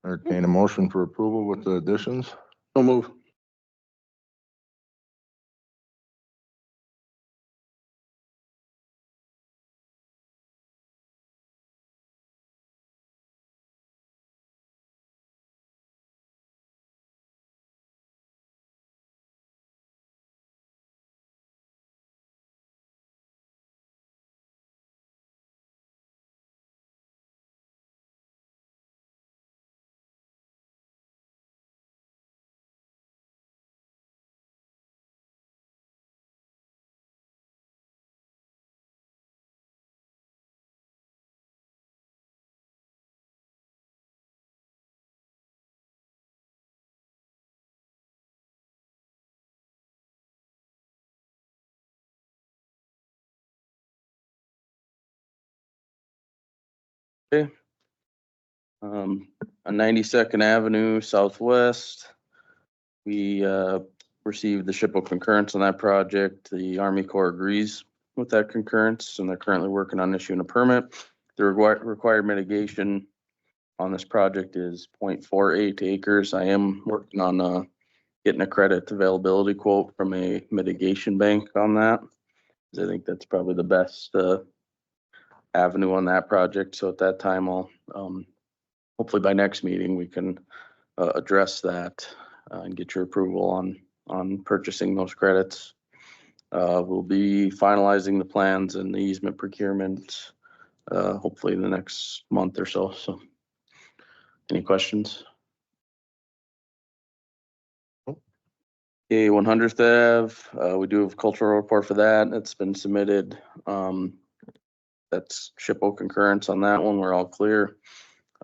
Entertain a motion for approval with the additions. So move. Okay. On 92nd Avenue Southwest, we received the SHPO concurrence on that project. The Army Corps agrees with that concurrence, and they're currently working on issuing a permit. The required mitigation on this project is 0.48 acres. I am working on getting a credit availability quote from a mitigation bank on that. I think that's probably the best avenue on that project. So at that time, I'll hopefully by next meeting, we can address that and get your approval on purchasing those credits. We'll be finalizing the plans and the easement procurement hopefully in the next month or so. So any questions? Okay, 100th Ave, we do have a cultural report for that. It's been submitted. That's SHPO concurrence on that one. We're all clear.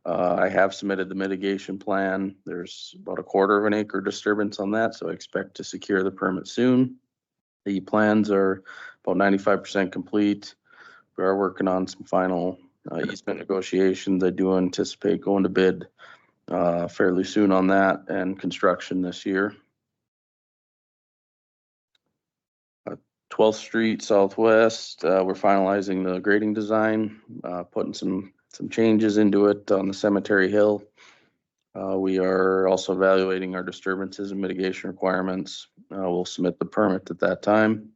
I have submitted the mitigation plan. There's about 1/4 of an acre disturbance on that, so I expect to secure the permit soon. The plans are about 95% complete. We are working on some final easement negotiations. I do anticipate going to bid fairly soon on that and construction this year. 12th Street Southwest, we're finalizing the grading design, putting some changes into it on the Cemetery Hill. We are also evaluating our disturbances and mitigation requirements. We'll submit the permit at that time.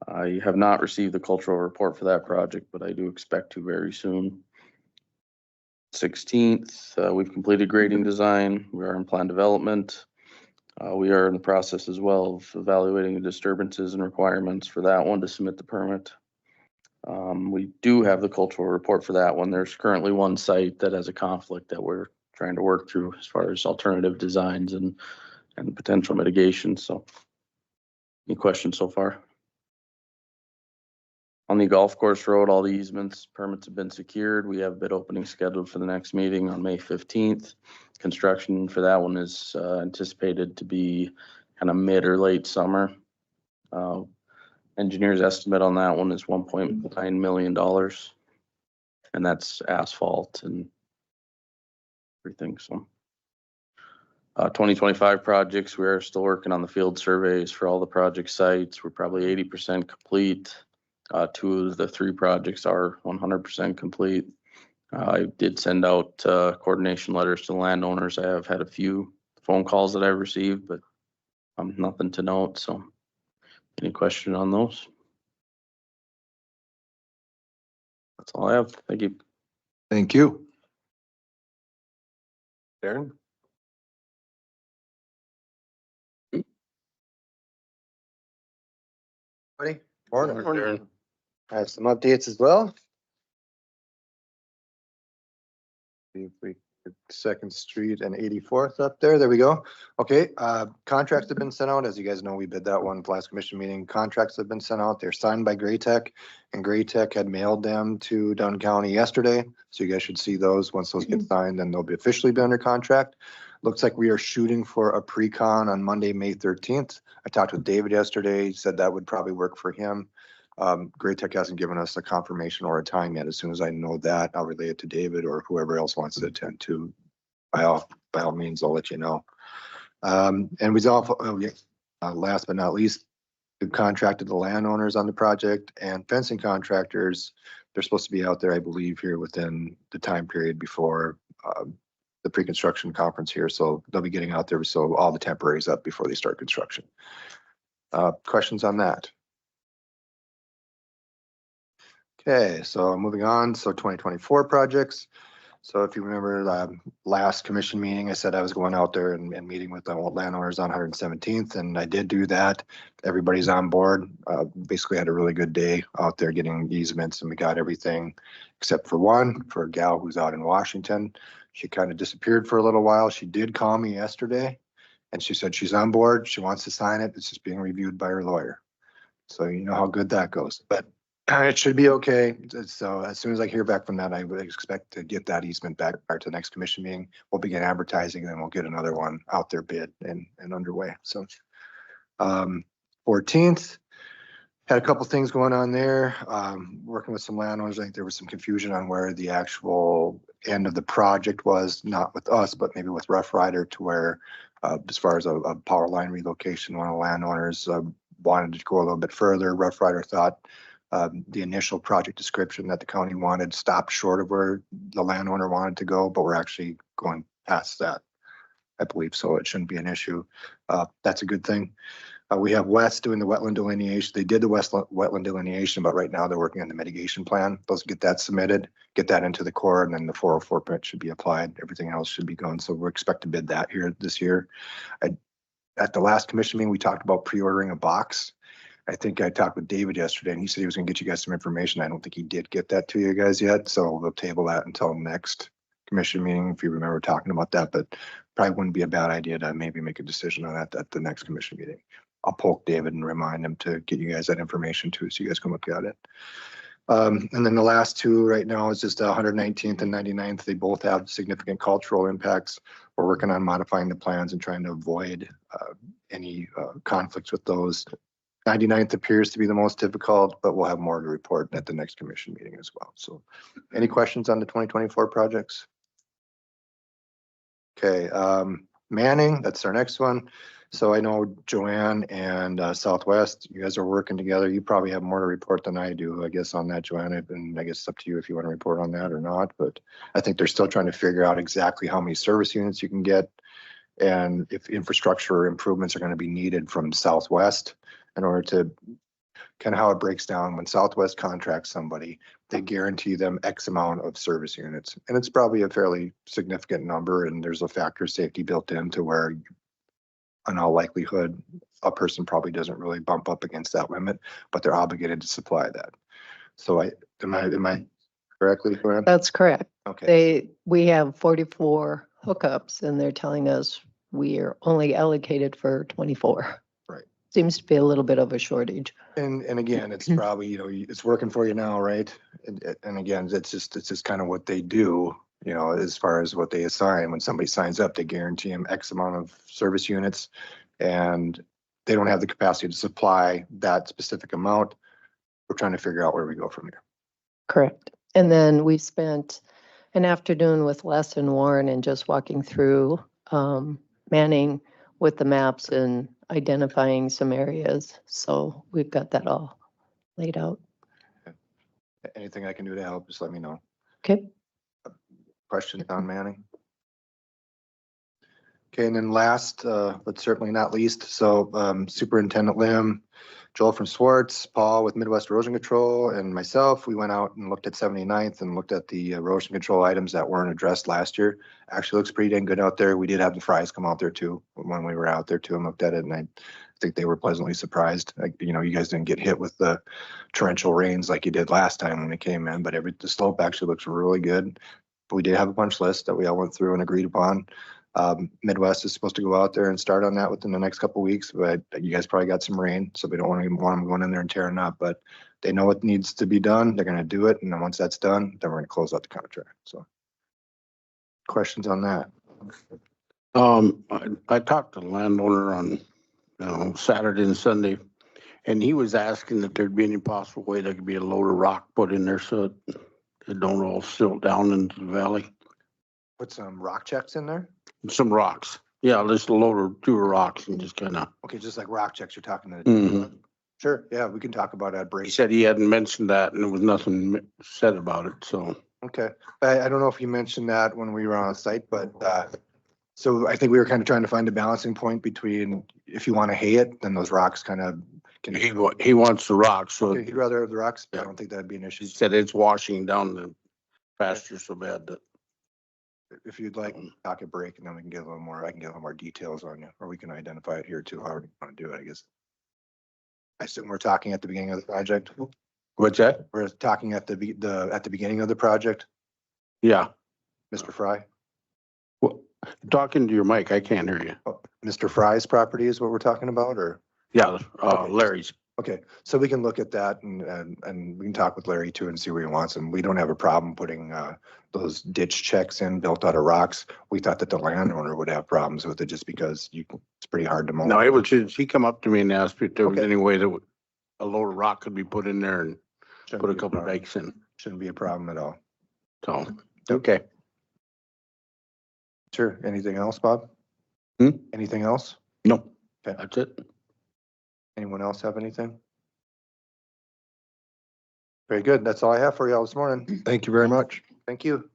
I have not received the cultural report for that project, but I do expect to very soon. 16th, we've completed grading design. We are in plan development. We are in the process as well of evaluating the disturbances and requirements for that one to submit the permit. We do have the cultural report for that one. There's currently one site that has a conflict that we're trying to work through as far as alternative designs and potential mitigation. So any questions so far? On the golf course road, all the easements, permits have been secured. We have bid opening scheduled for the next meeting on May 15th. Construction for that one is anticipated to be kind of mid or late summer. Engineer's estimate on that one is $1.9 million. And that's asphalt and everything. So 2025 projects, we are still working on the field surveys for all the project sites. We're probably 80% complete. 2 of the 3 projects are 100% complete. I did send out coordination letters to the landowners. I have had a few phone calls that I've received, but nothing to note. So any question on those? That's all I have. Thank you. Thank you. Darren? Morning. I have some updates as well. See if we get 2nd Street and 84th up there. There we go. Okay, contracts have been sent out. As you guys know, we bid that one last commission meeting. Contracts have been sent out. They're signed by Gray Tech, and Gray Tech had mailed them to Dunn County yesterday. So you guys should see those. Once those get signed, then they'll be officially be under contract. Looks like we are shooting for a pre-con on Monday, May 13th. I talked with David yesterday. He said that would probably work for him. Gray Tech hasn't given us a confirmation or a time yet. As soon as I know that, I'll relay it to David or whoever else wants to attend to. By all means, I'll let you know. And we also, last but not least, we've contracted the landowners on the project and fencing contractors. They're supposed to be out there, I believe, here within the time period before the pre-construction conference here, so they'll be getting out there, so all the temporaries up before they start construction. Questions on that? Okay, so moving on, so 2024 projects. So if you remember last commission meeting, I said I was going out there and meeting with the landowners on 117th, and I did do that. Everybody's on board. Basically had a really good day out there getting easements, and we got everything except for one, for a gal who's out in Washington. She kind of disappeared for a little while. She did call me yesterday, and she said she's on board. She wants to sign it. It's just being reviewed by her lawyer. So you know how good that goes, but it should be okay. So as soon as I hear back from that, I would expect to get that easement back prior to the next commission meeting. We'll begin advertising, and then we'll get another one out there bid and underway. So 14th, had a couple things going on there. Working with some landowners, I think there was some confusion on where the actual end of the project was, not with us, but maybe with Rough Rider, to where as far as a power line relocation, one of the landowners wanted to go a little bit further. Rough Rider thought the initial project description that the county wanted stopped short of where the landowner wanted to go, but we're actually going past that, I believe, so it shouldn't be an issue. That's a good thing. We have West doing the wetland delineation. They did the wetland delineation, but right now they're working on the mitigation plan. Let's get that submitted, get that into the Corps, and then the 404 permit should be applied. Everything else should be going. So we're expect to bid that here this year. At the last commission meeting, we talked about pre-ordering a box. I think I talked with David yesterday, and he said he was going to get you guys some information. I don't think he did get that to you guys yet, so we'll table that until next commission meeting, if you remember talking about that, but probably wouldn't be a bad idea to maybe make a decision on that at the next commission meeting. I'll poke David and remind him to get you guys that information too, so you guys can look at it. And then the last two right now is just 119th and 99th. They both have significant cultural impacts. We're working on modifying the plans and trying to avoid any conflicts with those. 99th appears to be the most difficult, but we'll have more to report at the next commission meeting as well. So any questions on the 2024 projects? Okay, Manning, that's our next one. So I know Joanne and Southwest, you guys are working together. You probably have more to report than I do, I guess, on that, Joanne. And I guess it's up to you if you want to report on that or not. But I think they're still trying to figure out exactly how many service units you can get and if infrastructure improvements are going to be needed from Southwest in order to kind of how it breaks down. When Southwest contracts somebody, they guarantee them X amount of service units. And it's probably a fairly significant number. And there's a factor of safety built in to where in all likelihood, a person probably doesn't really bump up against that limit, but they're obligated to supply that. So am I correctly, Joanne? That's correct. Okay. We have 44 hookups and they're telling us we are only allocated for 24. Right. Seems to be a little bit of a shortage. And again, it's probably, it's working for you now, right? And again, it's just kind of what they do, as far as what they assign. When somebody signs up, they guarantee them X amount of service units, and they don't have the capacity to supply that specific amount. We're trying to figure out where we go from here. Correct. And then we spent an afternoon with Les and Warren and just walking through Manning with the maps and identifying some areas. So we've got that all laid out. Anything I can do to help, just let me know. Okay. Questions on Manning? Okay, and then last, but certainly not least, so Superintendent Lim, Joel from Swartz, Paul with Midwest Erosion Control, and myself, we went out and looked at 79th and looked at the erosion control items that weren't addressed last year. Actually looks pretty dang good out there. We did have the Fries come out there too, when we were out there too and looked at it, and I think they were pleasantly surprised. You guys didn't get hit with the torrential rains like you did last time when it came in, but the slope actually looks really good. But we did have a punch list that we all went through and agreed upon. Midwest is supposed to go out there and start on that within the next couple of weeks, but you guys probably got some rain, so we don't want them going in there and tearing up, but they know what needs to be done. They're going to do it. And then once that's done, then we're going to close out the contract. So questions on that? I talked to the landowner on, Saturday and Sunday, and he was asking if there'd be any possible way there could be a load of rock put in there so it don't all silt down into the valley. Put some rock checks in there? Some rocks. Yeah, just a load or two of rocks and just kind of. Okay, just like rock checks you're talking to. Mhm. Sure, yeah, we can talk about that He break. said he hadn't mentioned that and there was nothing said about it, so. Okay, I don't know if you mentioned that when we were on site, but, so I think we were kind of trying to find a balancing point between if you want to hay it, then those rocks kind of can. He wants the rocks, so Okay, he'd rather have the rocks. I Yeah. don't think that'd be an he issue. said it's washing down the pasture so bad that. If you'd like, talk a break and then we can get a little more, I can get a little more details on you, or we can identify it here too, however you want to do it, I guess. I assume we're talking at the beginning of the project. What's that? We're talking at the beginning of the project, Yeah. Mr. Fry. Well, talking to your mic, I can't hear you. Oh, Mr. Fry's property is what we're talking about, or? Yeah, Okay. Larry's. Okay, so we can look at that and we can talk with Larry too and see where he wants them. We don't have a problem putting those ditch checks in built out of rocks. We thought that the landowner would have problems with it just because it's pretty hard to mow. No, it was, he come up to me and asked me if there was Okay. any way that a load of rock could be put in there and Shouldn't put a be couple problem. dikes in. Shouldn't be a problem at all. So, okay. Sure. Anything else, Bob? Hmm? Anything else? No, Okay. that's it. Anyone else have anything? Very good. That's all I have for y'all this morning. Thank you very much. Thank you.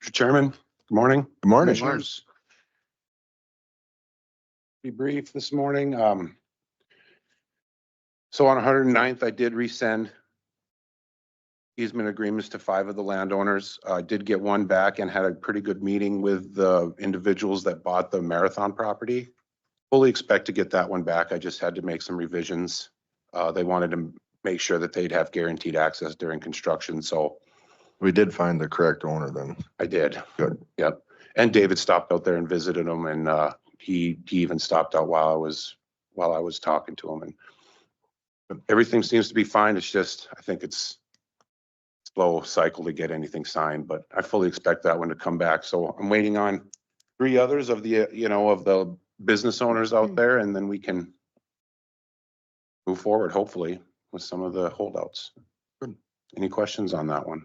Mr. Chairman, good morning. Good morning. Commissioners. Be brief this morning. So on 109th, I did resend easement agreements to 5 of the landowners. I did get one back and had a pretty good meeting with the individuals that bought the Marathon property. Fully expect to get that one back. I just had to make some revisions. They wanted to make sure that they'd have guaranteed access during construction, so We did find the correct owner then. I did. Good. Yep. And David stopped out there and visited him, and he even stopped out while I was talking to him, and everything seems to be fine. It's just, I think it's slow cycle to get anything signed, but I fully expect that one to come back. So I'm waiting on 3 others of the, of the business owners out there, and then we can move forward, hopefully, with some of the holdouts. Good. Any questions on that one?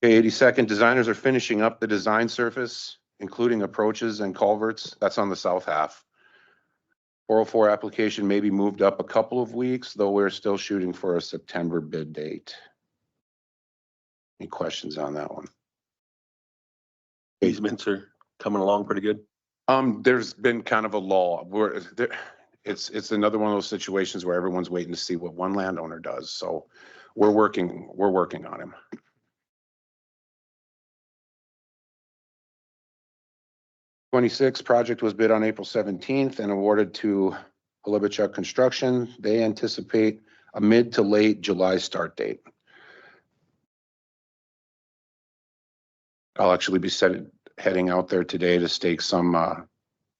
Okay, 82nd, designers are finishing up the design surface, including approaches and culverts. That's on the south half. 404 application may be moved up a couple of weeks, though we're still shooting for a September bid date. Any questions on that one? Easements are coming along pretty good. There's been kind of a lull. It's another one of those situations where everyone's waiting to see what one landowner does. So we're working on him. 26 project was bid on April 17th and awarded to Halibuchuk Construction. They anticipate a mid to late July start date. I'll actually be heading out there today to stake some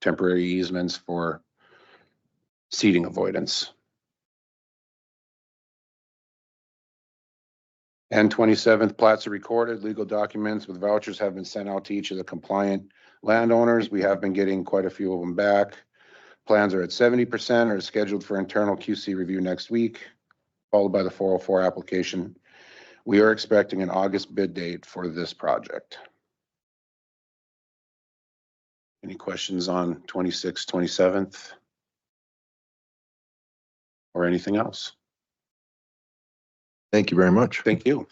temporary easements for seeding avoidance. And 27th, plats are recorded, legal documents with vouchers have been sent out to each of the compliant landowners. We have been getting quite a few of them back. Plans are at 70%, are scheduled for internal QC review next week, followed by the 404 application. We are expecting an August bid date for this project. Any questions on 26th, 27th? Or anything else? Thank you very much. Thank you.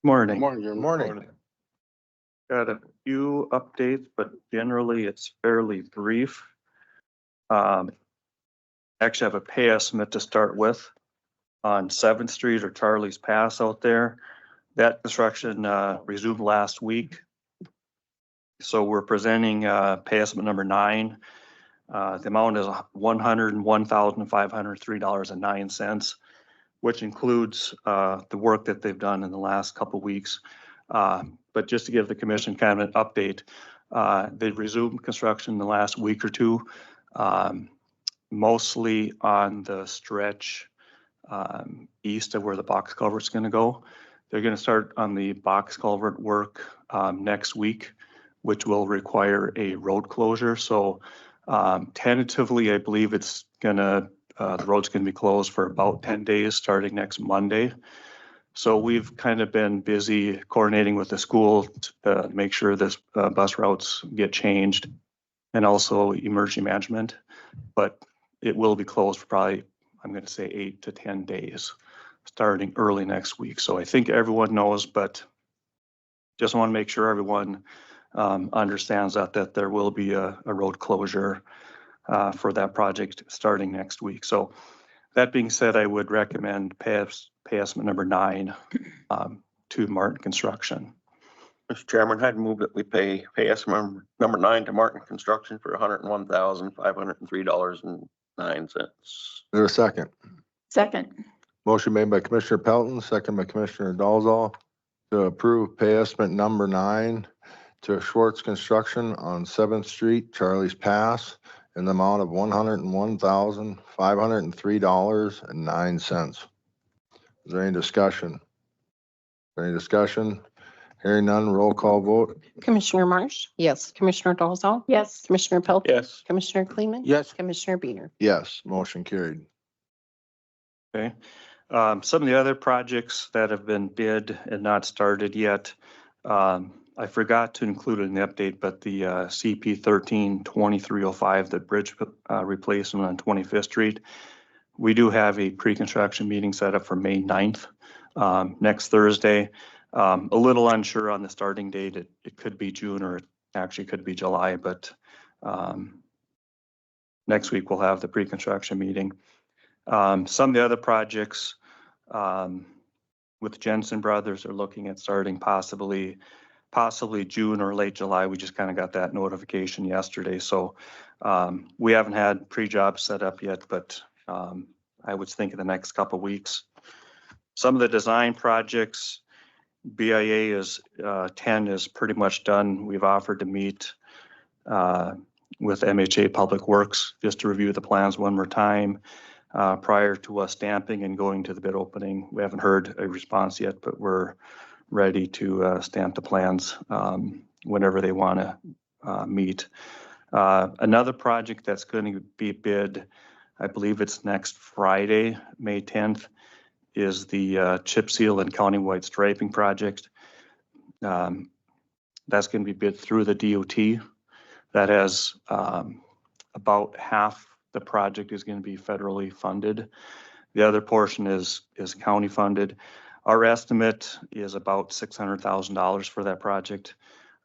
Morning. Morning. Got a few updates, but generally it's fairly brief. Actually have a pay estimate to start with on 7th Street or Charlie's Pass out there. That construction resumed last week. So we're presenting pay estimate number 9. The amount is $101,503.09, which includes the work that they've done in the last couple of weeks. But just to give the commission kind of an update, they've resumed construction in the last week or two, mostly on the stretch east of where the box culvert's going to go. They're gonna start on the box culvert work next week, which will require a road closure. So tentatively, I believe it's gonna, the road's gonna be closed for about 10 days, starting next Monday. So we've kind of been busy coordinating with the school to make sure this bus routes get changed and also emergency management. But it will be closed for probably, I'm gonna say 8 to 10 days, starting early next week. So I think everyone knows, but just want to make sure everyone understands that there will be a road closure for that project starting next week. So that being said, I would recommend pay estimate number 9 to Martin Construction. Mr. Chairman, I'd move that we pay estimate number 9 to Martin Construction for $101,503.09. Is there a second? Second. Motion made by Commissioner Pelton, second by Commissioner Dolzall to approve pay estimate number 9 to Schwartz Construction on 7th Street, Charlie's Pass, in the amount of $101,503.09. Is there any discussion? Any discussion? Hearing none, roll call vote. Commissioner Marsh, Yes. Commissioner Dolzall, Yes. Commissioner Pelt, Yes. Commissioner Kleeman. Yes. Commissioner Beener. Yes, motion carried. Okay. Some of the other projects that have been bid and not started yet, I forgot to include it in the update, but the CP 13-2305, the bridge replacement on 25th Street, we do have a pre-construction meeting set up for May 9th, next Thursday. A little unsure on the starting date. It could be June or it actually could be July, but next week we'll have the pre-construction meeting. Some of the other projects with Jensen Brothers are looking at starting possibly June or late July. We just kind of got that notification yesterday. So we haven't had pre-jobs set up yet, but I would think in the next couple of weeks. Some of the design projects, BIA is 10 is pretty much done. We've offered to meet with MHA Public Works just to review the plans one more time prior to us stamping and going to the bid opening. We haven't heard a response yet, but we're ready to stamp the plans whenever they want to meet. Another project that's going to be bid, I believe it's next Friday, May 10th, is the chip seal and countywide striping project. That's going to be bid through the DOT. That has about half the project is going to be federally funded. The other portion is county funded. Our estimate is about $600,000 for that project.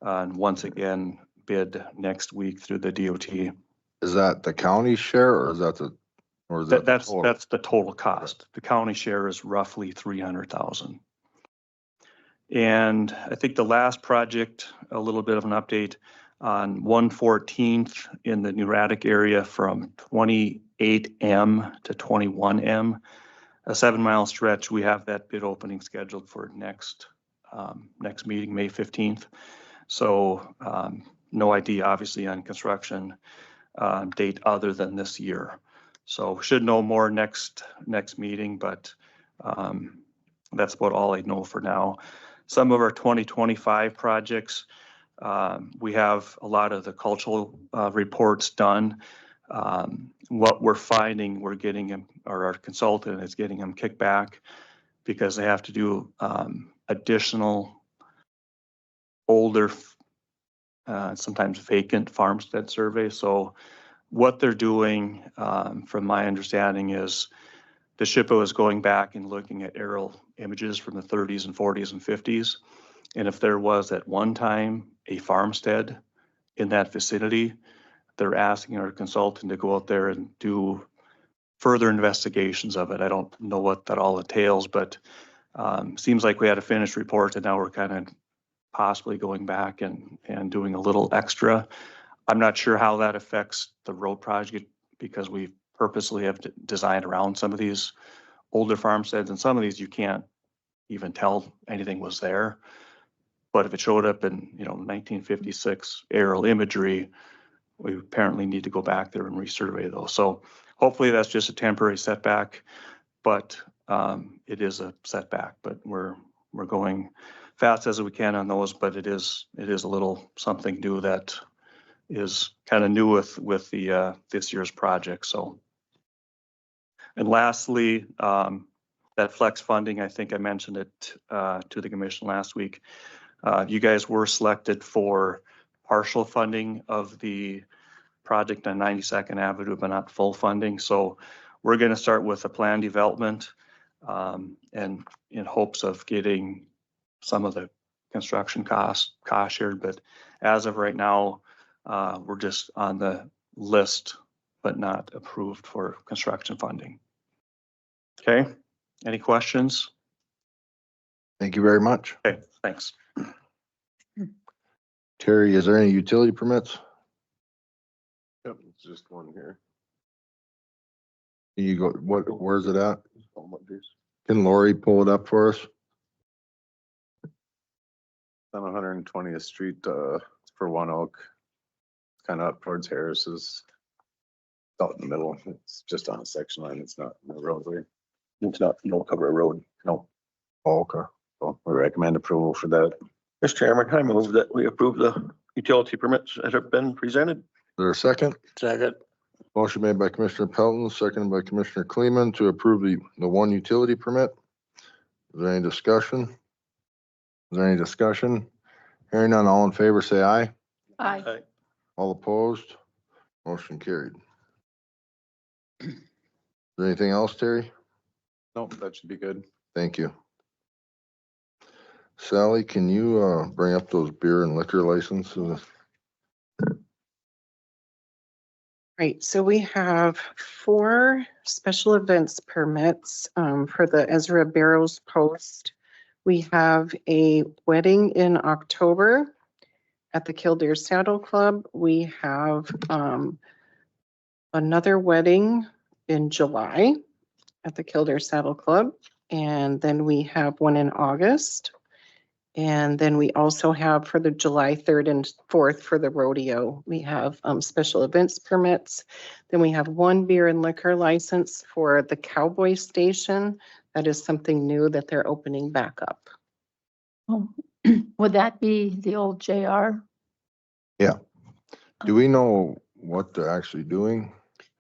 And once again, bid next week through the DOT. Is that the county share or is that the That's total? the total cost. The county share is roughly $300,000. And I think the last project, a little bit of an update on 114th in the Neumatic area from 28M to 21M, a 7-mile stretch. We have that bid opening scheduled for next meeting, May 15th. So no idea, obviously, on construction date other than this year. So should know more next meeting, but that's about all I know for now. Some of our 2025 projects, we have a lot of the cultural reports done. What we're finding, we're getting them, or our consultant is getting them kicked back because they have to do additional older, sometimes vacant farmstead surveys. So what they're doing, from my understanding, is the SHPO is going back and looking at aerial images from the 30s and 40s and 50s. And if there was at one time a farmstead in that vicinity, they're asking our consultant to go out there and do further investigations of it. I don't know what that all entails, but seems like we had a finished report and now we're kind of possibly going back and doing a little extra. I'm not sure how that affects the road project because we purposely have designed around some of these older farmsteads, and some of these you can't even tell anything was there. But if it showed up in 1956 aerial imagery, we apparently need to go back there and resurvey those. So hopefully that's just a temporary setback, but it is a setback. But we're we're going fast as we can on those, but it is a little something new that is kind of new with the, this year's project, so. And lastly, that flex funding, I think I mentioned it, to the commission last week. You guys were selected for partial funding of the project on 92nd Avenue, but not full funding. So we're going to start with a plan development, and in hopes of getting some of the construction cost shared. But as of right now, we're just on the list, but not approved for construction funding. Okay, any questions? Thank you very much. Okay, thanks. Terry, is there any utility permits? Yep, it's just one here. Can you go, where's it at? Can Lori pull it up for us? On 120th Street, for One Oak, kind of up towards Harris's. Out in the middle, it's just on a section line, it's not in the roadway. It's not, you don't cover a road, no. Oh, okay. So we recommend approval for that. Mr. Chairman, I move that we approve the utility permits that have been presented. Is there a second? Second. Motion made by Commissioner Pelton, seconded by Commissioner Kleeman to approve the one utility permit. Is there any discussion? Is there any discussion? Hearing none, all in favor, say aye. Aye. All opposed? Motion carried. Is there anything else, Terry? Nope, that should be good. Thank you. Sally, can you bring up those beer and liquor licenses? Right, so we have 4 special events permits for the Ezra Barrows Post. We have a wedding in October at the Kildare Saddle Club. We have another wedding in July at the Kildare Saddle Club. And then we have one in August. And then we also have for the July 3rd and 4th for the rodeo, we have special events permits. Then we have 1 beer and liquor license for the Cowboy Station. That is something new that they're opening back up. Oh, would that be the old JR? Do we know what they're actually doing?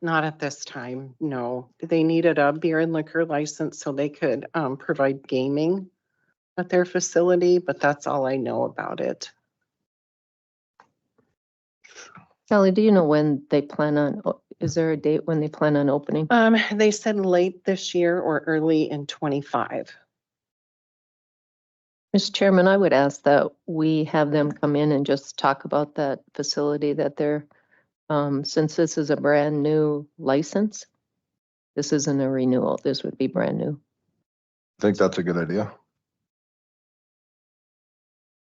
Not at this time, no. They needed a beer and liquor license so they could provide gaming at their facility, but that's all I know about it. Sally, do you know when they plan on, is there a date when they plan on opening? They said late this year or early in 25. Mr. Chairman, I would ask that we have them come in and just talk about that facility that they're, since this is a brand new license, this isn't a renewal, this would be brand new. I think that's a good idea.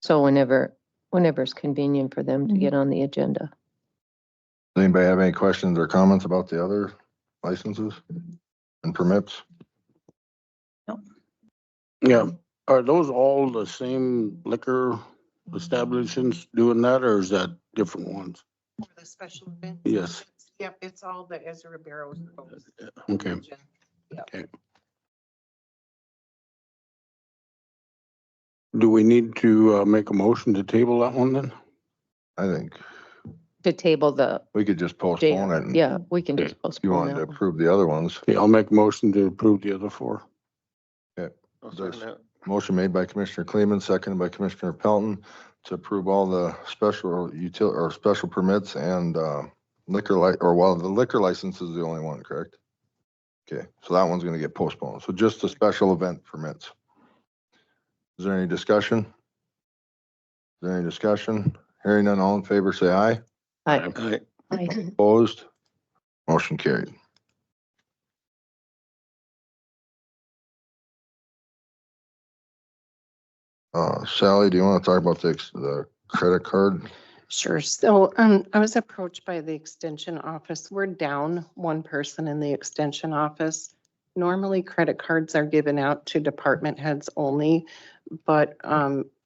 So whenever it's convenient for them to get on the agenda. Does anybody have any questions or comments about the other licenses and permits? Yeah, are those all the same liquor establishments doing that, or is that different ones? For the special event? Yes. Yep, it's all the Ezra Barrows. Okay. Yep. Okay. Do we need to make a motion to table that one then? I think To table the, we could just postpone it. And yeah, we can just you postpone wanted to that one. approve the other ones. Okay, I'll make a motion to approve the other 4. I'll second that. Motion made by Commissioner Kleeman, seconded by Commissioner Pelton to approve all the special special permits and liquor the liquor license is the only one, correct? Okay, so that one's gonna get postponed. So just the special event permits. Is there any discussion? Is there any discussion? Hearing none, all in favor, say aye. Aye. Opposed? Motion carried. Sally, do you want to talk about the credit card? Sure. So I was approached by the extension office. We're down 1 person in the extension office. Normally credit cards are given out to department heads only, but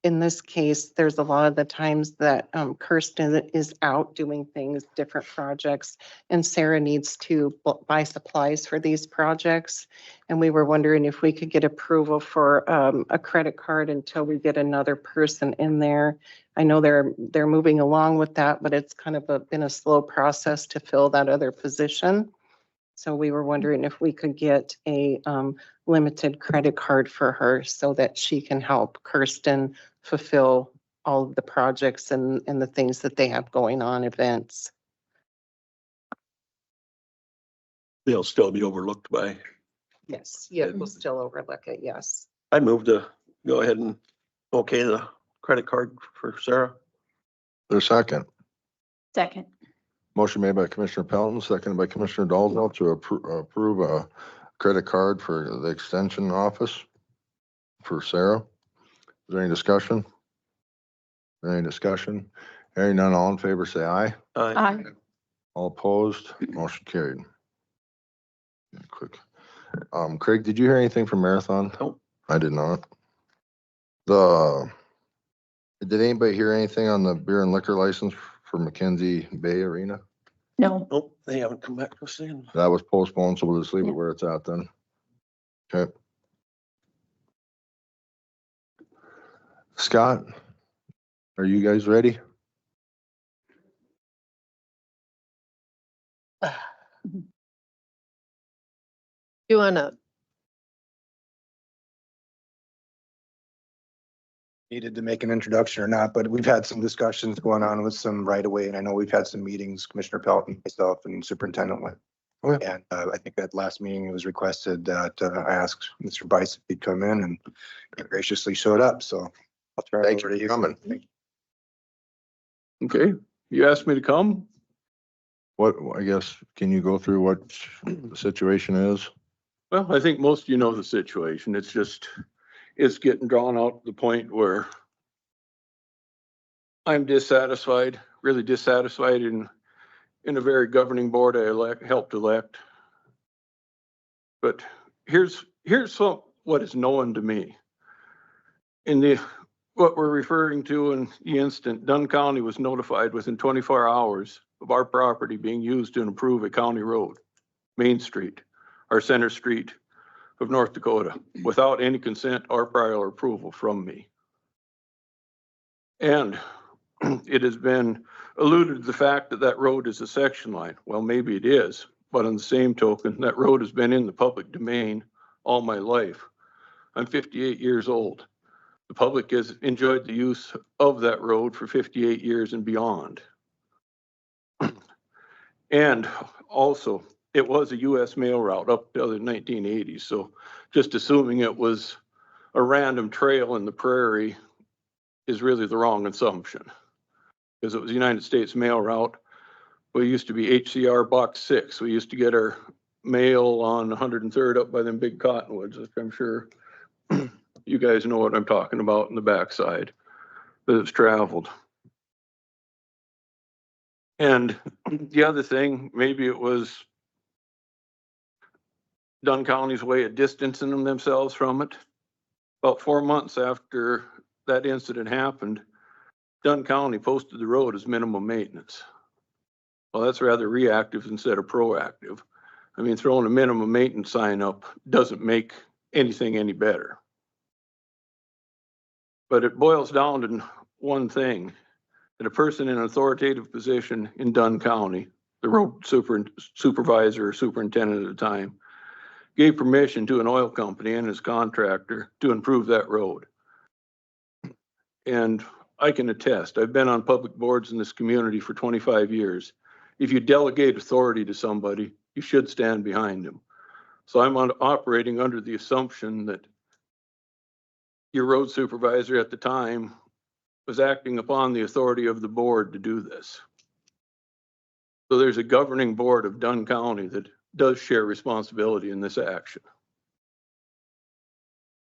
in this case, there's a lot of the times that Kirsten is out doing things, different projects, and Sarah needs to buy supplies for these projects. And we were wondering if we could get approval for a credit card until we get another person in there. I know they're moving along with that, but it's kind of been a slow process to fill that other position. So we were wondering if we could get a limited credit card for her so that she can help Kirsten fulfill all of the projects and the things that they have going on, events. They'll still be overlooked by, Yes, yeah, we'll still overlook it, yes. I move to go ahead and okay the credit card for Sarah. There's a second. Second. Motion made by Commissioner Pelton, seconded by Commissioner Dalzell to approve a credit card for the extension office for Sarah. Is there any discussion? Any discussion? Hearing none, all in favor, say aye. Aye. All opposed, motion carried. Yeah, quick. Craig, did you hear anything from Marathon? Nope. I did not. Did anybody hear anything on the beer and liquor license for Mackenzie Bay Arena? No. Nope, they haven't come back to us in. That was postponed, so we'll just leave it Yeah. where it's at then. Okay. Scott, are you guys ready? You wanna, Needed to make an introduction or not, but we've had some discussions going on with some right of way, and I know we've had some meetings, Commissioner Pelton, myself, and Superintendent went. Okay. And I think at last meeting, it was requested that I asked Mr. Bice if he'd come in, and he graciously showed up, so. I'll turn it Thank over you to for coming. Okay, you asked me to come? What, I guess, can you go through what the situation is? Well, I think most of you know the situation. It's just, it's getting drawn out to the point where I'm dissatisfied, really dissatisfied in a very governing board I helped elect. But here's what is known to me. In what we're referring to in the instant, Dunn County was notified within 24 hours of our property being used to improve a county road, Main Street, our center street of North Dakota, without any consent or prior approval from me. And it has been alluded to the fact that that road is a section line. Well, maybe it is, but on the same token, that road has been in the public domain all my life. I'm 58 years old. The public has enjoyed the use of that road for 58 years and beyond. And also, it was a US mail route up to the 1980s. So just assuming it was a random trail in the prairie is really the wrong assumption. Because it was a United States mail route. We used to be HCR Box 6. We used to get our mail on 103rd up by them big cottonwoods, which I'm sure you guys know what I'm talking about in the backside that it's traveled. And the other thing, maybe it was Dunn County's way of distancing themselves from it. About 4 months after that incident happened, Dunn County posted the road as minimum maintenance. Well, that's rather reactive instead of proactive. I mean, throwing a minimum maintenance sign up doesn't make anything any better. But it boils down to one thing, that a person in an authoritative position in Dunn County, the road supervisor or superintendent at the time, gave permission to an oil company and his contractor to improve that road. And I can attest, I've been on public boards in this community for 25 years. If you delegate authority to somebody, you should stand behind them. So I'm operating under the assumption that your road supervisor at the time was acting upon the authority of the board to do this. So there's a governing board of Dunn County that does share responsibility in this action.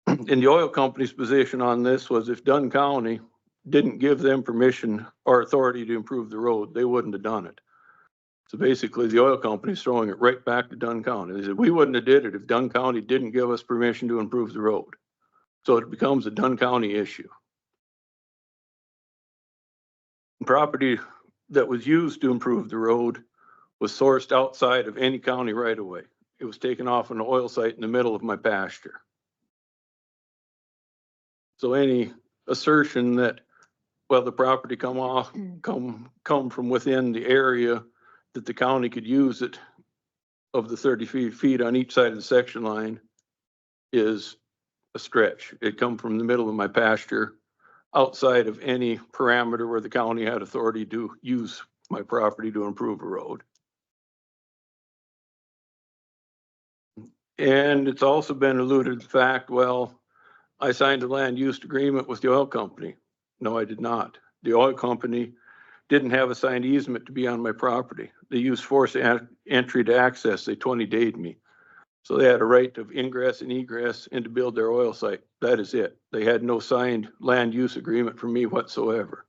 And the oil company's position on this was if Dunn County didn't give them permission or authority to improve the road, they wouldn't have done it. So basically the oil company's throwing it right back to Dunn County. They said, we wouldn't have did it if Dunn County didn't give us permission to improve the road. So it becomes a Dunn County issue. Property that was used to improve the road was sourced outside of any county right of way. It was taken off an oil site in the middle of my pasture. So any assertion that, well, the property come from within the area that the county could use it of the 30 feet on each side of the section line is a stretch. It come from the middle of my pasture outside of any parameter where the county had authority to use my property to improve a road. And it's also been alluded to the fact, well, I signed a land use agreement with the oil company. No, I did not. The oil company didn't have a signed easement to be on my property. They used forced entry to access. They 20-dayed me. So they had a right of ingress and egress and to build their oil site. That is it. They had no signed land use agreement for me whatsoever.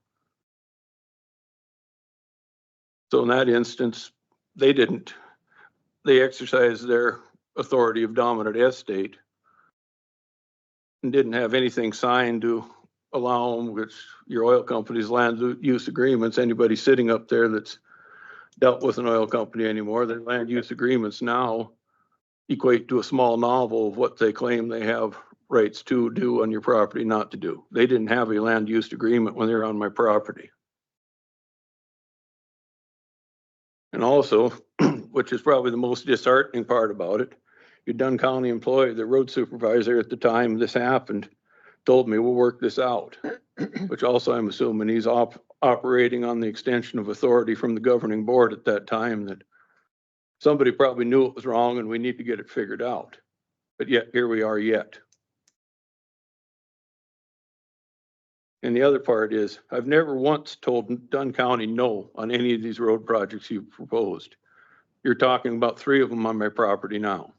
So in that instance, they exercised their authority of dominant estate and didn't have anything signed to allow them, which your oil company's land use agreements, anybody sitting up there that's dealt with an oil company anymore, their land use agreements now equate to a small novel of what they claim they have rights to do on your property, not to do. They didn't have a land use agreement when they're on my property. And also, which is probably the most disheartening part about it, your Dunn County employee, the road supervisor at the time this happened, told me we'll work this out, which also I'm assuming he's operating on the extension of authority from the governing board at that time, that somebody probably knew it was wrong and we need to get it figured out. But yet here we are yet. And the other part is I've never once told Dunn County no on any of these road projects you've proposed. You're talking about 3 of them on my property now.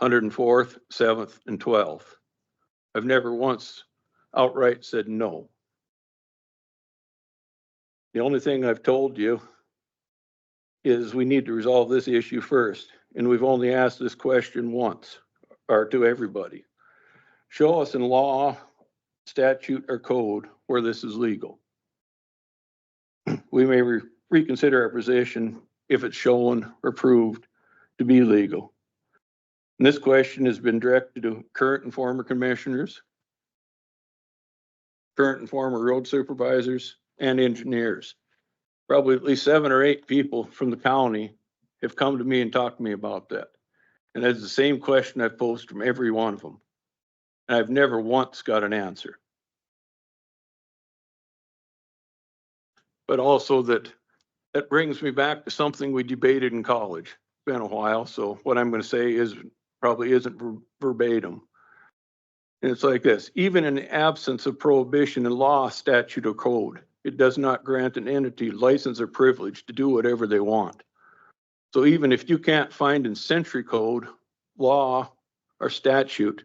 104th, 7th, and 12th. I've never once outright said no. The only thing I've told you is we need to resolve this issue first. And we've only asked this question once, or to everybody. Show us in law, statute, or code where this is legal. We may reconsider our position if it's shown or proved to be legal. And this question has been directed to current and former commissioners, current and former road supervisors, and engineers. Probably at least 7 or 8 people from the county have come to me and talked to me about that. And that's the same question I've posed from every one of them. And I've never once got an answer. But also that brings me back to something we debated in college. It's been a while, so what I'm going to say probably isn't verbatim. And it's like this: even in the absence of prohibition in law, statute, or code, it does not grant an entity license or privilege to do whatever they want. So even if you can't find in century code, law, or statute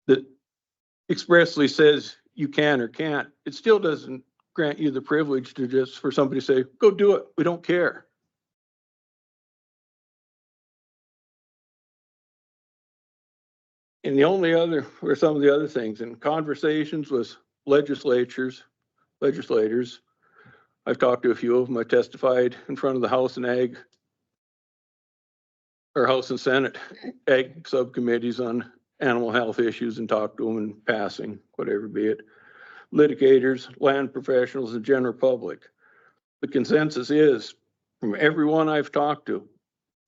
that expressly says you can or can't, it still doesn't grant you the privilege to just for somebody to say, go do it, we don't care. And the only other, or some of the other things, in conversations with legislators, I've talked to a few of them. I testified in front of the House and House and Senate Ag subcommittees on animal health issues and talked to them in passing, whatever be it. Litigators, land professionals, and general public. The consensus is, from everyone I've talked to,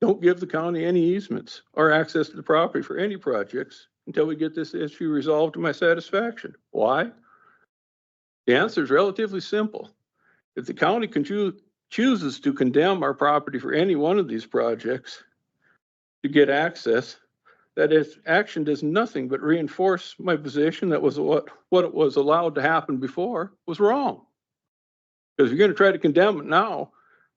don't give the county any easements or access to the property for any projects until we get this issue resolved to my satisfaction. Why? The answer is relatively simple. If the county chooses to condemn our property for any one of these projects to get access, that action does nothing but reinforce my position that was what it was allowed to happen before was wrong. Because you're going to try to condemn it now,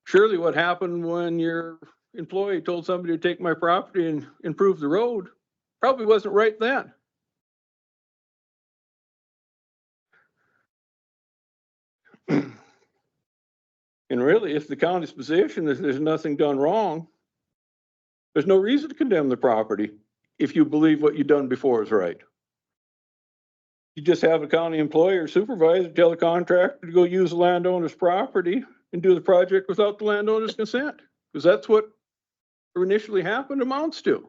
surely what happened when your employee told somebody to take my property and improve the road probably wasn't right then. And really, if the county's position is there's nothing done wrong, there's no reason to condemn the property if you believe what you've done before is right. You just have a county employer or supervisor tell the contractor to go use the landowner's property and do the project without the landowner's consent, because that's what initially happened amounts to.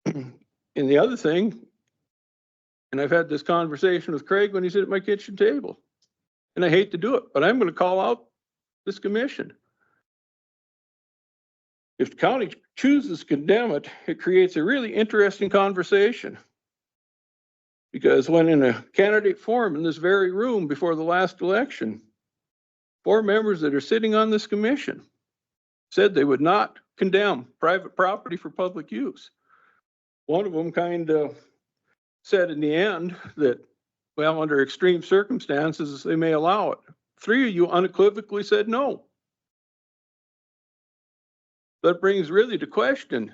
And the other thing, and I've had this conversation with Craig when he's at my kitchen table, and I hate to do it, but I'm going to call out this commission. If the county chooses to condemn it, it creates a really interesting conversation. Because when in a candidate forum in this very room before the last election, 4 members that are sitting on this commission said they would not condemn private property for public use. One of them kind of said in the end that, well, under extreme circumstances, they may allow it. 3 of you unequivocally said no. That brings really to question,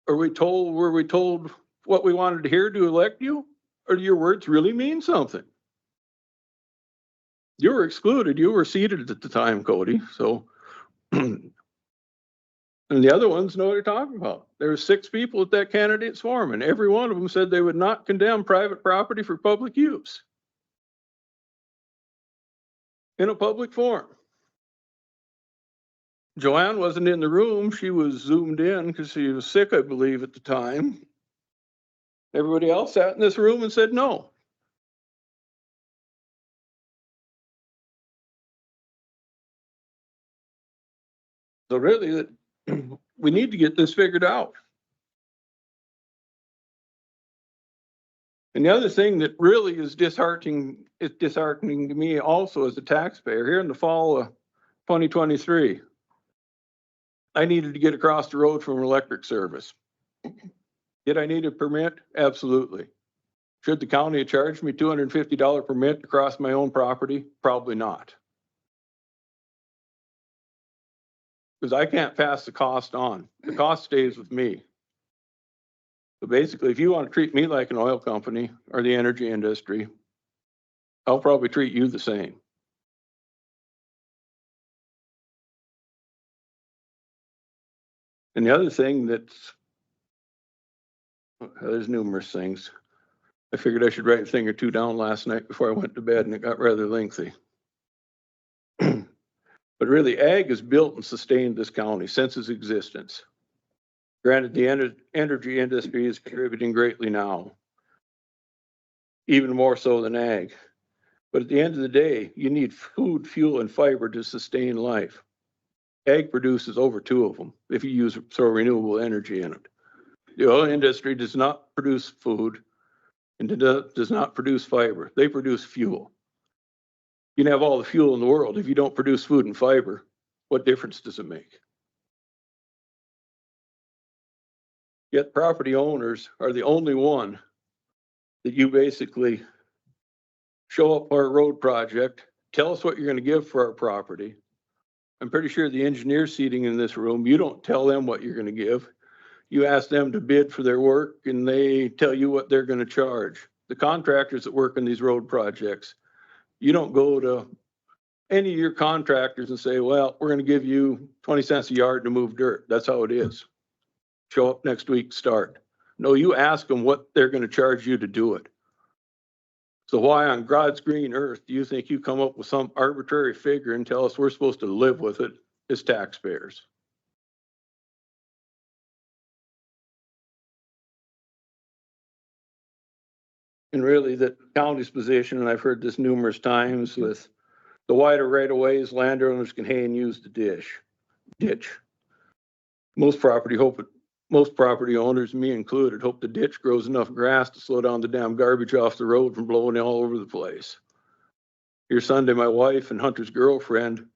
were we told what we wanted to hear to elect you? Or do your words really mean something? You were excluded. You were seated at the time, Cody. So, and the other ones know what you're talking about. There were 6 people at that candidates forum, and every one of them said they would not condemn private property for public use in a public forum. Joanne wasn't in the room. She was zoomed in because she was sick, I believe, at the time. Everybody else sat in this room and said no. So really, we need to get this figured out. And the other thing that really is disheartening to me also as a taxpayer, here in the fall of 2023, I needed to get across the road from electric service. Did I need a permit? Absolutely. Should the county have charged me $250 permit to cross my own property? Probably not. Because I can't pass the cost on. The cost stays with me. So basically, if you want to treat me like an oil company or the energy industry, I'll probably treat you the same. And the other thing there's numerous things. I figured I should write a thing or two down last night before I went to bed, and it got rather lengthy. But really, ag has built and sustained this county since its existence. Granted, the energy industry is contributing greatly now, even more so than ag. But at the end of the day, you need food, fuel, and fiber to sustain life. Ag produces over 2 of them if you throw renewable energy in it. The oil industry does not produce food and does not produce fiber. They produce fuel. You can have all the fuel in the world. If you don't produce food and fiber, what difference does it make? Yet property owners are the only one that you basically show up our road project, tell us what you're going to give for our property. I'm pretty sure the engineers seating in this room, you don't tell them what you're going to give. You ask them to bid for their work and they tell you what they're going to charge. The contractors that work in these road projects, you don't go to any of your contractors and say, well, we're going to give you 20 cents a yard to move dirt. That's how it is. Show up next week, start. No, you ask them what they're going to charge you to do it. So why on God's green earth do you think you come up with some arbitrary figure and tell us we're supposed to live with it as taxpayers? And really the county's position, and I've heard this numerous times, with the wider right of ways, landowners can hay and use the ditch. Most property owners, me included, hope the ditch grows enough grass to slow down the damn garbage off the road from blowing all over the place. Here Sunday, my wife and Hunter's girlfriend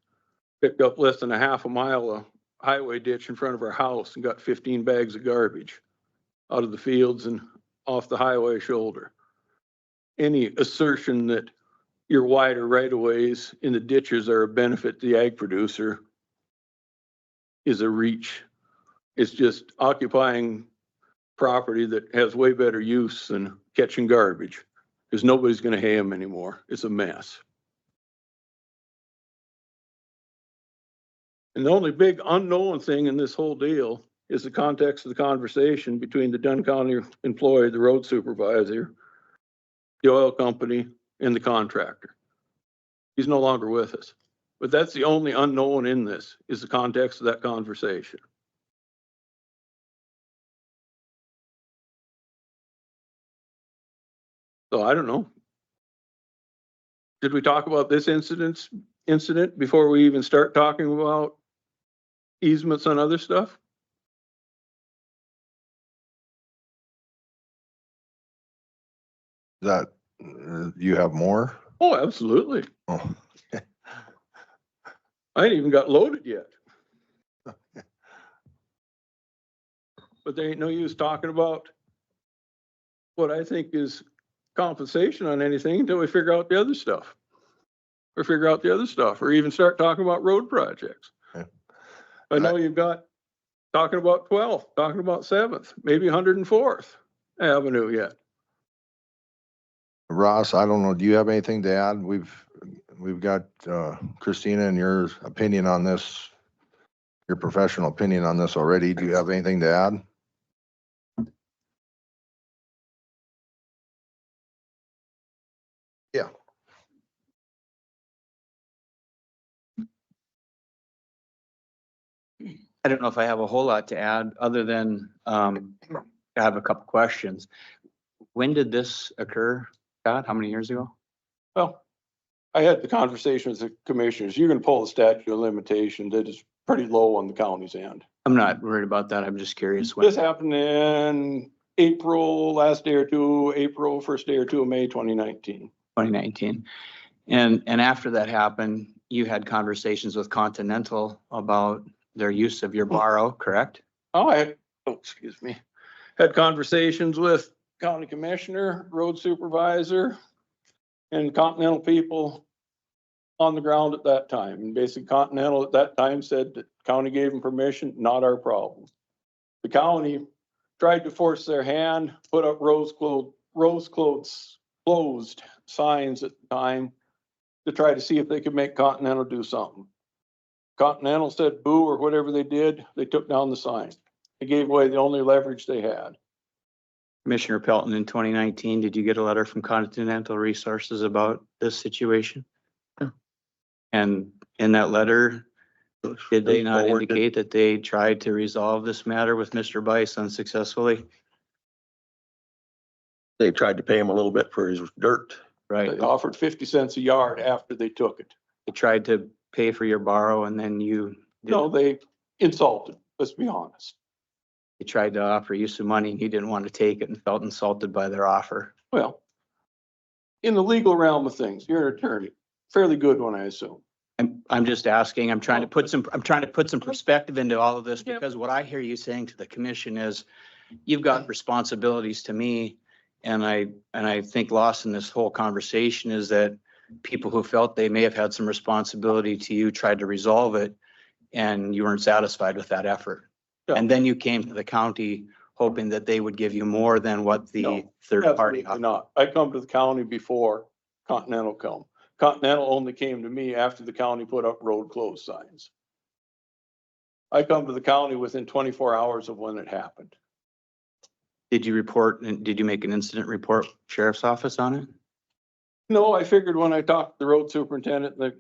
picked up less than a half a mile of highway ditch in front of our house and got 15 bags of garbage out of the fields and off the highway shoulder. Any assertion that your wider right of ways in the ditches are a benefit to the ag producer is a reach. It's just occupying property that has way better use than catching garbage, because nobody's going to hay them anymore. It's a mess. And the only big unknown thing in this whole deal is the context of the conversation between the Dunn County employee, the road supervisor, the oil company, and the contractor. He's no longer with us. But that's the only unknown in this, is the context of that conversation. So I don't know. Did we talk about this incident before we even start talking about easements on other stuff? That, you have more? Oh, absolutely. Oh, I ain't even got loaded yet. But there ain't no use talking about what I think is compensation on anything until we figure out the other stuff. Or even start talking about road projects. Yeah. I know you've got talking about 12th, talking about 7th, maybe 104th Avenue yet. Ross, I don't know, do you have anything to add? We've got Christina and your opinion on this, your professional opinion on this already. Do you have anything to add? Yeah. I don't know if I have a whole lot to add, other than I have a couple questions. When did this occur, Scott? How many years ago? Well, I had the conversation with the commissioners. You're gonna pull the statute of limitations that is pretty low on the county's end. I'm not worried about that. I'm just curious when. This happened in April, last day or two, April, first day or two of May 2019. 2019. And after that happened, you had conversations with Continental about their use of your borrow, correct? Excuse me. Had conversations with county commissioner, road supervisor, and Continental people on the ground at that time. And basically Continental at that time said that county gave them permission, not our problem. The county tried to force their hand, put up closed signs at the time to try to see if they could make Continental do something. Continental said boo or whatever they did, they took down the sign. They gave away the only leverage they had. Commissioner Pelton, in 2019, did you get a letter from Continental Resources about this situation? No. And in that letter, did they not Forwarded. indicate that they tried to resolve this matter with Mr. Bice unsuccessfully? They tried to pay him a little bit for his dirt. Right. They offered 50 cents a yard after they took it. They tried to pay for your borrow and then you. No, they insulted, let's be honest. They tried to offer you some money and you didn't want to take it and felt insulted by their offer. Well, in the legal realm of things, you're an attorney, fairly good one, I assume. I'm just asking, I'm trying to put some perspective into all of this, Yep. because what I hear you saying to the commission is you've got responsibilities to me. And I think lost in this whole conversation is that people who felt they may have had some responsibility to you tried to resolve it and you weren't satisfied with that effort. Yeah. And then you came to the county hoping that they would give you more than what the No, third party Absolutely offered. not. I come to the county before Continental come. Continental only came to me after the county put up road closed signs. I come to the county within 24 hours of when it happened. Did you report, and did you make an incident report, sheriff's office on it? No, I figured when I talked to the road superintendent and the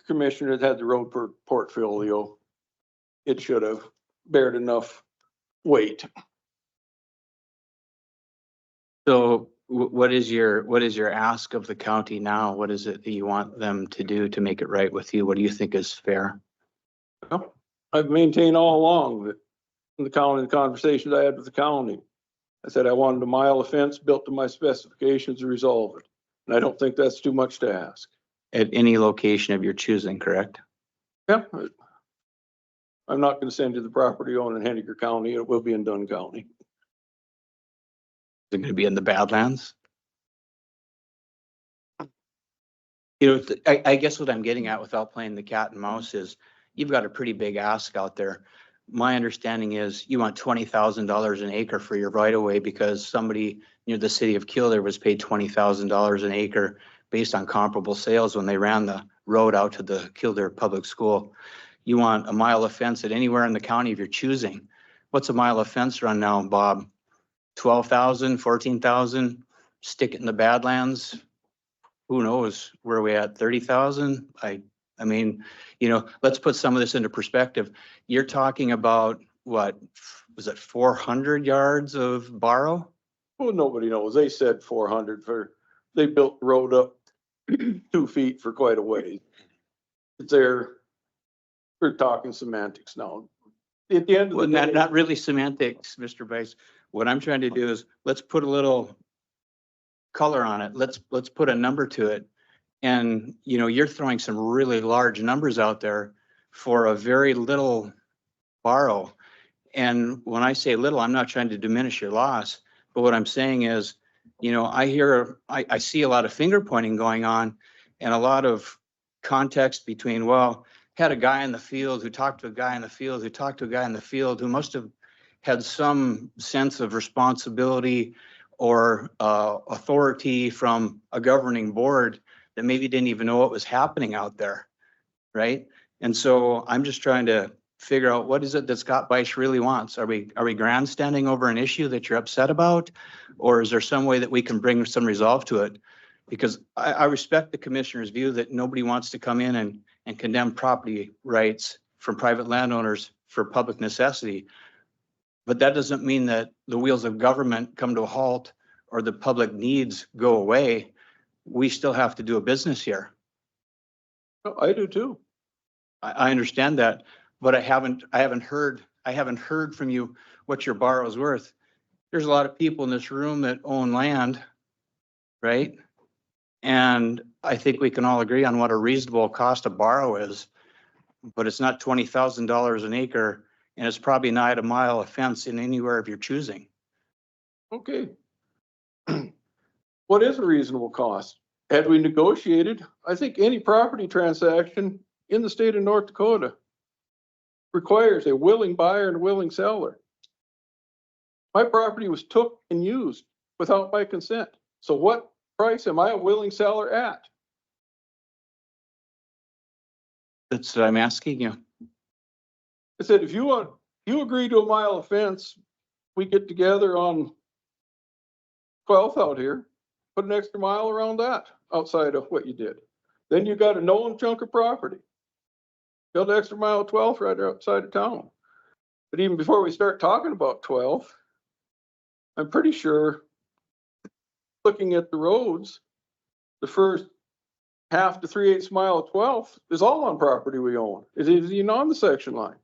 commissioner that had the road portfolio, it should have bared enough weight. So what is your ask of the county now? What is it that you want them to do to make it right with you? What do you think is fair? Well, I've maintained all along that in the county, the conversations I had with the county, I said I wanted a mile of fence built to my specifications to resolve it. And I don't think that's too much to ask. At any location of your choosing, correct? Yeah. I'm not going to send you the property owned in Henniker County. It will be in Dunn County. Is it going to be in the Badlands? You know, I guess what I'm getting at without playing the cat and mouse is you've got a pretty big ask out there. My understanding is you want $20,000 an acre for your right of way because somebody near the city of Kildare was paid $20,000 an acre based on comparable sales when they ran the road out to the Kildare Public School. You want a mile of fence at anywhere in the county of your choosing. What's a mile of fence run now, Bob? 12,000, 14,000? Stick it in the Badlands? Who knows where we at? 30,000? I mean, you know, let's put some of this into perspective. You're talking about what, was it 400 yards of borrow? Well, nobody knows. They said 400 they built the road up 2 feet for quite a ways. It's there, we're talking semantics now. At the end of Well, the day. not really semantics, Mr. Vice. What I'm trying to do is, let's put a little color on it. Let's put a number to it. And, you know, you're throwing some really large numbers out there for a very little borrow. And when I say little, I'm not trying to diminish your loss, but what I'm saying is, you know, I see a lot of finger pointing going on and a lot of context between, well, had a guy in the field who talked to a guy in the field who talked to a guy in the field who must have had some sense of responsibility or authority from a governing board that maybe didn't even know what was happening out there, right? And so I'm just trying to figure out, what is it that Scott Bice really wants? Are we grandstanding over an issue that you're upset about? Or is there some way that we can bring some resolve to it? Because I respect the commissioner's view that nobody wants to come in and condemn property rights from private landowners for public necessity. But that doesn't mean that the wheels of government come to a halt or the public needs go away. We still have to do a business here. Oh, I do too. I understand that, but I haven't heard from you what your borrow is worth. There's a lot of people in this room that own land, right? And I think we can all agree on what a reasonable cost of borrow is, but it's not $20,000 an acre, and it's probably not a mile of fence in anywhere of your choosing. Okay. What is a reasonable cost? Had we negotiated, I think any property transaction in the state of North Dakota requires a willing buyer and a willing seller. My property was took and used without my consent. So what price am I a willing seller at? That's what I'm asking you. I said, if you agree to a mile of fence, we get together on 12th out here, put an extra mile around that outside of what you did. Then you got a known chunk of property. Build an extra mile of 12th right outside of town. But even before we start talking about 12th, I'm pretty sure, looking at the roads, the first half to 3/8 mile of 12th is all on property we own. It is even on the section line.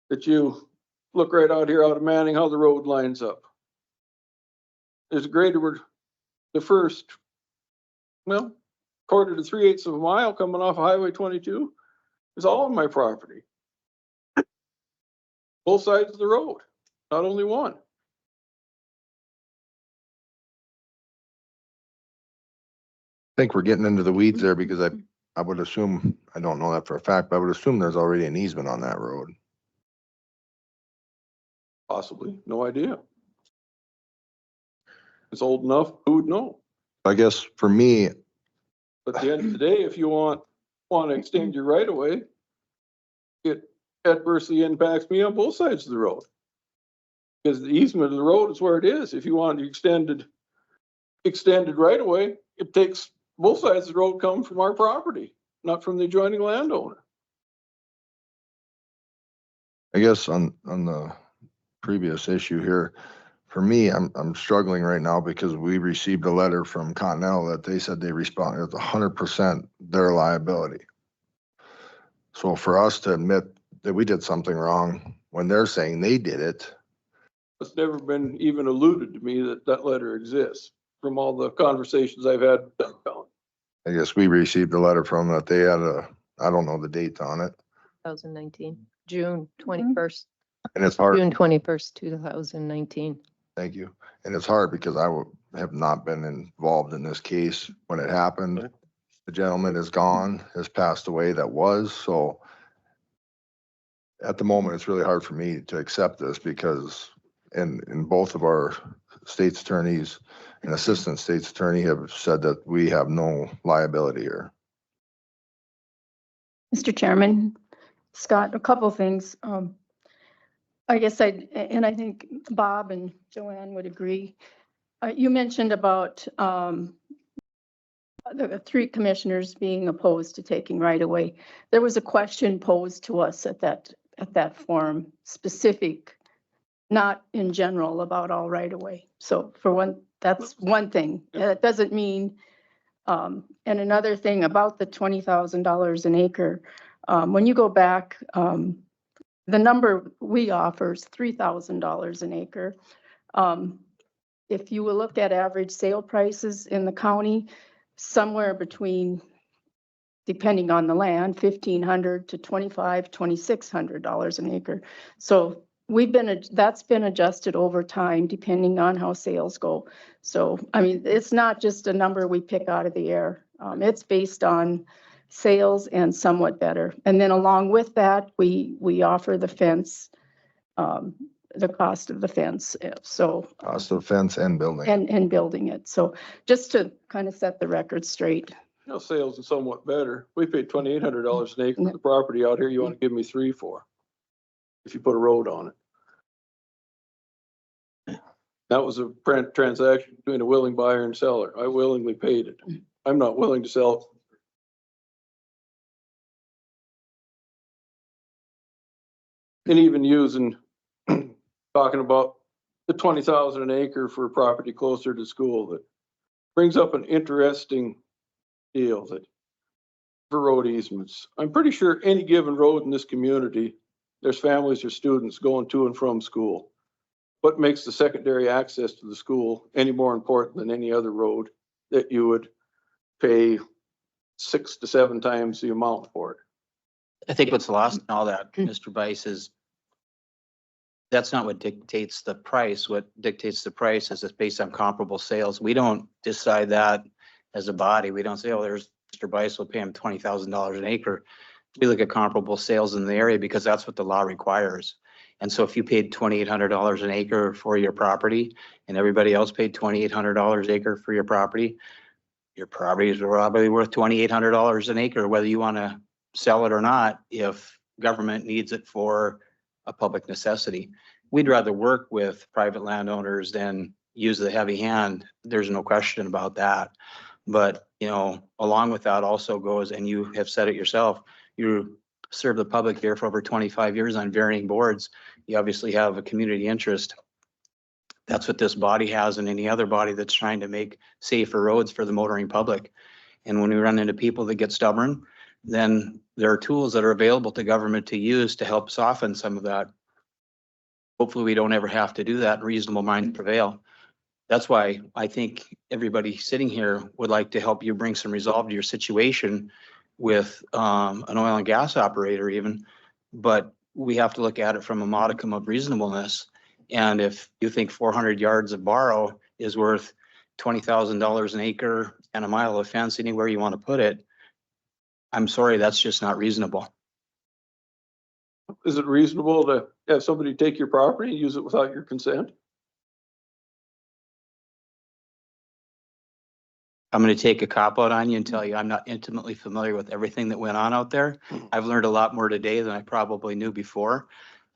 That you look right out here out of Manning, how the road lines up. There's a greater, the first, well, quarter to 3/8 of a mile coming off of Highway 22 is all on my property. Both sides of the road, not only one. I think we're getting into the weeds there because I would assume, I don't know that for a fact, but I would assume there's already an easement on that road. Possibly, no idea. It's old enough, who would know? I guess for me, But at the end of the day, if you want to extend your right of way, it adversely impacts me on both sides of the road. Because the easement of the road is where it is. If you want extended right of way, it takes both sides of the road come from our property, not from the adjoining landowner. I guess on the previous issue here, for me, I'm struggling right now because we received a letter from Continental that they said they responded, it's 100% their liability. So for us to admit that we did something wrong when they're saying they did it. It's never been even alluded to me that that letter exists from all the conversations I've had with them. I guess we received a letter from that they had I don't know the date on it. 2019, June 21st, And it's hard. June 21st, 2019. Thank you. And it's hard because I have not been involved in this case when it happened. The gentleman is gone, has passed away that was, so at the moment, it's really hard for me to accept this because in both of our state's attorneys and assistant state's attorney have said that we have no liability here. Mr. Chairman, Scott, a couple things. I guess and I think Bob and Joanne would agree. You mentioned about the three commissioners being opposed to taking right away. There was a question posed to us at that forum, specific, not in general, about all right away. So for one, that's one thing. That doesn't mean, and another thing about the $20,000 an acre, when you go back, the number we offer is $3,000 an acre. If you will look at average sale prices in the county, somewhere between, depending on the land, $1,500 to $2,600 an acre. So that's been adjusted over time, depending on how sales go. So, I mean, it's not just a number we pick out of the air. It's based on sales and somewhat better. And then along with that, we offer the fence, the cost of the fence. So Cost of fence and building. and building it. So just to kind of set the record straight. You know, sales is somewhat better. We paid $2,800 an acre for the property out here. You want to give me 3 for? If you put a road on it. That was a transaction between a willing buyer and seller. I willingly paid it. I'm not willing to sell it. And even using, talking about the 20,000 an acre for a property closer to school, that brings up an interesting deal that for road easements. I'm pretty sure any given road in this community, there's families or students going to and from school. What makes the secondary access to the school any more important than any other road that you would pay 6 to 7 times the amount for it? I think what's lost in all that, Mr. Bice, is that's not what dictates the price. What dictates the price is it's based on comparable sales. We don't decide that as a body. We don't say, oh, there's Mr. Bice, we'll pay him $20,000 an acre. We look at comparable sales in the area because that's what the law requires. And so if you paid $2,800 an acre for your property and everybody else paid $2,800 an acre for your property is probably worth $2,800 an acre, whether you want to sell it or not, if government needs it for a public necessity. We'd rather work with private landowners than use the heavy hand. There's no question about that. But, you know, along with that also goes, and you have said it yourself, you serve the public here for over 25 years on varying boards. You obviously have a community interest. That's what this body has and any other body that's trying to make safer roads for the motoring public. And when we run into people that get stubborn, then there are tools that are available to government to use to help soften some of that. Hopefully we don't ever have to do that. Reasonable minds prevail. That's why I think everybody sitting here would like to help you bring some resolve to your situation with an oil and gas operator even, but we have to look at it from a modicum of reasonableness. And if you think 400 yards of borrow is worth $20,000 an acre and a mile of fence anywhere you want to put it, I'm sorry, that's just not reasonable. Is it reasonable to have somebody take your property and use it without your consent? I'm going to take a cop out on you and tell you I'm not intimately familiar with everything that went on out there. I've learned a lot more today than I probably knew before.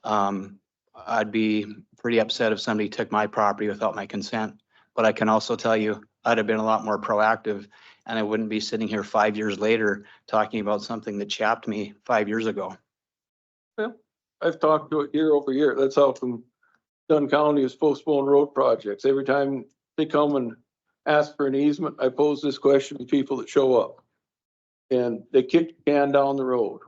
I'd be pretty upset if somebody took my property without my consent. But I can also tell you I'd have been a lot more proactive and I wouldn't be sitting here 5 years later talking about something that chapped me 5 years ago. Well, I've talked to it year over year. That's how come Dunn County has postponed road projects. Every time they come and ask for an easement, I pose this question to people that show up. And they kick the can down the road.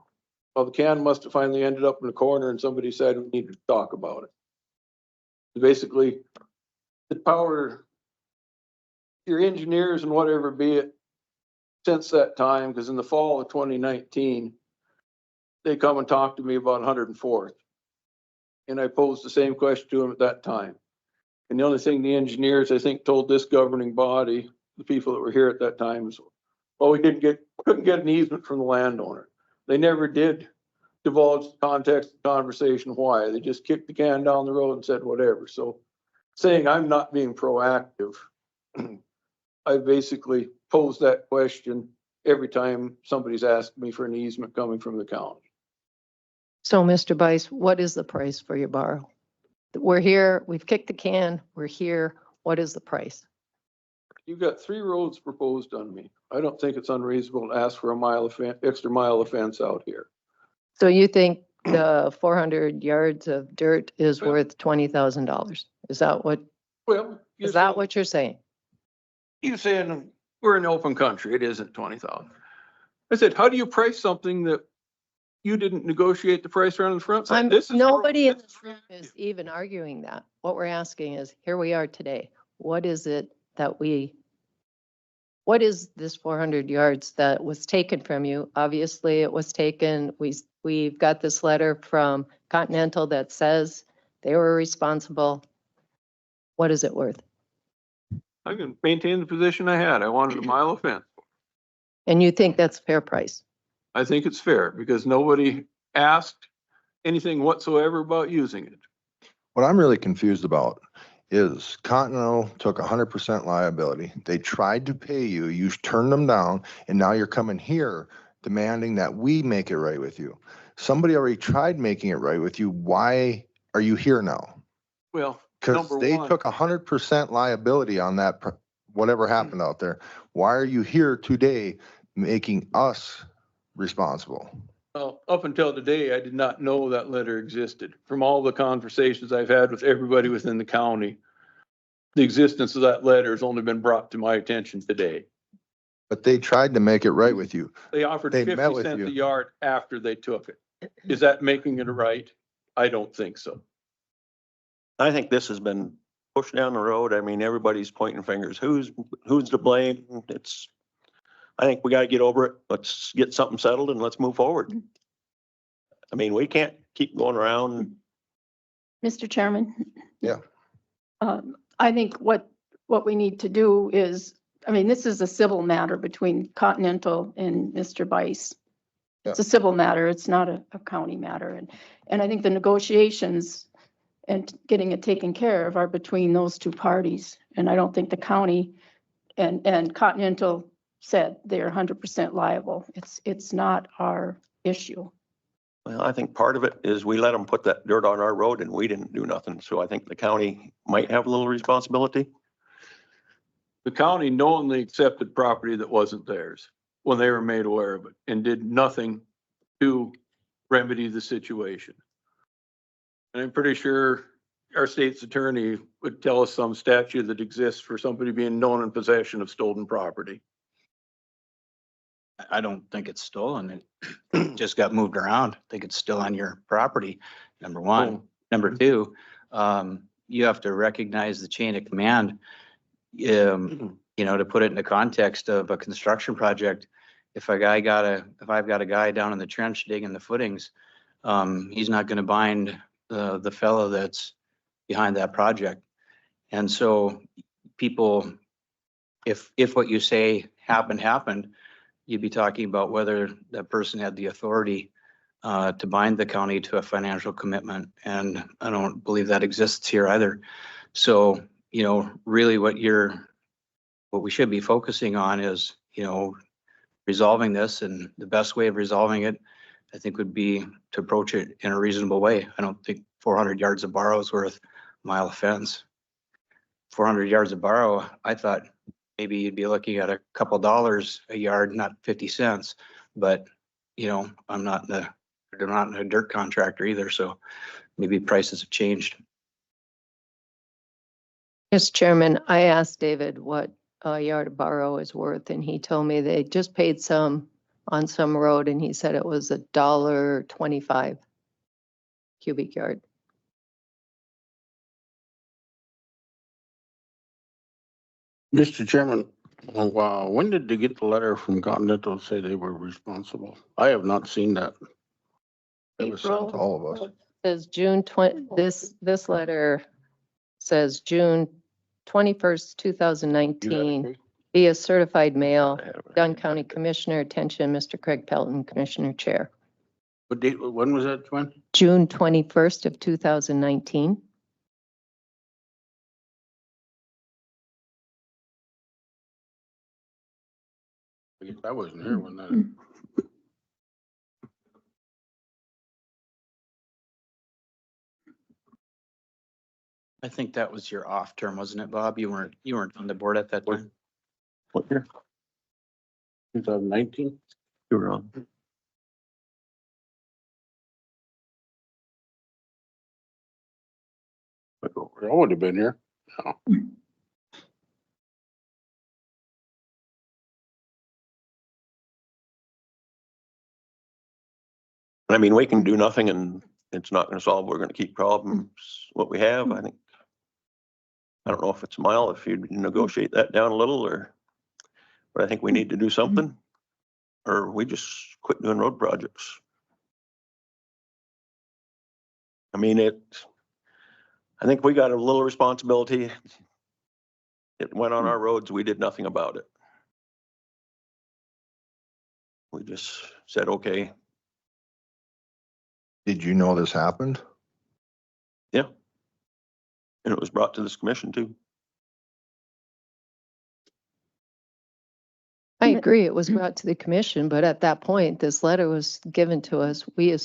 Well, the can must have finally ended up in the corner and somebody said we need to talk about it. Basically, the power, your engineers and whatever be it, since that time, because in the fall of 2019, they come and talk to me about 104th. And I posed the same question to them at that time. And the only thing the engineers, I think, told this governing body, the people that were here at that time, is, well, we couldn't get an easement from the landowner. They never did divulge the context of the conversation why. They just kicked the can down the road and said whatever. So saying I'm not being proactive, I basically pose that question every time somebody's asked me for an easement coming from the county. So, Mr. Bice, what is the price for your borrow? We're here, we've kicked the can, we're here. What is the price? You've got 3 roads proposed on me. I don't think it's unreasonable to ask for a mile of extra mile of fence out here. So you think the 400 yards of dirt is Well- worth $20,000? Is that what, Well, is that what you're saying? you're saying we're in open country. It isn't 20,000. I said, how do you price something that you didn't negotiate the price around the front side? This is Nobody in this this room is even arguing that. What we're asking is, here we are today. What is it that what is this 400 yards that was taken from you? Obviously, it was taken. We've got this letter from Continental that says they were responsible. What is it worth? I can maintain the position I had. I wanted a mile of fence. And you think that's fair price? I think it's fair because nobody asked anything whatsoever about using it. What I'm really confused about is Continental took 100% liability. They tried to pay you, you turned them down, and now you're coming here demanding that we make it right with you. Somebody already tried making it right with you. Why are you here now? Well, Because number they one, took 100% liability on that, whatever happened out there. Why are you here today making us responsible? well, up until today, I did not know that letter existed. From all the conversations I've had with everybody within the county, the existence of that letter has only been brought to my attention today. But they tried to make it right with you. They offered They met 50 with cents you. a yard after they took it. Is that making it right? I don't think so. I think this has been pushed down the road. I mean, everybody's pointing fingers. Who's to blame? I think we gotta get over it. Let's get something settled and let's move forward. I mean, we can't keep going around. Mr. Chairman? Yeah. I think what we need to do is, I mean, this is a civil matter between Continental and Mr. Bice. It's a civil matter. It's not a county matter. And I think the negotiations and getting it taken care of are between those two parties. And I don't think the county and Continental said they're 100% liable. It's not our issue. Well, I think part of it is we let them put that dirt on our road and we didn't do nothing. So I think the county might have a little responsibility. The county knowingly accepted property that wasn't theirs when they were made aware of it and did nothing to remedy the situation. And I'm pretty sure our state's attorney would tell us some statute that exists for somebody being known in possession of stolen property. I don't think it's stolen. It just got moved around. I think it's still on your property, number one. Number two, you have to recognize the chain of command. To put it in the context of a construction project, if I've got a guy down in the trench digging the footings, he's not gonna bind the fellow that's behind that project. And so people, if what you say happened, you'd be talking about whether that person had the authority to bind the county to a financial commitment. And I don't believe that exists here either. So, really what we should be focusing on is, resolving this, and the best way of resolving it, I think, would be to approach it in a reasonable way. I don't think 400 yards of borrow is worth a mile of fence. 400 yards of borrow, I thought maybe you'd be looking at a couple dollars a yard, not 50 cents. But, I'm not in a dirt contractor either, so maybe prices have changed. Mr. Chairman, I asked David what a yard of borrow is worth, and he told me they just paid some on some road, and he said it was $1.25 cubic yard. Mr. Chairman, wow, when did they get the letter from Continental to say they were responsible? I have not seen that. It was sent to all of us. Says June 20, this letter says June 21st, 2019, via certified mail, Dunn County Commissioner, attention, Mr. Craig Pelton, Commissioner Chair. What date, when was that, Gwen? June 21st of 2019. I wasn't here when that. I think that was your off term, wasn't it, Bob? You weren't on the board at that time. What year? 2019? You were on. I would have been here. No. I mean, we can do nothing and it's not gonna solve, we're gonna keep problems, what we have, I think. I don't know if it's a mile, if you negotiate that down a little or, but I think we need to do something. Or we just quit doing road projects. I mean, I think we got a little responsibility. It went on our roads, we did nothing about it. We just said, okay, Did you know this happened? yeah. And it was brought to this commission too. I agree, it was brought to the commission, but at that point, this letter was given to us. We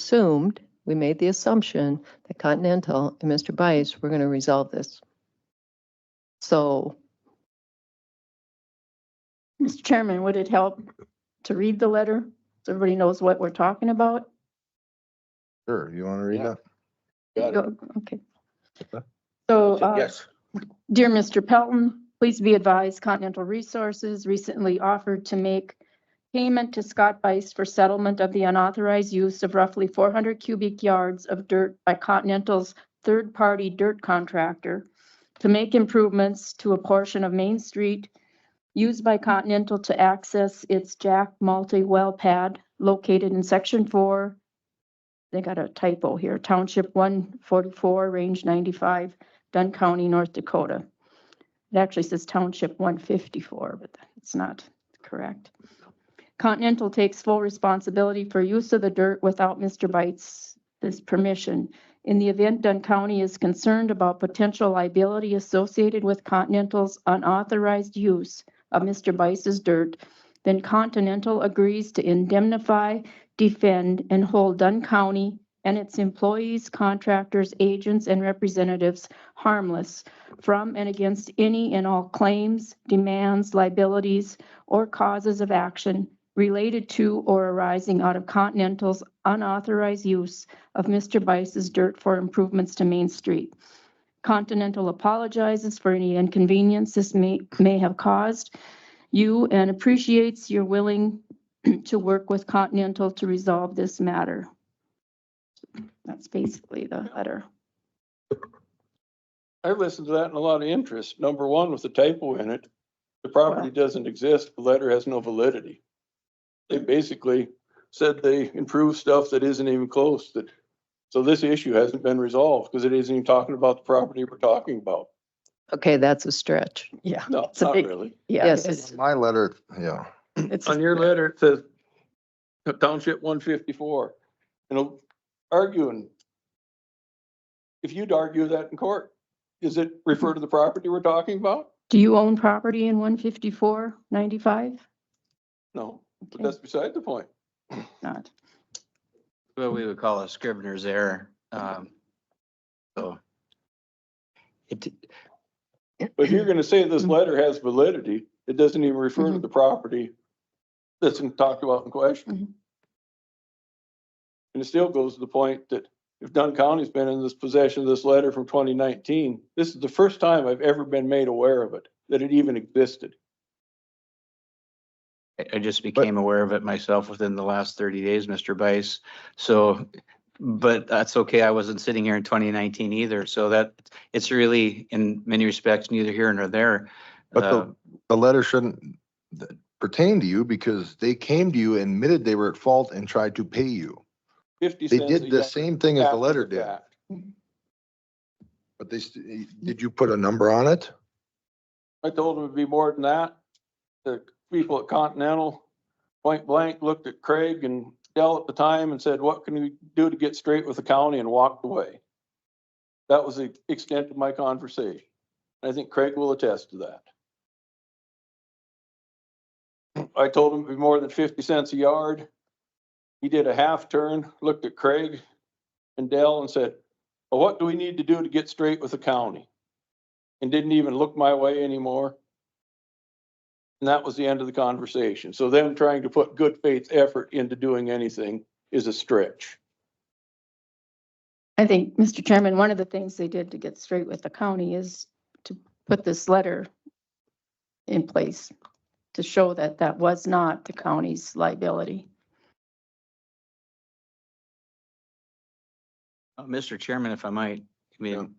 made the assumption that Continental and Mr. Bice were going to resolve this. So, Mr. Chairman, would it help to read the letter so everybody knows what we're talking about? Sure, you want to read Yeah. that? Got it. Okay. So, Yes. dear Mr. Pelton, please be advised Continental Resources recently offered to make payment to Scott Bice for settlement of the unauthorized use of roughly 400 cubic yards of dirt by Continental's third-party dirt contractor to make improvements to a portion of Main Street used by Continental to access its Jack multi-well pad located in Section 4. They got a typo here, Township 144, Range 95, Dunn County, North Dakota. It actually says Township 154, but it's not correct. Continental takes full responsibility for use of the dirt without Mr. Bice's permission. In the event Dunn County is concerned about potential liability associated with Continental's unauthorized use of Mr. Bice's dirt, then Continental agrees to indemnify, defend, and hold Dunn County and its employees, contractors, agents, and representatives harmless from and against any and all claims, demands, liabilities, or causes of action related to or arising out of Continental's unauthorized use of Mr. Bice's dirt for improvements to Main Street. Continental apologizes for any inconvenience this may have caused you and appreciates your willing to work with Continental to resolve this matter. That's basically the letter. I listened to that in a lot of interest. Number one, with the typo in it, the property doesn't exist, the letter has no validity. They basically said they improved stuff that isn't even close, so this issue hasn't been resolved because it isn't even talking about the property we're talking about. okay, that's a stretch. Yeah. No, It's a not big- really. Yeah. Yes, it's- My letter, yeah. it's On your letter, it says Township 154, arguing. If you'd argue that in court, does it refer to the property we're talking about? Do you own property in 154-95? No, but Okay. that's beside the point. Not. What we would call a scrivener's error. So. It, But if you're gonna say this letter has validity, it doesn't even refer to the property that's talked about in question. Mhm. And it still goes to the point that if Dunn County's been in this possession of this letter from 2019, this is the first time I've ever been made aware of it, that it even existed. I just became aware of it myself within the last 30 days, Mr. Bice. So, but that's okay. I wasn't sitting here in 2019 either. So that it's really in many respects, neither here nor there. But the letter shouldn't pertain to you because they came to you, admitted they were at fault and tried to pay you. 50 They cents a did the yard same thing as the after letter the did. fact. But did you put a number on it? I told them it'd be more than that. The people at Continental point blank looked at Craig and Dell at the time and said, what can we do to get straight with the county, and walked away. That was the extent of my conversation. I think Craig will attest to that. I told him it'd be more than 50 cents a yard. He did a half turn, looked at Craig and Dell and said, well, what do we need to do to get straight with the county? and didn't even look my way anymore. And that was the end of the conversation. So them trying to put good faith effort into doing anything is a stretch. I think, Mr. Chairman, one of the things they did to get straight with the county is to put this letter in place to show that that was not the county's liability. Mr. Chairman, if I might, I mean,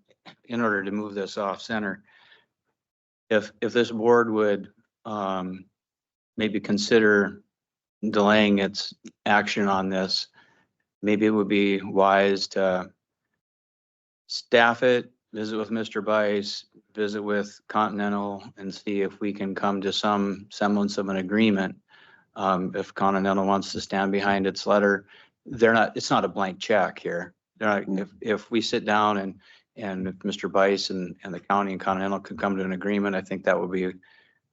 in order to move this off center, if this board would maybe consider delaying its action on this, maybe it would be wise to staff it, visit with Mr. Bice, visit with Continental, and see if we can come to some semblance of an agreement. If Continental wants to stand behind its letter, it's not a blank check here. If we sit down and if Mr. Bice and the county and Continental could come to an agreement, I think that would be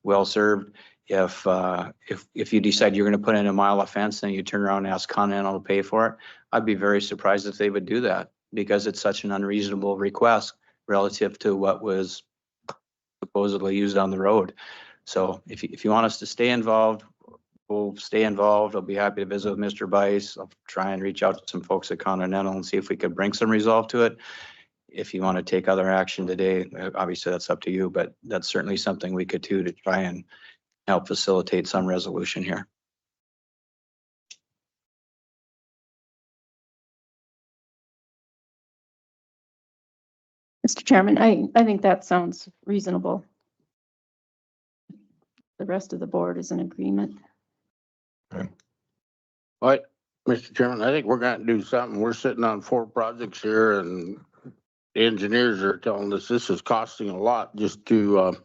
well served. If you decide you're going to put in a mile of fence and you turn around and ask Continental to pay for it, I'd be very surprised if they would do that, because it's such an unreasonable request relative to what was supposedly used on the road. So if you want us to stay involved, we'll stay involved. I'll be happy to visit with Mr. Bice. I'll try and reach out to some folks at Continental and see if we could bring some resolve to it. If you want to take other action today, obviously that's up to you, but that's certainly something we could do to try and help facilitate some resolution here. Mr. Chairman, I think that sounds reasonable. The rest of the board is in agreement. But, Mr. Chairman, I think we're gonna do something. We're sitting on 4 projects here and the engineers are telling us this is costing a lot just to,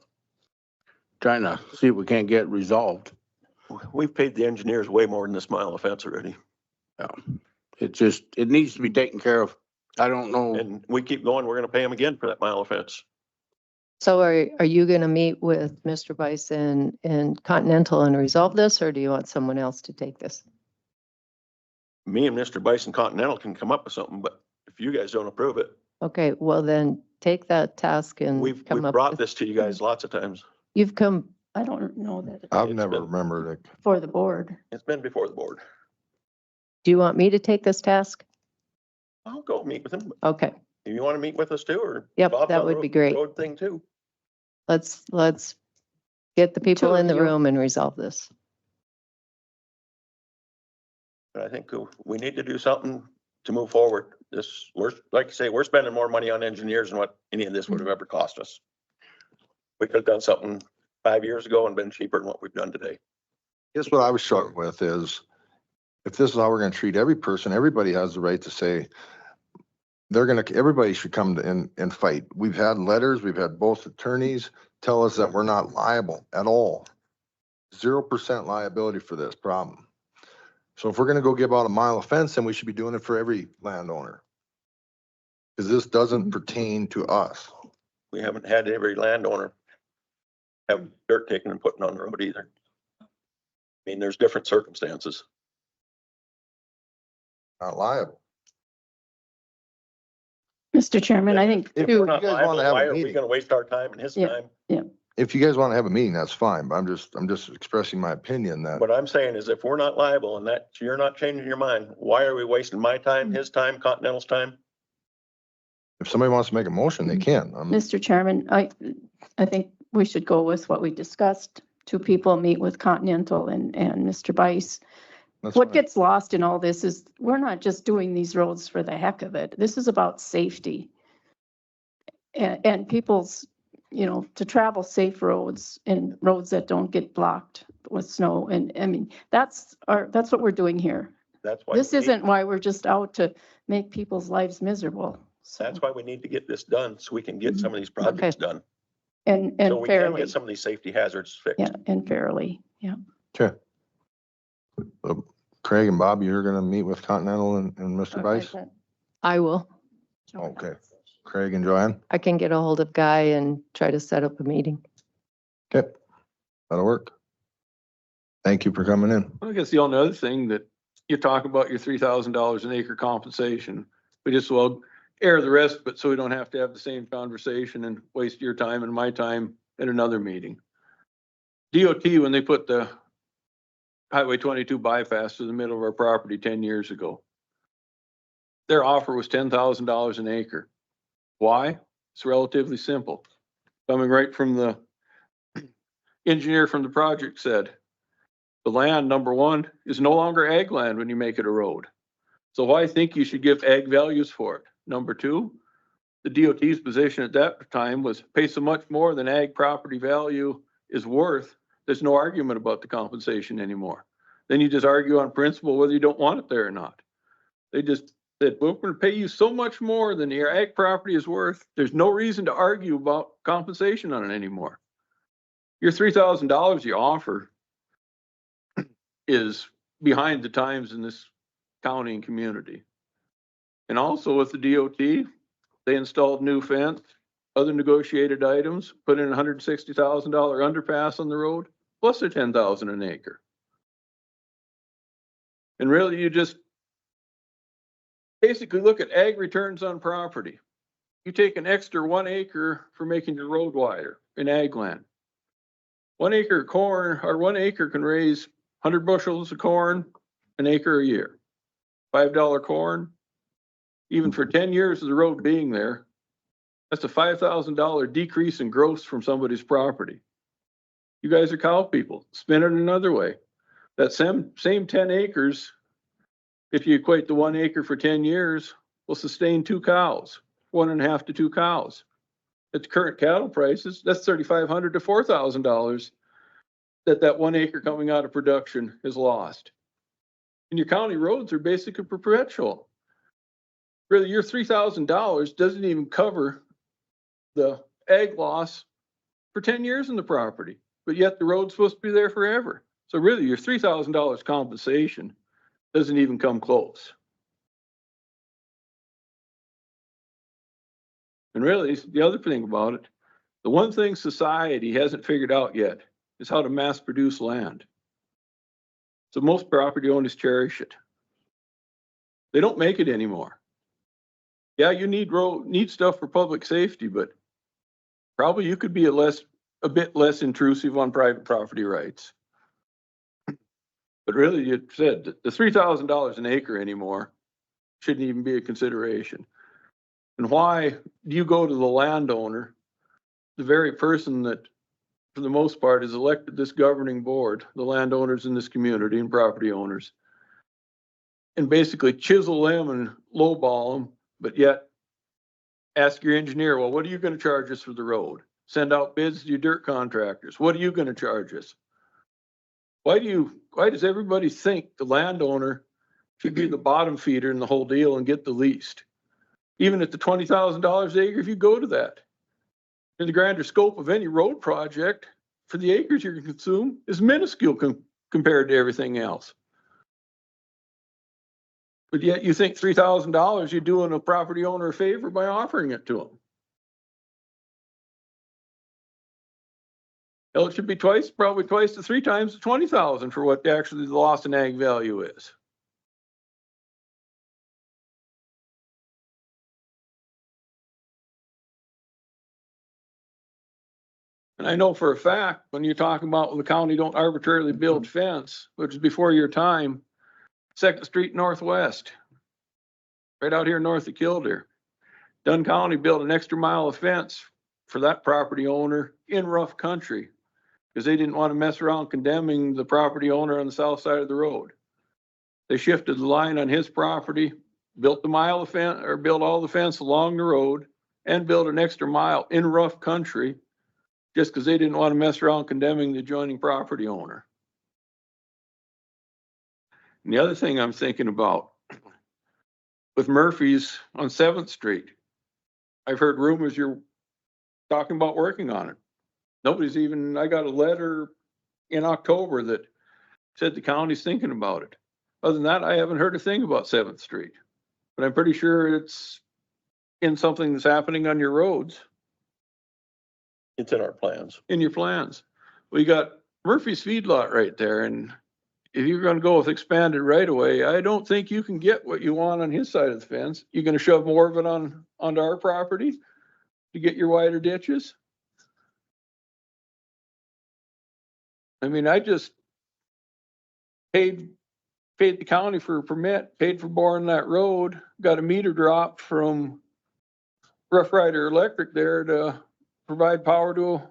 trying to see if we can't get resolved. We've paid the engineers way more than this mile of fence already. It needs to be taken care of. I don't know. And we keep going, we're gonna pay them again for that mile of fence. So are you going to meet with Mr. Bice and Continental and resolve this, or do you want someone else to take this? Me and Mr. Bison Continental can come up with something, but if you guys don't approve it, Okay, well then take that task and we've come up brought with, this to you guys lots of times. you've come, I don't know that I've It's never been- remembered it. for the board. It's been before the board. do you want me to take this task? I'll go meet with him. Okay, Do you want to meet with us too, or? Yep, Bob's that on the would be great. Road thing too. let's get the people Two of in the you. room and resolve this. But I think we need to do something to move forward. Like you say, we're spending more money on engineers than what any of this would have ever cost us. We could have done something 5 years ago and been cheaper than what we've done today. Guess what I was struggling with is, if this is how we're gonna treat every person, everybody has the right to say, everybody should come to and fight. We've had letters, we've had both attorneys tell us that we're not liable at all. 0% liability for this problem. So if we're gonna go give out a mile of fence, then we should be doing it for every landowner. Cause this doesn't pertain to us. We haven't had every landowner have dirt taken and putting on the road either. I mean, there's different circumstances. Not liable. Mr. Chairman, I think If too, we're not Not guys wanna liable, have a why are we meeting. gonna waste our time and his Yeah. time? If you guys wanna have a meeting, that's fine, but I'm just expressing my opinion that What I'm saying is if we're not liable and that you're not changing your mind, why are we wasting my time, his time, Continental's time? if somebody wants to make a motion, they can. Mr. Chairman, I think we should go with what we discussed. 2 people meet with Continental and Mr. Bice. That's What fine. gets lost in all this is we're not just doing these roads for the heck of it. This is about safety. And people's, to travel safe roads and roads that don't get blocked with snow. And I mean, that's what we're doing here. That's why. This we need- isn't why we're just out to make people's lives miserable. So, That's why we need to get this done so we can get some of these projects done. and So we can fairly, get some of these safety hazards fixed. yeah, and fairly, yeah. Okay. Craig and Bob, you're gonna meet with Continental and Mr. Bice? I will. Okay. Craig and Joanne? I can get a hold of Guy and try to set up a meeting. Okay. That'll work. Thank you for coming in. I guess the only other thing that you talk about your $3,000 an acre compensation, we just, well, air the rest of it so we don't have to have the same conversation and waste your time and my time at another meeting. DOT, when they put the Highway 22 bypass to the middle of our property 10 years ago, their offer was $10,000 an acre. Why? It's relatively simple. Coming right from the engineer from the project said, the land, number one, is no longer ag land when you make it a road. So why think you should give ag values for it? Number two, the DOT's position at that time was pay so much more than ag property value is worth. There's no argument about the compensation anymore. Then you just argue on principle whether you don't want it there or not. They just said, we're going to pay you so much more than your ag property is worth. There's no reason to argue about compensation on it anymore. Your $3,000 you offer is behind the times in this county and community. And also with the DOT, they installed new fence, other negotiated items, put in $160,000 underpass on the road, plus a $10,000 an acre. And really, you just basically look at ag returns on property. You take an extra 1 acre for making your road wider in ag land. 1 acre of corn or 1 acre can raise 100 bushels of corn, an acre a year. $5 corn, even for 10 years of the road being there, that's a $5,000 decrease in gross from somebody's property. You guys are cow people. Spin it another way. That same 10 acres, if you equate the 1 acre for 10 years, will sustain 2 cows, 1.5 to 2 cows. At the current cattle prices, that's $3,500 to $4,000 that 1 acre coming out of production is lost. And your county roads are basically perpetual. Really, your $3,000 doesn't even cover the ag loss for 10 years in the property, but yet the road's supposed to be there forever. So really, your $3,000 compensation doesn't even come close. And really, the other thing about it, the one thing society hasn't figured out yet is how to mass produce land. So most property owners cherish it. They don't make it anymore. Yeah, you need stuff for public safety, but probably you could be a bit less intrusive on private property rights. But really, you said that the $3,000 an acre anymore shouldn't even be a consideration. And why do you go to the landowner, the very person that, for the most part, has elected this governing board, the landowners in this community and property owners, and basically chisel them and lowball them, but yet ask your engineer, well, what are you going to charge us for the road? Send out bids to your dirt contractors. What are you going to charge us? Why does everybody think the landowner should be the bottom feeder in the whole deal and get the least? Even at the $20,000 an acre, if you go to that, in the grander scope of any road project, for the acres you're going to consume is minuscule compared to everything else. But yet you think $3,000, you're doing a property owner a favor by offering it to them. Hell, it should be probably twice to 3 times the 20,000 for what actually the loss in ag value is. And I know for a fact, when you're talking about the county don't arbitrarily build fence, which is before your time, 2nd Street Northwest, right out here north of Kildare, Dunn County built an extra mile of fence for that property owner in rough country because they didn't want to mess around condemning the property owner on the south side of the road. They shifted the line on his property, built the mile of fence, or built all the fence along the road, and built an extra mile in rough country just because they didn't want to mess around condemning the adjoining property owner. And the other thing I'm thinking about with Murphy's on 7th Street, I've heard rumors you're talking about working on it. I got a letter in October that said the county's thinking about it. Other than that, I haven't heard a thing about 7th Street, but I'm pretty sure it's in something that's happening on your roads. It's in our plans. In your plans. We got Murphy's feedlot right there, and if you're gonna go with expanded right away, I don't think you can get what you want on his side of the fence. You're gonna shove more of it onto our property to get your wider ditches? I mean, I just paid the county for a permit, paid for boring that road, got a meter drop from Rough Rider Electric there to provide power to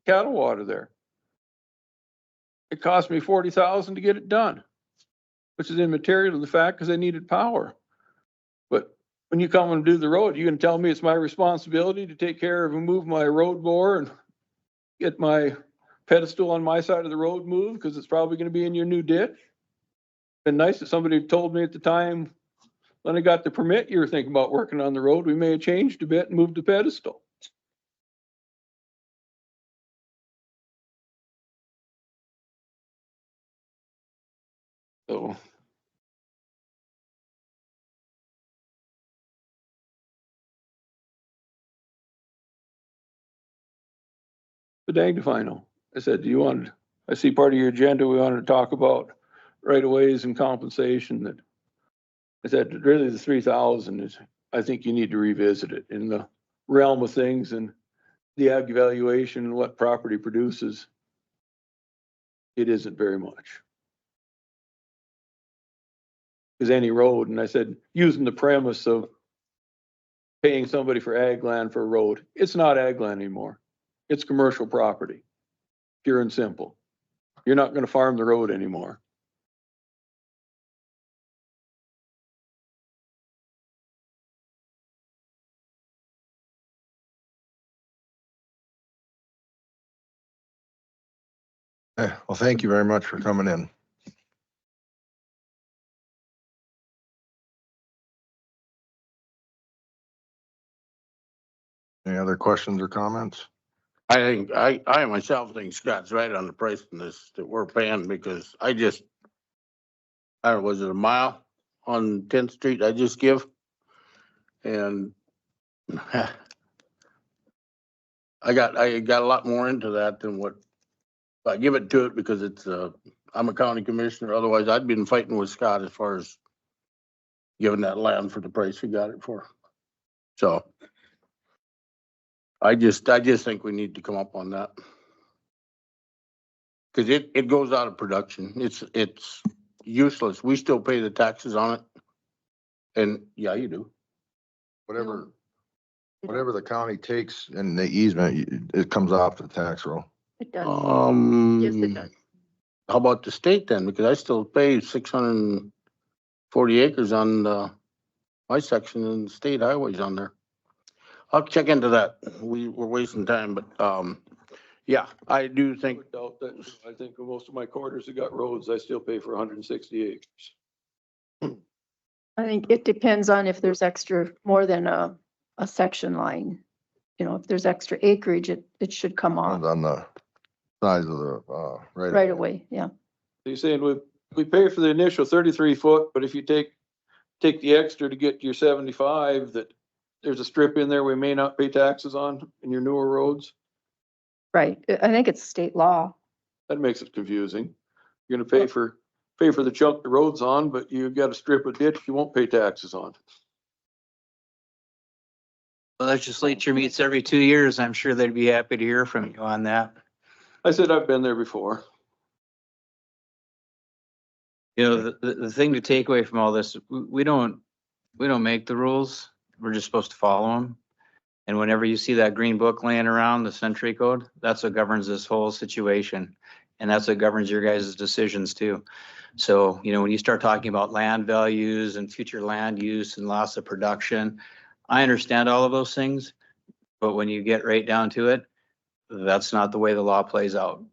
cattle water there. It cost me 40,000 to get it done, which is immaterial to the fact because they needed power. But when you come and do the road, you're gonna tell me it's my responsibility to take care of and move my road bore and get my pedestal on my side of the road moved because it's probably gonna be in your new ditch? Been nice if somebody had told me at the time when I got the permit, you were thinking about working on the road, we may have changed a bit and moved the pedestal. So. But danged if I know. I said, do you want, I see part of your agenda, we wanted to talk about right of ways and compensation that. I said, really the 3,000 is, I think you need to revisit it in the realm of things and the ag evaluation and what property produces. It isn't very much. Because any road, and I said, using the premise of paying somebody for ag land for a road, it's not ag land anymore. It's commercial property, pure and simple. You're not gonna farm the road anymore. Well, thank you very much for coming in. Any other questions or comments? I myself think Scott's right on the price in this that we're paying because I don't know, was it a mile on 10th Street I just give? And I got a lot more into that than what I give it to it because it's I'm a county commissioner. Otherwise I'd been fighting with Scott as far as giving that land for the price we got it for. So I just think we need to come up on that. Cause it goes out of production. It's useless. We still pay the taxes on it. And yeah, you do. Whatever the county takes in the easement, it comes off the tax roll. It does. Yes, it does. How about the state then? Because I still pay 640 acres on my section and state highways on there. I'll check into that. We're wasting time, but yeah, I do think. I think most of my quarters that got roads, I still pay for 160 acres. I think it depends on if there's extra, more than a section line. You know, if there's extra acreage, it should come off On the size of the, right away, yeah. So you're saying we pay for the initial 33 foot, but if you take the extra to get your 75, that there's a strip in there we may not pay taxes on in your newer roads? Right, I think it's state law. That makes it confusing. You're gonna pay for the chunk the road's on, but you've got a strip of ditch you won't pay taxes on. The legislature meets every 2 years. I'm sure they'd be happy to hear from you on that. I said, I've been there before. You know, the thing to take away from all this, we don't make the rules. We're just supposed to follow them. And whenever you see that green book laying around, the century code, that's what governs this whole situation. And that's what governs your guys' decisions too. So, you know, when you start talking about land values and future land use and loss of production, I understand all of those things. But when you get right down to it, that's not the way the law plays out.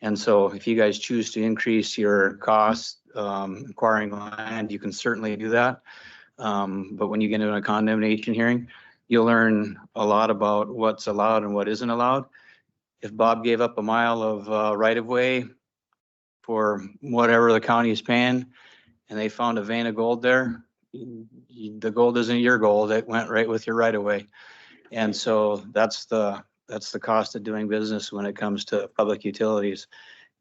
And so if you guys choose to increase your costs, acquiring land, you can certainly do that. But when you get into a condemnation hearing, you'll learn a lot about what's allowed and what isn't allowed. If Bob gave up a mile of right of way for whatever the county is paying, and they found a vein of gold there, the gold isn't your gold. It went right with your right of way. And so that's the cost of doing business when it comes to public utilities.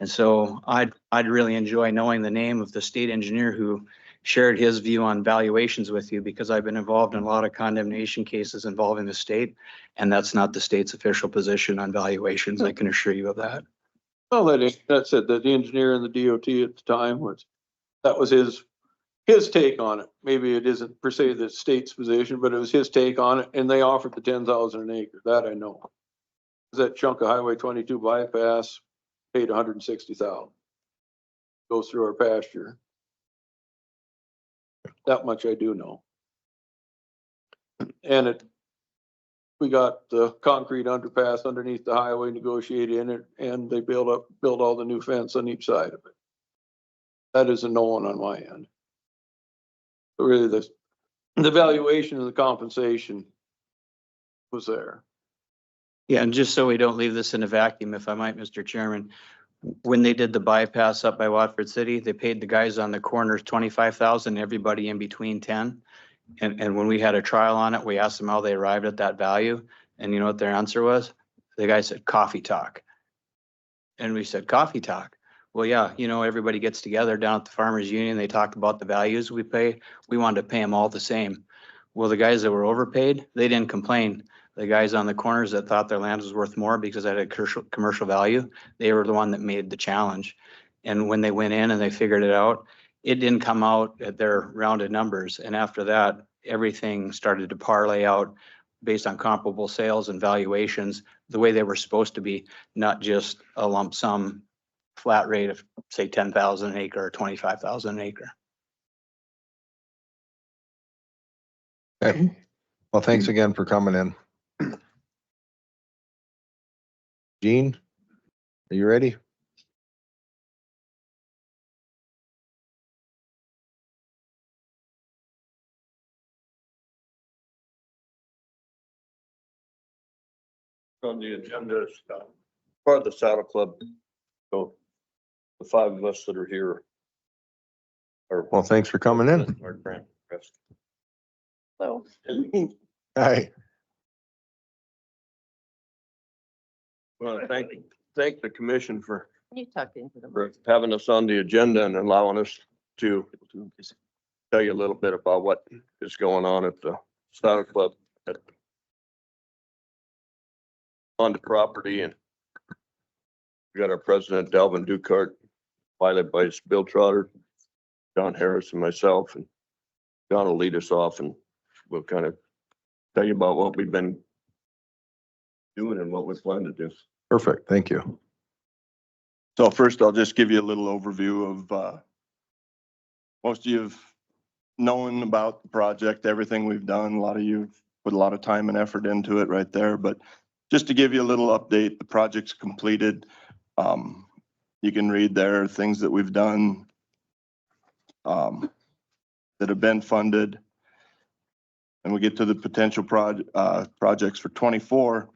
And so I'd really enjoy knowing the name of the state engineer who shared his view on valuations with you, because I've been involved in a lot of condemnation cases involving the state, and that's not the state's official position on valuations. I can assure you of that. Well, that's it, that the engineer and the DOT at the time that was his take on it. Maybe it isn't per se the state's position, but it was his take on it, and they offered the 10,000 an acre, that I know. That chunk of Highway 22 bypass paid 160,000. Goes through our pasture. That much I do know. And we got the concrete underpass underneath the highway negotiated in it, and they built all the new fence on each side of it. That is a no one on my end. But really, the valuation and the compensation was there. Yeah, and just so we don't leave this in a vacuum, if I might, Mr. Chairman, when they did the bypass up by Watford City, they paid the guys on the corners 25,000, everybody in between 10. And when we had a trial on it, we asked them how they arrived at that value. And you know what their answer was? The guy said, coffee talk. And we said, coffee talk. Well, yeah, everybody gets together down at the Farmers Union. They talk about the values we pay. We wanted to pay them all the same. Well, the guys that were overpaid, they didn't complain. The guys on the corners that thought their land was worth more because it had commercial value, they were the one that made the challenge. And when they went in and they figured it out, it didn't come out at their rounded numbers. And after that, everything started to parlay out based on comparable sales and valuations the way they were supposed to be, not just a lump sum flat rate of, say, 10,000 an acre or 25,000 an acre. Okay. Well, thanks again for coming in. Gene, are you ready? On the agenda is part of the Saddle Club. So the five of us that are here are. Well, thanks for coming in. Our grant request. So Hi. Well, thank the commission for You talked into them. having us on the agenda and allowing us to tell you a little bit about what is going on at the Saddle Club on the property. And we got our president, Delvin Dukart, piloted by Bill Trotter, John Harris, and myself, and John will lead us off and we'll kind of tell you about what we've been doing and what we plan to do. Perfect. Thank you. So first, I'll just give you a little overview of most of you have known about the project, everything we've done. A lot of you put a lot of time and effort into it right there. But just to give you a little update, the project's completed. You can read there things that we've done that have been funded. And we get to the potential projects for 24.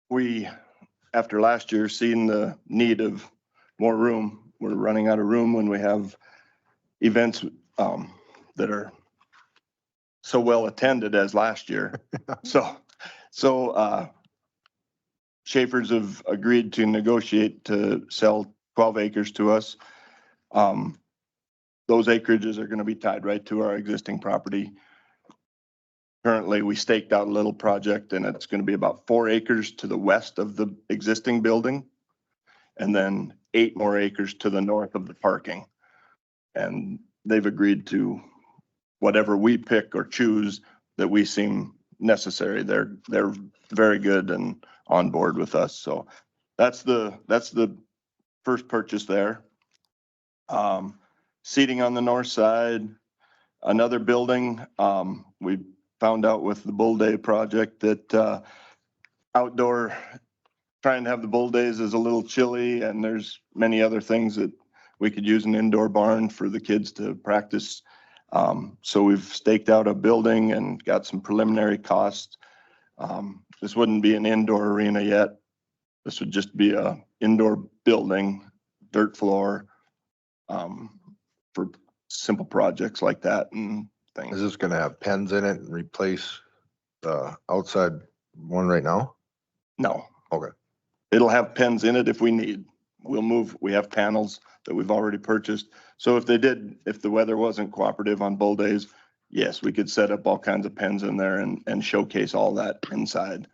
We, after last year, seen the need of more room. We're running out of room when we have events that are so well attended as last year. So Schaefer's have agreed to negotiate to sell 12 acres to us. Those acreages are going to be tied right to our existing property. Currently, we staked out a little project and it's going to be about 4 acres to the west of the existing building and then 8 more acres to the north of the parking. And they've agreed to whatever we pick or choose that we seem necessary. They're very good and on board with us. So that's the first purchase there. Seating on the north side, another building. We found out with the Bull Day project that outdoor trying to have the bull days is a little chilly, and there's many other things that we could use an indoor barn for the kids to practice. So we've staked out a building and got some preliminary costs. This wouldn't be an indoor arena yet. This would just be a indoor building, dirt floor, for simple projects like that and things. Is this gonna have pens in it and replace the outside one right now? No. Okay. it'll have pens in it if we need. We'll move, we have panels that we've already purchased. So if the weather wasn't cooperative on bull days, yes, we could set up all kinds of pens in there and showcase all that inside.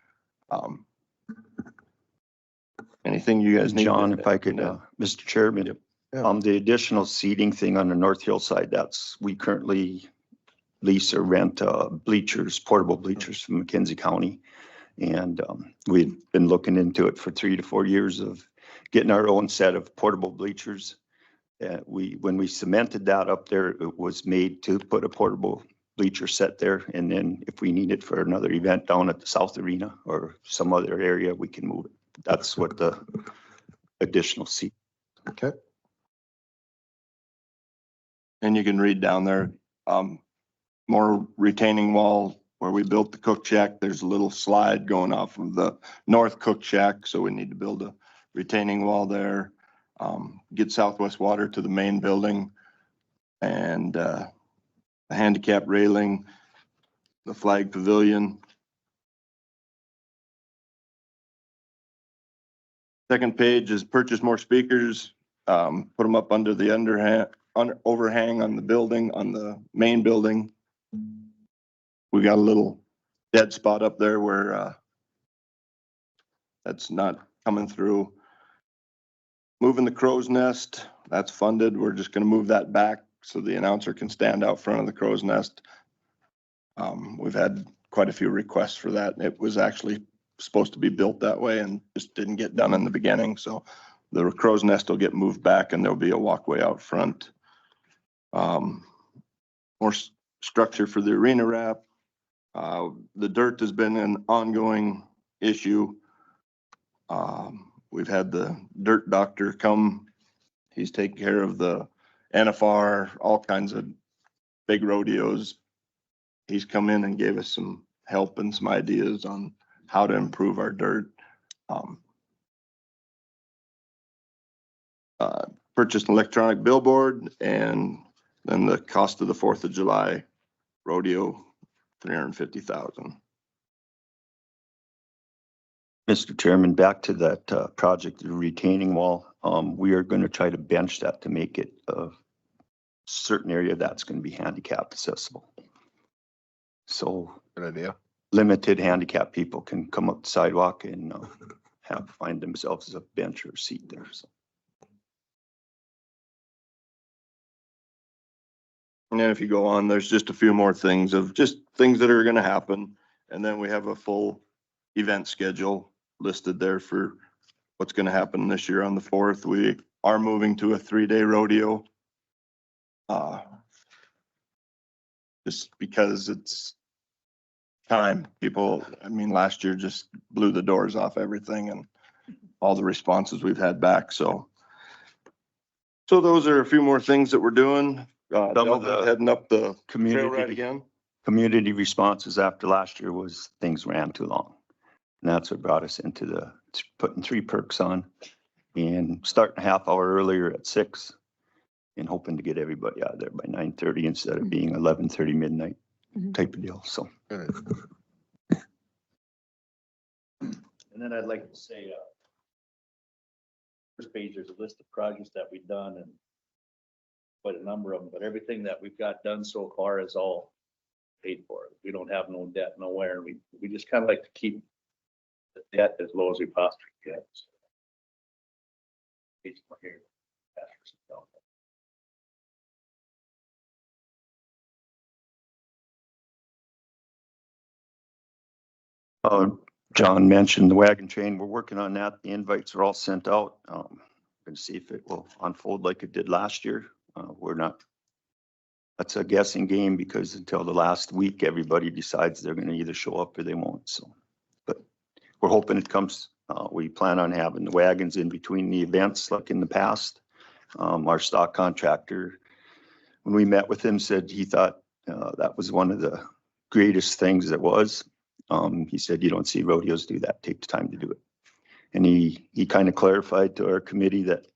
Anything you guys need? John, if I could, Mr. Chairman, Yeah. the additional seating thing on the North Hill side, we currently lease or rent bleachers, portable bleachers from McKenzie County. And we've been looking into it for 3 to 4 years of getting our own set of portable bleachers. When we cemented that up there, it was made to put a portable bleacher set there. And then if we need it for another event down at the South Arena or some other area, we can move it. That's what the additional seat. Okay. And you can read down there, more retaining wall where we built the cook shack. There's a little slide going off of the north cook shack. So we need to build a retaining wall there, get Southwest water to the main building, and the handicap railing, the flag pavilion. Second page is purchase more speakers, put them up under the overhang on the building, on the main building. We got a little dead spot up there where that's not coming through. Moving the crow's nest, that's funded. We're just gonna move that back so the announcer can stand out front of the crow's nest. We've had quite a few requests for that. It was actually supposed to be built that way and just didn't get done in the beginning. So the crow's nest will get moved back and there'll be a walkway out front. More structure for the arena wrap. The dirt has been an ongoing issue. We've had the dirt doctor come. He's taken care of the NFR, all kinds of big rodeos. He's come in and gave us some help and some ideas on how to improve our dirt. Purchased an electronic billboard, and then the cost of the 4th of July rodeo, $350,000. Mr. Chairman, back to that project, the retaining wall. We are going to try to bench that to make it a certain area that's going to be handicap accessible. So Good idea. limited handicap people can come up the sidewalk and find themselves a bench or a seat there. So. And then if you go on, there's just a few more things of just things that are gonna happen. And then we have a full event schedule listed there for what's gonna happen this year on the 4th. We are moving to a 3-day rodeo. Just because it's time. People, I mean, last year just blew the doors off everything and all the responses we've had back. So those are a few more things that we're doing. Some of the heading up the trail ride community again. community responses after last year was things ran too long. And that's what brought us into putting 3 perks on and starting a half hour earlier at 6 and hoping to get everybody out of there by 9:30 instead of being 11:30 midnight type of deal. So. Good. And then I'd like to say, first page, there's a list of projects that we've done and quite a number of them, but everything that we've got done so far is all paid for. We don't have no debt nowhere. We just kind of like to keep the debt as low as we possibly can. John mentioned the wagon train. We're working on that. The invites are all sent out. Going to see if it will unfold like it did last year. We're not. That's a guessing game because until the last week, everybody decides they're going to either show up or they won't. So, but we're hoping it comes. We plan on having the wagons in between the events like in the past. Our stock contractor, when we met with him, said he thought that was one of the greatest things that was. He said, you don't see rodeos do that. Take the time to do it. And he kind of clarified to our committee that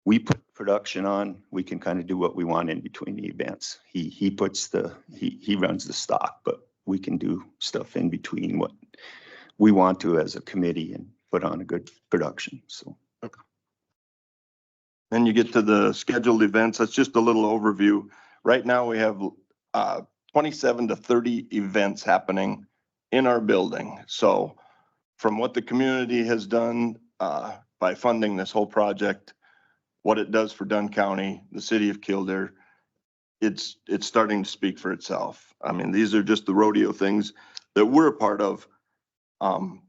we put production on, we can kind of do what we want in between the events. He runs the stock, but we can do stuff in between what we want to as a committee. And put on a good production, so. Then you get to the scheduled events. That's just a little overview. Right now, we have 27 to 30 events happening in our building. So from what the community has done by funding this whole project, what it does for Dunn County, the city of Kildare, it's starting to speak for itself. I mean, these are just the rodeo things that we're a part of.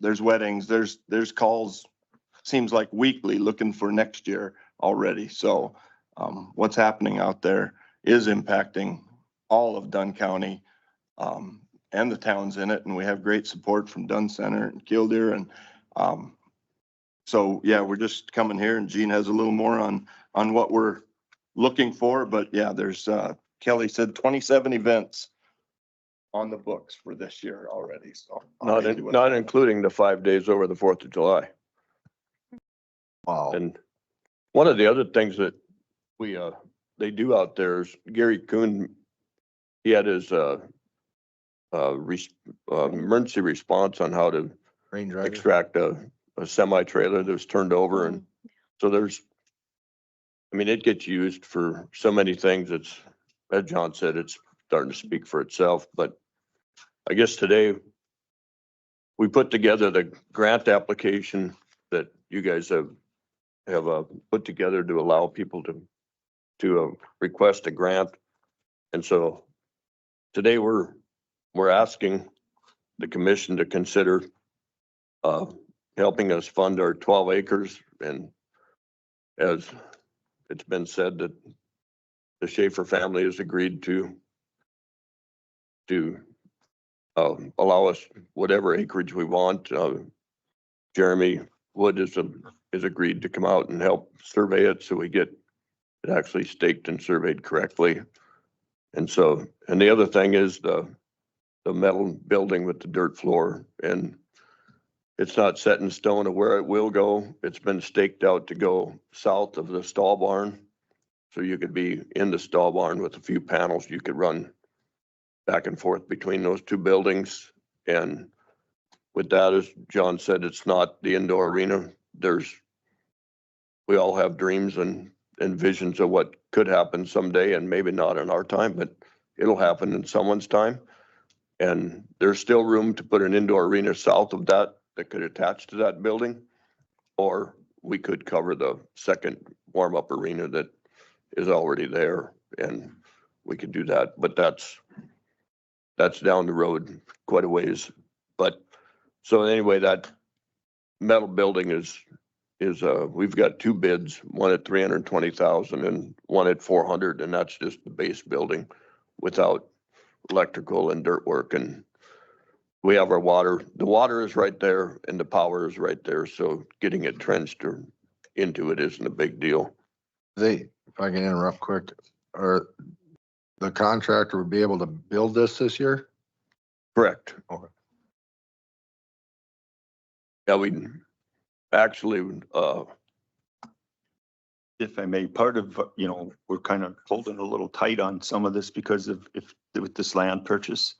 There's weddings, there's calls, seems like weekly, looking for next year already. So what's happening out there is impacting all of Dunn County and the towns in it. And we have great support from Dunn Center and Kildare. And so, yeah, we're just coming here, and Gene has a little more on what we're looking for. But yeah, there's Kelly said 27 events on the books for this year already. So Not including the 5 days over the 4th of July. Wow. And one of the other things that they do out there is Gary Kuhn, he had his emergency response on how to Range rider. extract a semi trailer that was turned over. And so it gets used for so many things. It's, as John said, it's starting to speak for itself. But I guess today we put together the grant application that you guys have put together to allow people to request a grant. And so today we're asking the commission to consider helping us fund our 12 acres. And as it's been said, that the Schaefer family has agreed to allow us whatever acreage we want. Jeremy Wood is agreed to come out and help survey it, so we get it actually staked and surveyed correctly. And so, and the other thing is the metal building with the dirt floor, and it's not set in stone of where it will go. It's been staked out to go south of the stall barn. So you could be in the stall barn with a few panels. You could run back and forth between those two buildings. And with that, as John said, it's not the indoor arena. We all have dreams and visions of what could happen someday, and maybe not in our time, but it'll happen in someone's time. And there's still room to put an indoor arena south of that could attach to that building, or we could cover the second warm-up arena that is already there, and we could do that. But that's down the road quite a ways. But so anyway, that metal building is we've got two bids, one at 320,000 and one at 400, and that's just the base building without electrical and dirt work. And we have our water. The water is right there and the power is right there. So getting it trenched or into it isn't a big deal. If I can interrupt quick, or the contractor would be able to build this year? Correct. Okay. Yeah, we actually, If I may, part of, we're kind of holding a little tight on some of this because of with this land purchase,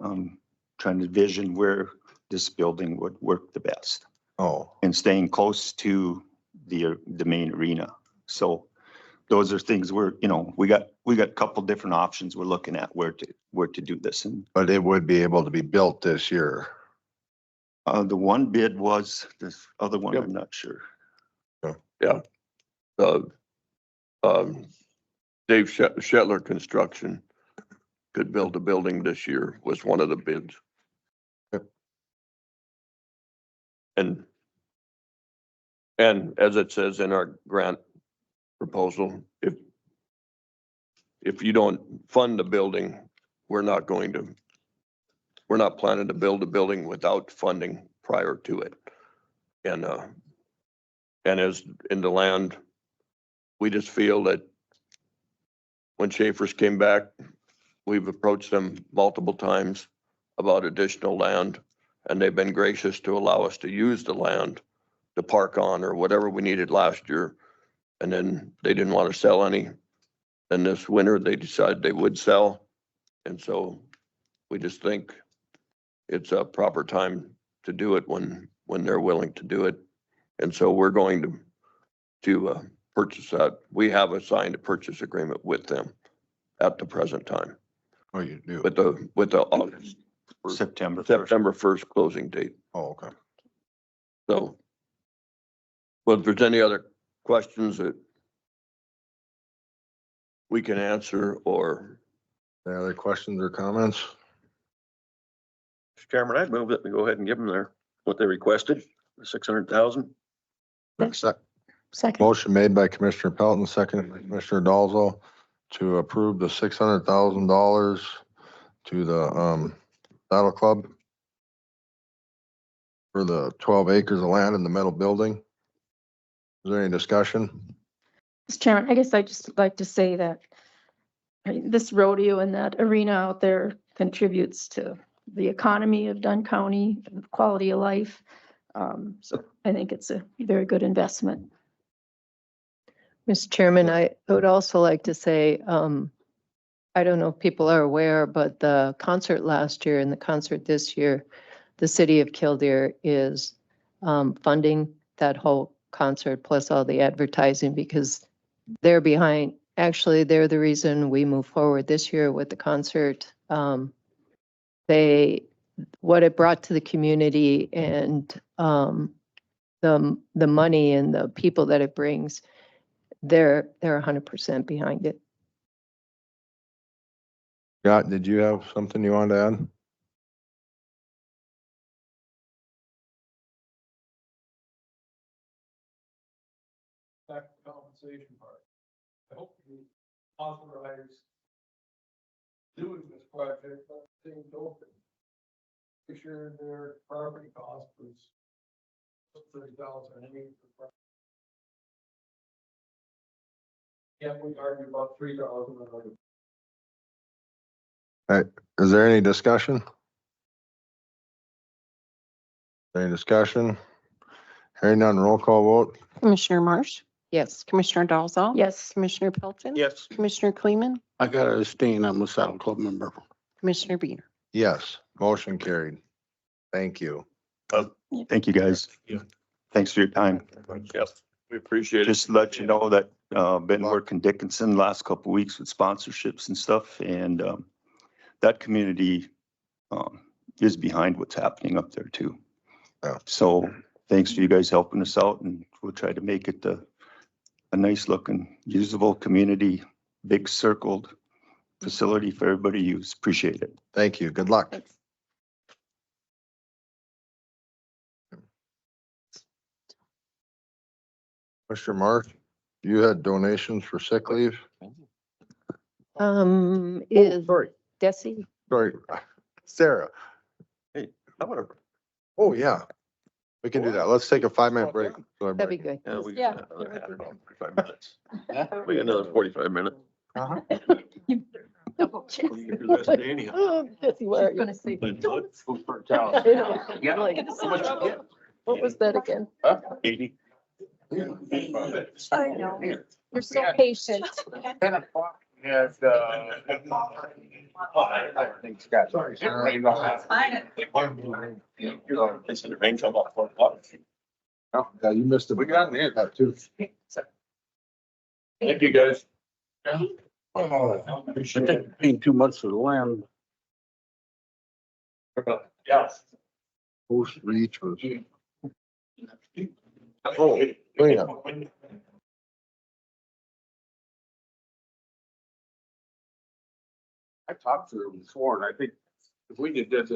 trying to vision where this building would work the best. Oh, And staying close to the main arena. So those are things we got a couple different options we're looking at where to do this. And but it would be able to be built this year. the one bid was, this other one, Yep. I'm not sure. yeah. Dave Shetler Construction could build a building this year was one of the bids. Yep. And as it says in our grant proposal, if you don't fund the building, we're not planning to build a building without funding prior to it. And as in the land, we just feel that when Schaefer's came back, we've approached them multiple times about additional land, and they've been gracious to allow us to use the land to park on or whatever we needed last year. And then they didn't want to sell any. And this winter, they decided they would sell. And so we just think it's a proper time to do it when they're willing to do it. And so we're going to purchase that. We have a signed purchase agreement with them at the present time, Oh, you do? with the August, September 1st. September 1st closing date. Oh, okay. So, well, if there's any other questions that we can answer, or Any other questions or comments? Mr. Chairman, I'd move that we go ahead and give them what they requested, the 600,000. Second. Motion made by Commissioner Pelton, seconded by Commissioner Dalzell to approve the $600,000 to the Saddle Club for the 12 acres of land in the metal building. Is there any discussion? Mr. Chairman, I guess I'd just like to say that this rodeo and that arena out there contributes to the economy of Dunn County, and quality of life. So I think it's a very good investment. Mr. Chairman, I would also like to say, I don't know if people are aware, but the concert last year and the concert this year, the city of Killdeer is funding that whole concert plus all the advertising because they're behind. Actually, they're the reason we move forward this year with the concert. What it brought to the community and the money and the people that it brings, they're 100% behind it. Scott, did you have something you wanted to add? Back to the compensation part. I hope you authorize doing this project, but things open. Make sure their property cost was 30,000 an acre. Yeah, we argue about 3,000. Is there any discussion? Any discussion? Hearing none, roll call vote. Commissioner Marsh, Yes. Commissioner Dalzell. Yes. Commissioner Pelton. Yes. Commissioner Kleeman, I gotta abstain. I'm a Saddle Club member. Commissioner Beaner. Yes, motion carried. Thank you. Thank you, guys. Yeah. Thanks for your time. Yes, we appreciate it. Just to let you know that, been working Dickinson last couple of weeks with sponsorships and stuff, and, that community, is behind what's happening up there too. Yeah. So thanks for you guys helping us out, and we'll try to make it a nice looking, usable community, big circled facility for everybody to use. Appreciate it. Thank you. Good luck. Thanks. Mr. Marsh, you had donations for sick leave? Is Desi? Sorry, Sarah. Hey, I want to. Oh, yeah. We can do that. Let's take a 5-minute break. So That'd be good. Yeah, we Yeah. got another half hour, 45 minutes. We got another 45 minutes. Double check. You can do this today anyhow. Oh, Desi, where are you? Gonna say. Yeah. Like, what was that again? 80. I know. You're so patient. 10 o'clock. Yes, Sorry, Sarah. They said the rain come up 4 o'clock. Oh, yeah, you missed it. We got in that too. Thank you, guys. I think paying too much for the land. Yes. Post reach was. Oh. Wait a I talked to her before, and I think if we did this.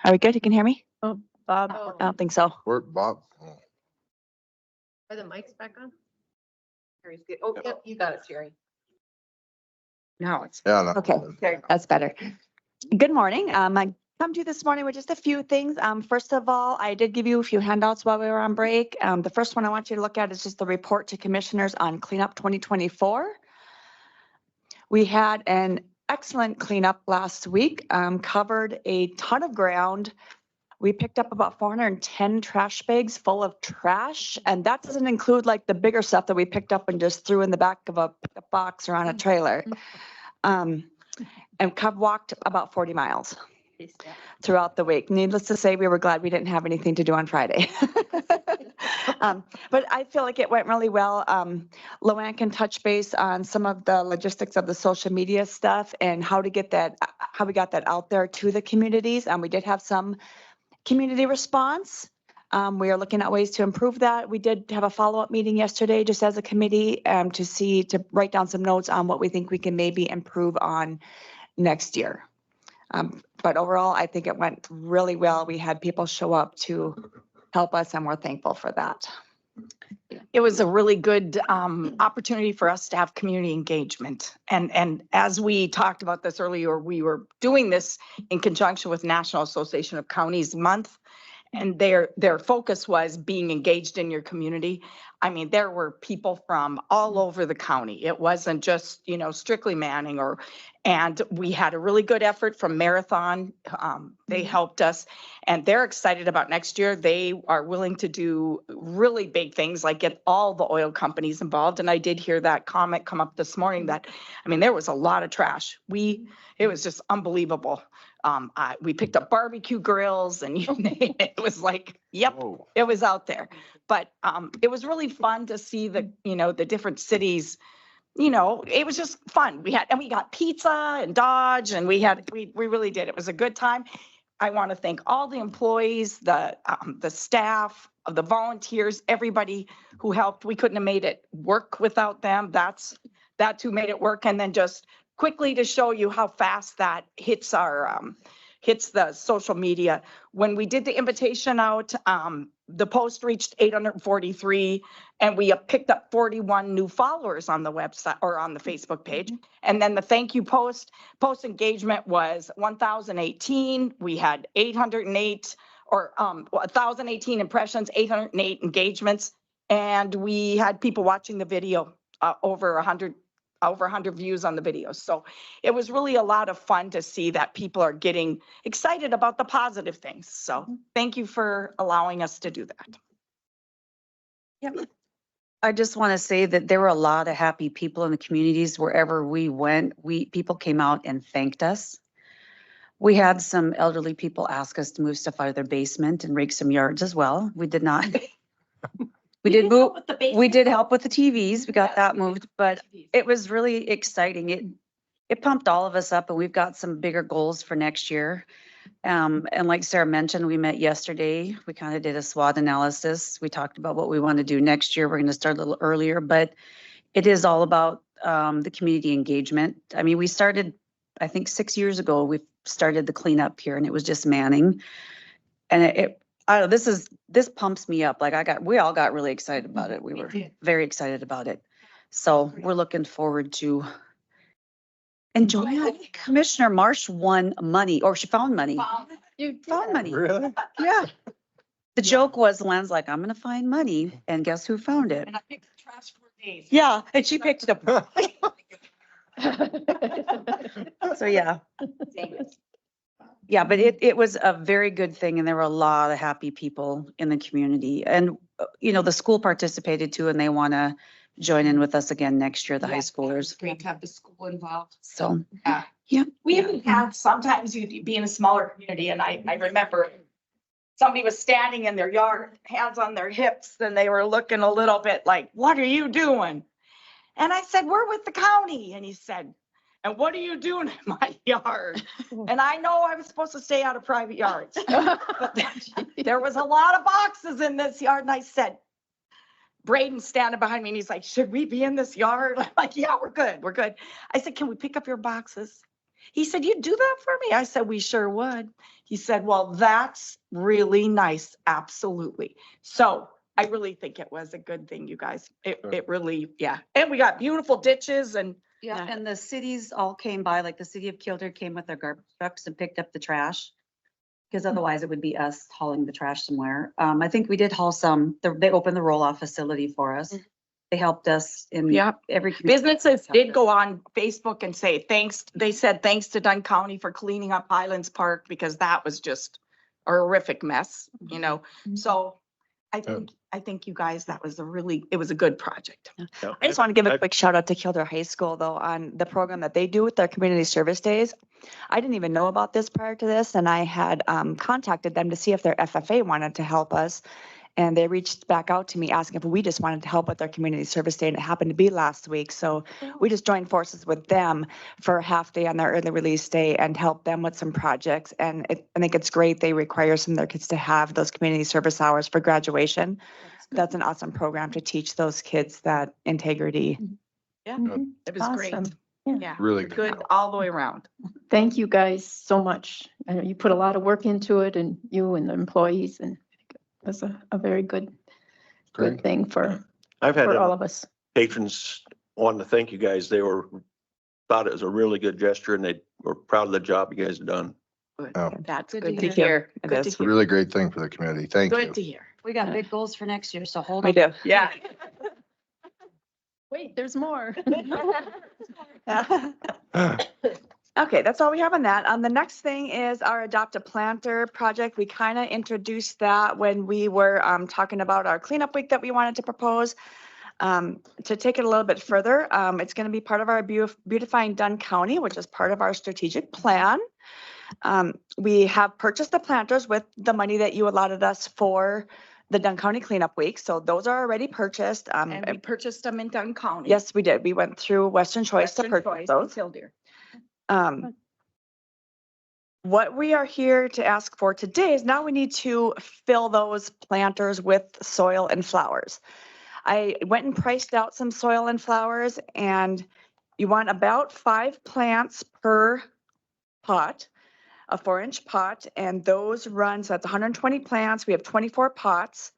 Are we good? You can hear me? Oh, Bob. I don't think so. Work, Bob. Are the mics back on? Terry's good. Oh, yep, you got it, Terry. No, it's. Yeah. no. Okay, there, that's better. Good morning. I come to you this morning with just a few things. First of all, I did give you a few handouts while we were on break. The first one I want you to look at is just the report to commissioners on cleanup 2024. We had an excellent cleanup last week, covered a ton of ground. We picked up about 410 trash bags full of trash, and that doesn't include like the bigger stuff that we picked up and just threw in the back of a pickup box or on a trailer. And walked about 40 miles throughout the week. Needless to say, we were glad we didn't have anything to do on Friday. But I feel like it went really well. Luann can touch base on some of the logistics of the social media stuff and how to get that, how we got that out there to the communities. We did have some community response. We are looking at ways to improve that. We did have a follow-up meeting yesterday just as a committee to write down some notes on what we think we can maybe improve on next year. But overall, I think it went really well. We had people show up to help us and we're thankful for that. It was a really good opportunity for us to have community engagement. And as we talked about this earlier, we were doing this in conjunction with National Association of Counties Month. And their focus was being engaged in your community. I mean, there were people from all over the county. It wasn't just, strictly Manning and we had a really good effort from Marathon. They helped us and they're excited about next year. They are willing to do really big things like get all the oil companies involved. And I did hear that comment come up this morning that, there was a lot of trash. It was just unbelievable. We picked up barbecue grills and you name it. It was like, yep, Whoa. it was out there. But it was really fun to see the different cities. It was just fun. We got pizza and Dodge and we really did. It was a good time. I want to thank all the employees, the staff, the volunteers, everybody who helped. We couldn't have made it work without them. That's who made it work. And then just quickly to show you how fast that hits the social media. When we did the invitation out, the post reached 843 and we picked up 41 new followers on the website or on the Facebook page. And then the thank you post engagement was 1,018. We had 808 or 1,018 impressions, 808 engagements. And we had people watching the video, over 100 views on the videos. So it was really a lot of fun to see that people are getting excited about the positive things. So thank you for allowing us to do that. Yep. I just want to say that there were a lot of happy people in the communities wherever we went. People came out and thanked us. We had some elderly people ask us to move stuff out of their basement and rake some yards as well. We did not. We did move. We did help with the TVs. We got that moved, but it was really exciting. It pumped all of us up, and we've got some bigger goals for next year. And like Sarah mentioned, we met yesterday. We kind of did a SWOT analysis. We talked about what we want to do next year. We're going to start a little earlier, but it is all about the community engagement. We started, I think 6 years ago, we started the cleanup here, and it was just Manning. And this pumps me up. We all got really excited about it. We were very excited about it. So we're looking forward to enjoying it. Commissioner Marsh won money, or she found money. You found money. Really? Yeah. The joke was, Luann's like, I'm going to find money. And guess who found it? And I picked the trash for days. Yeah. And she picked it up. So yeah. Yeah, but it was a very good thing and there were a lot of happy people in the community. And, the school participated too and they want to join in with us again next year, the high schoolers. Great to have the school involved. So, yeah. We even have, sometimes you'd be in a smaller community and I remember somebody was standing in their yard, hands on their hips, and they were looking a little bit like, what are you doing? And I said, we're with the county. And he said, and what are you doing in my yard? And I know I was supposed to stay out of private yards, but there was a lot of boxes in this yard. And I said, Braden's standing behind me and he's like, should we be in this yard? I'm like, yeah, we're good. We're good. I said, can we pick up your boxes? He said, "You'd do that for me?" I said, "We sure would." He said, "Well, that's really nice. Absolutely." So I really think it was a good thing, you guys. It really, yeah. And we got beautiful ditches and Yeah, and the cities all came by, like the city of Kildare came with their garbage trucks and picked up the trash. Because otherwise it would be us hauling the trash somewhere. I think we did haul some, they opened the roll-off facility for us. They helped us in Yep. every. community. businesses did go on Facebook and say thanks. They said thanks to Dunn County for cleaning up Highlands Park because that was just a horrific mess, you know? So I think you guys, it was a good project. I just want to give a quick shout out to Kildare High School though on the program that they do with their community service days. I didn't even know about this prior to this, and I had contacted them to see if their FFA wanted to help us. And they reached back out to me asking if we just wanted to help with their community service day, and it happened to be last week. So we just joined forces with them for a half day on their early release day and help them with some projects. And I think it's great. They require some of their kids to have those community service hours for graduation. That's an awesome program to teach those kids that integrity. Yeah, Mhm. it was great. Awesome. Yeah. Really Good all the way around. Thank you guys so much. I know you put a lot of work into it, and you and the employees, and it was a very good Great. thing for I've had all of us. patrons wanting to thank you guys. They thought it was a really good gesture and they were proud of the job you guys have done. Oh. That's Good good to to hear. hear. It Good is. to It's a hear. really great thing for the community. Thank you. Good to hear. We got big goals for next year, so hold We on. do. Yeah. Wait, there's more. Okay, that's all we have on that. The next thing is our Adopt a Planter project. We kind of introduced that when we were talking about our cleanup week that we wanted to propose. To take it a little bit further, it's going to be part of our beautifying Dunn County, which is part of our strategic plan. We have purchased the planters with the money that you allotted us for the Dunn County cleanup week. So those are already purchased. And we purchased them in Dunn County. Yes, we did. We went through Western Choice to Western purchase Choice and those. Kildare. What we are here to ask for today is now we need to fill those planters with soil and flowers. I went and priced out some soil and flowers, and you want about 5 plants per pot, a 4-inch pot, and those run, so that's 120 plants. We have 24 pots.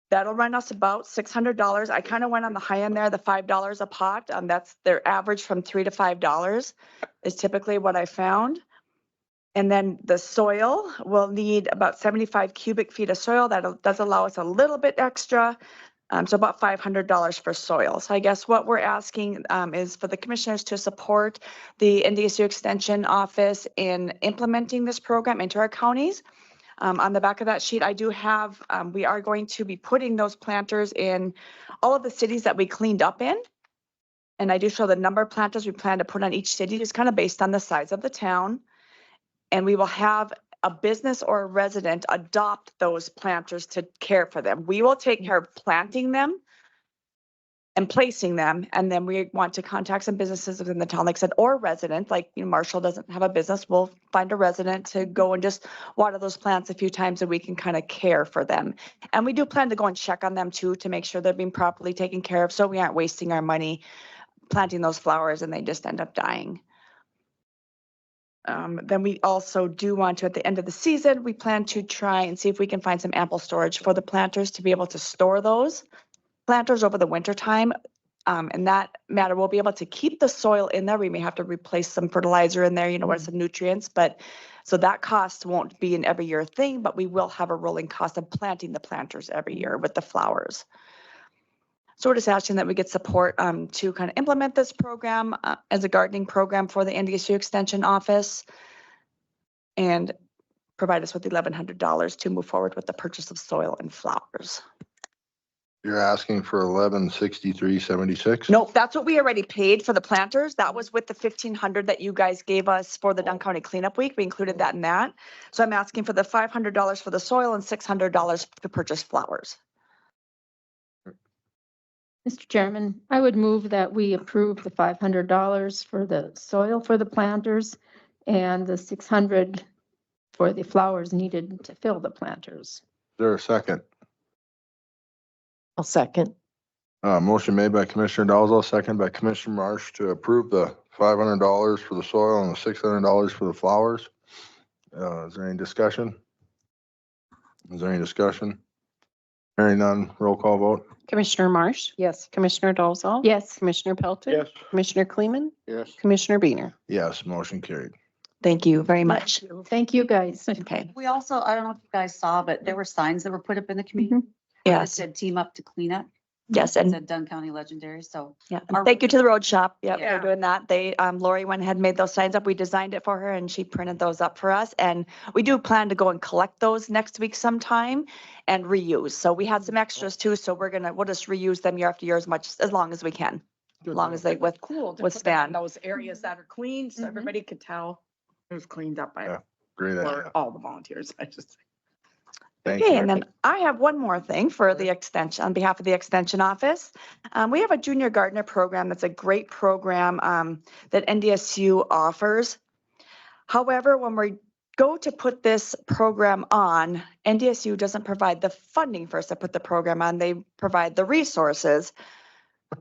That'll run us about $600. I kind of went on the high end there, the $5 a pot. That's their average from $3 to $5 is typically what I found. And then the soil will need about 75 cubic feet of soil. That does allow us a little bit extra. So about $500 for soil. So I guess what we're asking is for the commissioners to support the NDSU Extension Office in implementing this program into our counties. On the back of that sheet, I do have, we are going to be putting those planters in all of the cities that we cleaned up in. And I do show the number of planters we plan to put on each city, just kind of based on the size of the town. And we will have a business or a resident adopt those planters to care for them. We will take care of planting them and placing them. And then we want to contact some businesses within the town, like I said, or residents, like Marshall doesn't have a business. We'll find a resident to go and just water those plants a few times a week and kind of care for them. And we do plan to go and check on them too, to make sure they're being properly taken care of. So we aren't wasting our money planting those flowers and they just end up dying. Then we also do want to, at the end of the season, we plan to try and see if we can find some ample storage for the planters to be able to store those planters over the winter time. In that matter, we'll be able to keep the soil in there. We may have to replace some fertilizer in there, or some nutrients, but so that cost won't be an every year thing, but we will have a rolling cost of planting the planters every year with the flowers. So we're just asking that we get support to kind of implement this program as a gardening program for the NDSU Extension Office and provide us with $1,100 to move forward with the purchase of soil and flowers. You're asking for 1163.76? Nope, that's what we already paid for the planters. That was with the $1,500 that you guys gave us for the Dunn County Cleanup Week. We included that in that. So I'm asking for the $500 for the soil and $600 to purchase flowers. Mr. Chairman, I would move that we approve the $500 for the soil for the planters and the $600 for the flowers needed to fill the planters. Is there a second? I'll second. Motion made by Commissioner Dalzell, second by Commissioner Marsh to approve the $500 for the soil and the $600 for the flowers. Is there any discussion? Hearing none, roll call vote. Commissioner Marsh? Yes. Commissioner Dolzall? Yes. Commissioner Pelton? Yes. Commissioner Kleeman? Yes. Commissioner Beaner? Yes, motion carried. Thank you very much. Thank you, guys. Okay. We also, I don't know if you guys saw, but there were signs that were put up in the community. That Yes, said team up to clean up. yes. It And said Dunn County Legendary, so. yeah, Our- and thank you to the road shop. Yeah, Yeah. for doing that. They, Lori went ahead and made those signs up. We designed it for her and she printed those up for us. And we do plan to go and collect those next week sometime and reuse. So we had some extras too. So we'll just reuse them year after year as long as we can. As long as they It was cool to with put that in span. those areas that are clean, so everybody could tell it was cleaned up by, Yeah, Great or idea. all the volunteers, I should say. Thank Okay, you. and then I have one more thing for the extension, on behalf of the extension office. We have a junior gardener program that's a great program that NDSU offers. However, when we go to put this program on, NDSU doesn't provide the funding for us to put the program on. They provide the resources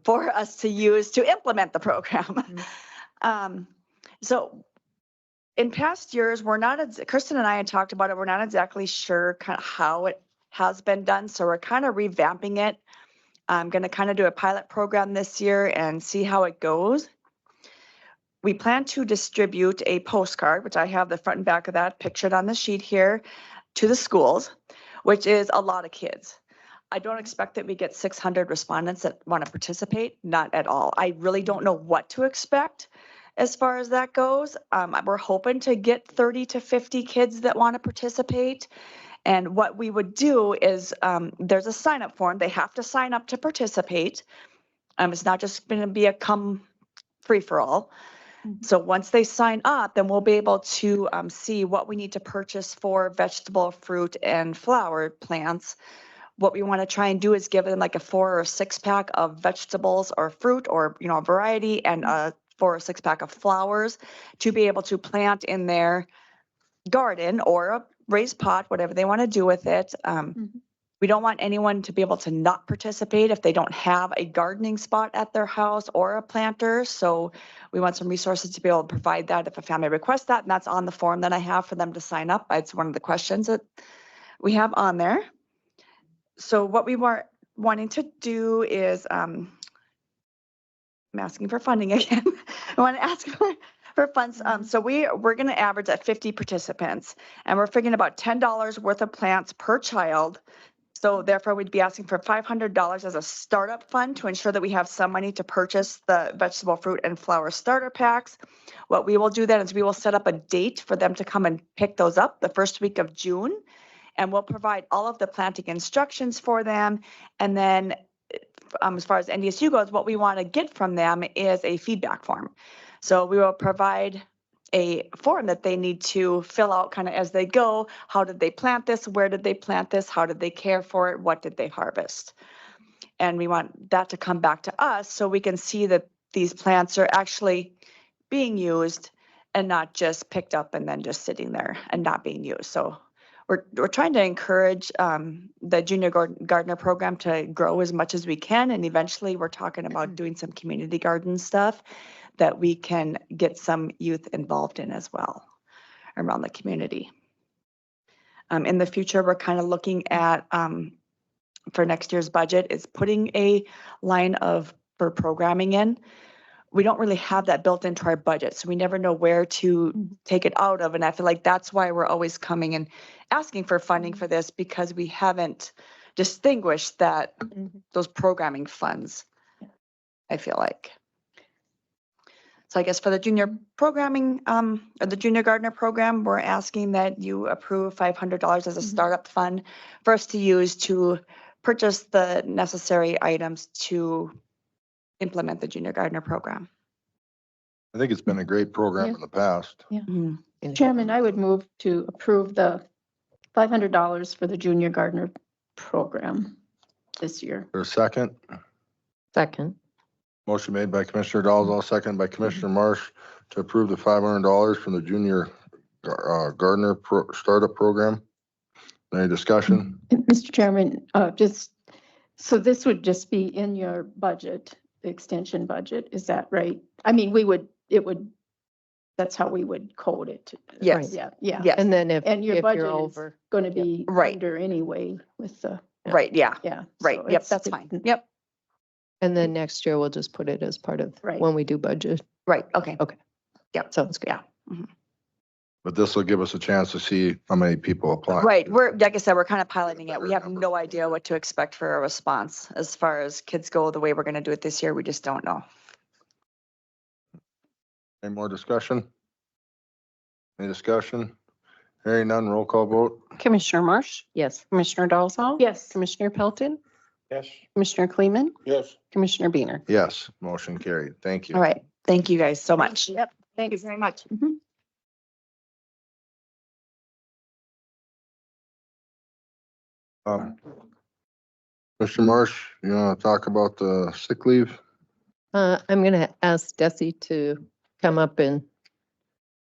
for us to use to implement the program. So in past years, we're not, Kristen and I had talked about it, we're not exactly sure kind of how it has been done, so we're kind of revamping it. I'm gonna kind of do a pilot program this year and see how it goes. We plan to distribute a postcard, which I have the front and back of that pictured on the sheet here, to the schools, which is a lot of kids. I don't expect that we get 600 respondents that want to participate, not at all. I really don't know what to expect as far as that goes. We're hoping to get 30 to 50 kids that want to participate. And what we would do is there's a sign up form. They have to sign up to participate. It's not just going to be a come free for all. So once they sign up, then we'll be able to see what we need to purchase for vegetable, fruit, and flower plants. What we want to try and do is give them like a 4 or 6 pack of vegetables or fruit or, a variety, and a 4 or 6 pack of flowers to be able to plant in their garden or a raised pot, whatever they want to do with it. We don't want anyone to be able to not participate if they don't have a gardening spot at their house or a planter. So we want some resources to be able to provide that if a family requests that, and that's on the form that I have for them to sign up. It's one of the questions that we have on there. So what we were wanting to do is, I'm asking for funding again. I want to ask for funds. So we're going to average at 50 participants, and we're figuring about $10 worth of plants per child. So therefore, we'd be asking for $500 as a startup fund to ensure that we have some money to purchase the vegetable, fruit, and flower starter packs. What we will do then is we will set up a date for them to come and pick those up the first week of June. And we'll provide all of the planting instructions for them. And then as far as NDSU goes, what we want to get from them is a feedback form. So we will provide a form that they need to fill out kind of as they go. How did they plant this? Where did they plant this? How did they care for it? What did they harvest? And we want that to come back to us so we can see that these plants are actually being used and not just picked up and then just sitting there and not being used. So we're trying to encourage the junior gardener program to grow as much as we can. And eventually we're talking about doing some community garden stuff that we can get some youth involved in as well around the community. In the future, we're kind of looking at, for next year's budget, is putting a line for programming in. We don't really have that built into our budget, so we never know where to take it out of. And I feel like that's why we're always coming and asking for funding for this, because we haven't distinguished that those programming funds, I feel like. So I guess for the junior programming, or the junior gardener program, we're asking that you approve $500 as a startup fund for us to use to purchase the necessary items to implement the junior gardener program. I think it's been a great program Yeah. in the past. Chairman, I would move to approve the $500 for the junior gardener program this year. For a second, Second. motion made by Commissioner Dalzell, second by Commissioner Marsh to approve the $500 from the junior gardener startup program. Any discussion? Mr. Chairman, just So this would just be in your budget, the extension budget, is that right? I mean, that's how we would code it. Yes. Yeah, yeah. Yes. And then And your if budget you're is over, gonna be Right. under anyway with the, Right, yeah, yeah. right. so Yep, it's- that's fine. Yep, and then next year we'll just put it as part of Right. when we do budget. right, okay. Okay. Yep. Sounds good. Yeah. But this will give us a chance to see how many people apply. Right, like I said, we're kind of piloting it. We have no idea what to expect for a response. As far as kids go, the way we're gonna do it this year, we just don't know. Any more discussion? Any discussion? Hearing none, roll call vote. Commissioner Marsh, Yes. Commissioner Dolzall. Yes. Commissioner Pelton, Yes. Commissioner Kleeman, Yes. Commissioner Beaner. Yes, motion carried. Thank you. All right, thank you guys so much. Yep, Thank you thanks. very much. Mr. Marsh, you want to talk about the sick leave? I'm gonna ask Desi to come up and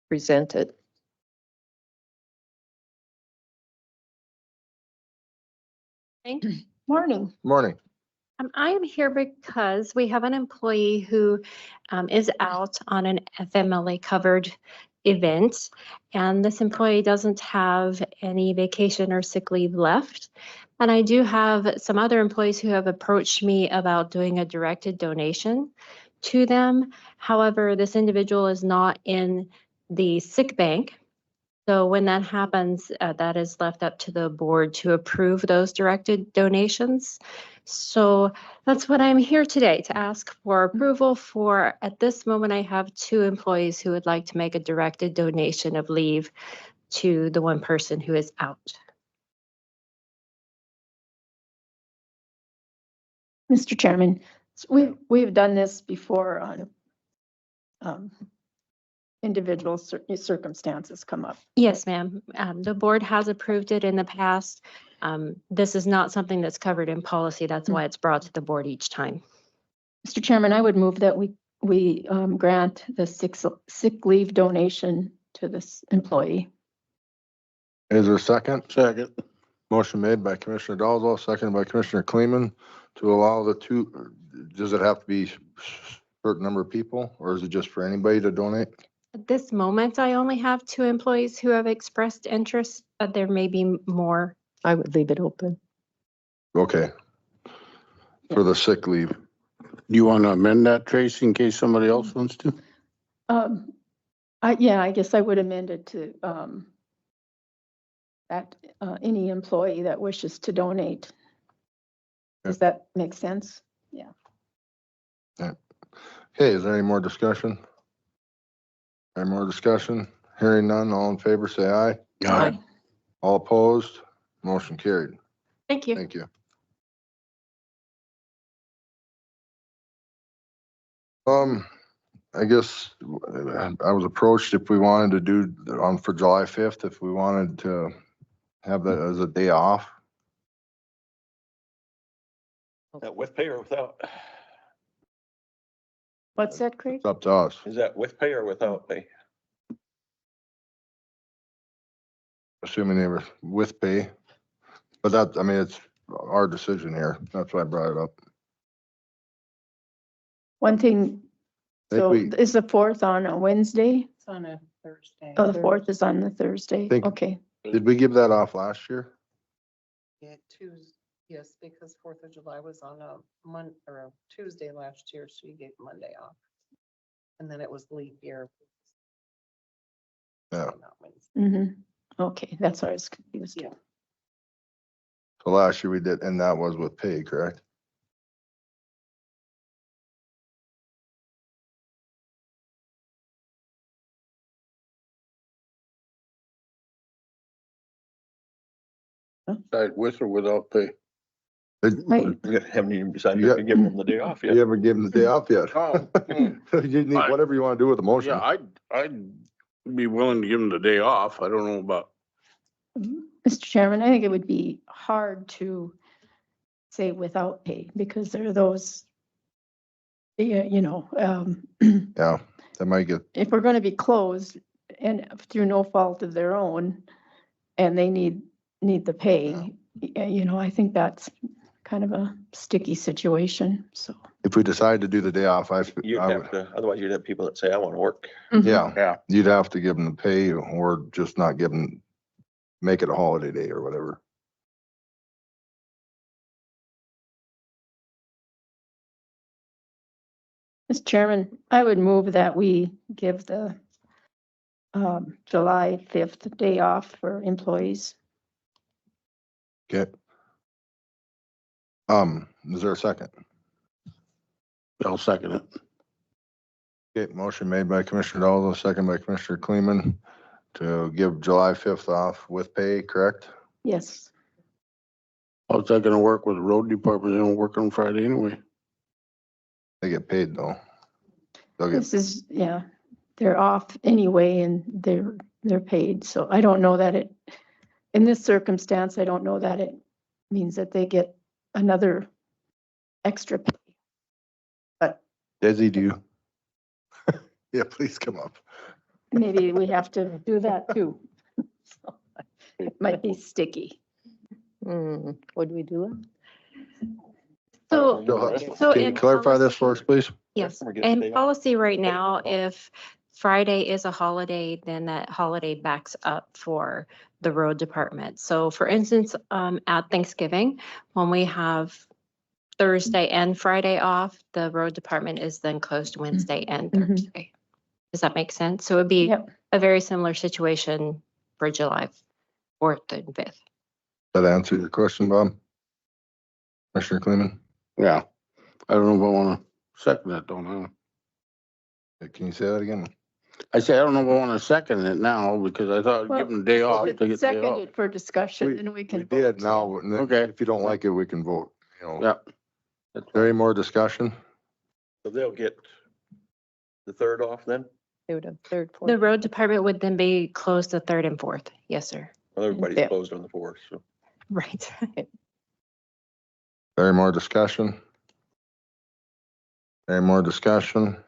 present it. Morning. Morning. I am here because we have an employee who is out on an FMLA covered event. And this employee doesn't have any vacation or sick leave left. And I do have some other employees who have approached me about doing a directed donation to them. However, this individual is not in the sick bank. So when that happens, that is left up to the board to approve those directed donations. So that's what I'm here today to ask for approval for. At this moment, I have 2 employees who would like to make a directed donation of leave to the one person who is out. Mr. Chairman, we've done this before on individual circumstances come up. Yes, ma'am. The board has approved it in the past. This is not something that's covered in policy. That's why it's brought to the board each time. Mr. Chairman, I would move that we grant the sick leave donation to this employee. Is there a second? Second. Motion made by Commissioner Dalzell, seconded by Commissioner Kleeman to allow the 2, does it have to be certain number of people or is it just for anybody to donate? At this moment, I only have 2 employees who have expressed interest, but there may be more. I would leave it open. Okay. For the sick leave. Do you want to amend that, Tracy, in case somebody else wants to? I guess I would amend it to that any employee that wishes to donate. Does that make sense? Yeah. Okay, is there any more discussion? Any more discussion? Hearing none, all in favor, say aye. Aye. All opposed, motion carried. Thank you. Thank you. I guess I was approached if we wanted to do for July 5th, if we wanted to have that as a day off. That with pay or without? What's that, Craig? It's up to us. Is that with pay or without pay? Assuming they were with pay. But that, I mean, it's our decision here. That's why I brought it up. One thing, Think so we- is the 4th on a Wednesday? It's on a Thursday. Oh, the 4th is on the Thursday. Think- Okay. Did we give that off last year? Yeah, Tuesday, yes, because 4th of July was on a or a Tuesday last year, so you gave Monday off. And then it was leap year. Yeah. Not Wednesday. Okay, that's why I was confused. Yeah. So last year we did, and that was with pay, correct? Decide with or without pay? Right. We haven't even decided Yeah. to give them the day off yet. You haven't given the day off yet. Oh, You need whatever you want to do with the motion. Yeah, I'd be willing to give them the day off. I don't know about, Mr. Chairman, I think it would be hard to say without pay because there are those, yeah, Yeah, that might get, if we're going to be closed and through no fault of their own and they need the pay, I think that's kind of a sticky situation, so. If we decide to do the day off, You'd I have would, to, otherwise you'd have people that say, I want to work. yeah, Yeah. you'd have to give them the pay or just not give them, make it a holiday day or whatever. Mr. Chairman, I would move that we give the July 5th day off for employees. Okay. Is there a second? I'll second it. Okay, motion made by Commissioner Dalzell, second by Commissioner Kleeman to give July 5th off with pay, correct? Yes. How's that gonna work with the road department? They don't work on Friday anyway. They get paid though. They'll get, This is, yeah, they're off anyway and they're paid. So I don't know that it, in this circumstance, I don't know that it means that they get another extra pay. But Desi, do you? Yeah, please come up. maybe we have to do that too. So, it might be sticky. Would we do it? So, so Can you in clarify this policy- for us, please? Yes, Customer gets paid in off. policy right now, if Friday is a holiday, then that holiday backs up for the road department. So for instance, at Thanksgiving, when we have Thursday and Friday off, the road department is then closed Wednesday and Mhm. Thursday. Does that make sense? So it'd be Yep. a very similar situation for July 4th and 5th. That answer your question, Bob? Commissioner Kleeman? Yeah. I don't know if I wanna second that, don't I? Can you say that again? I say, I don't know if I wanna second it now because I thought Well, give them a day off. They get the day Second off. it for discussion and we We can. did vote. now, and then Okay. if you don't like it, we can vote, you know. Yeah. Is there any more discussion? So they'll get the third off then? They would have third, The fourth. road department would then be closed the 3rd and 4th. Yes, sir. Well, everybody's Yeah. closed on the fourth, so. Right. Any more discussion? Any more discussion?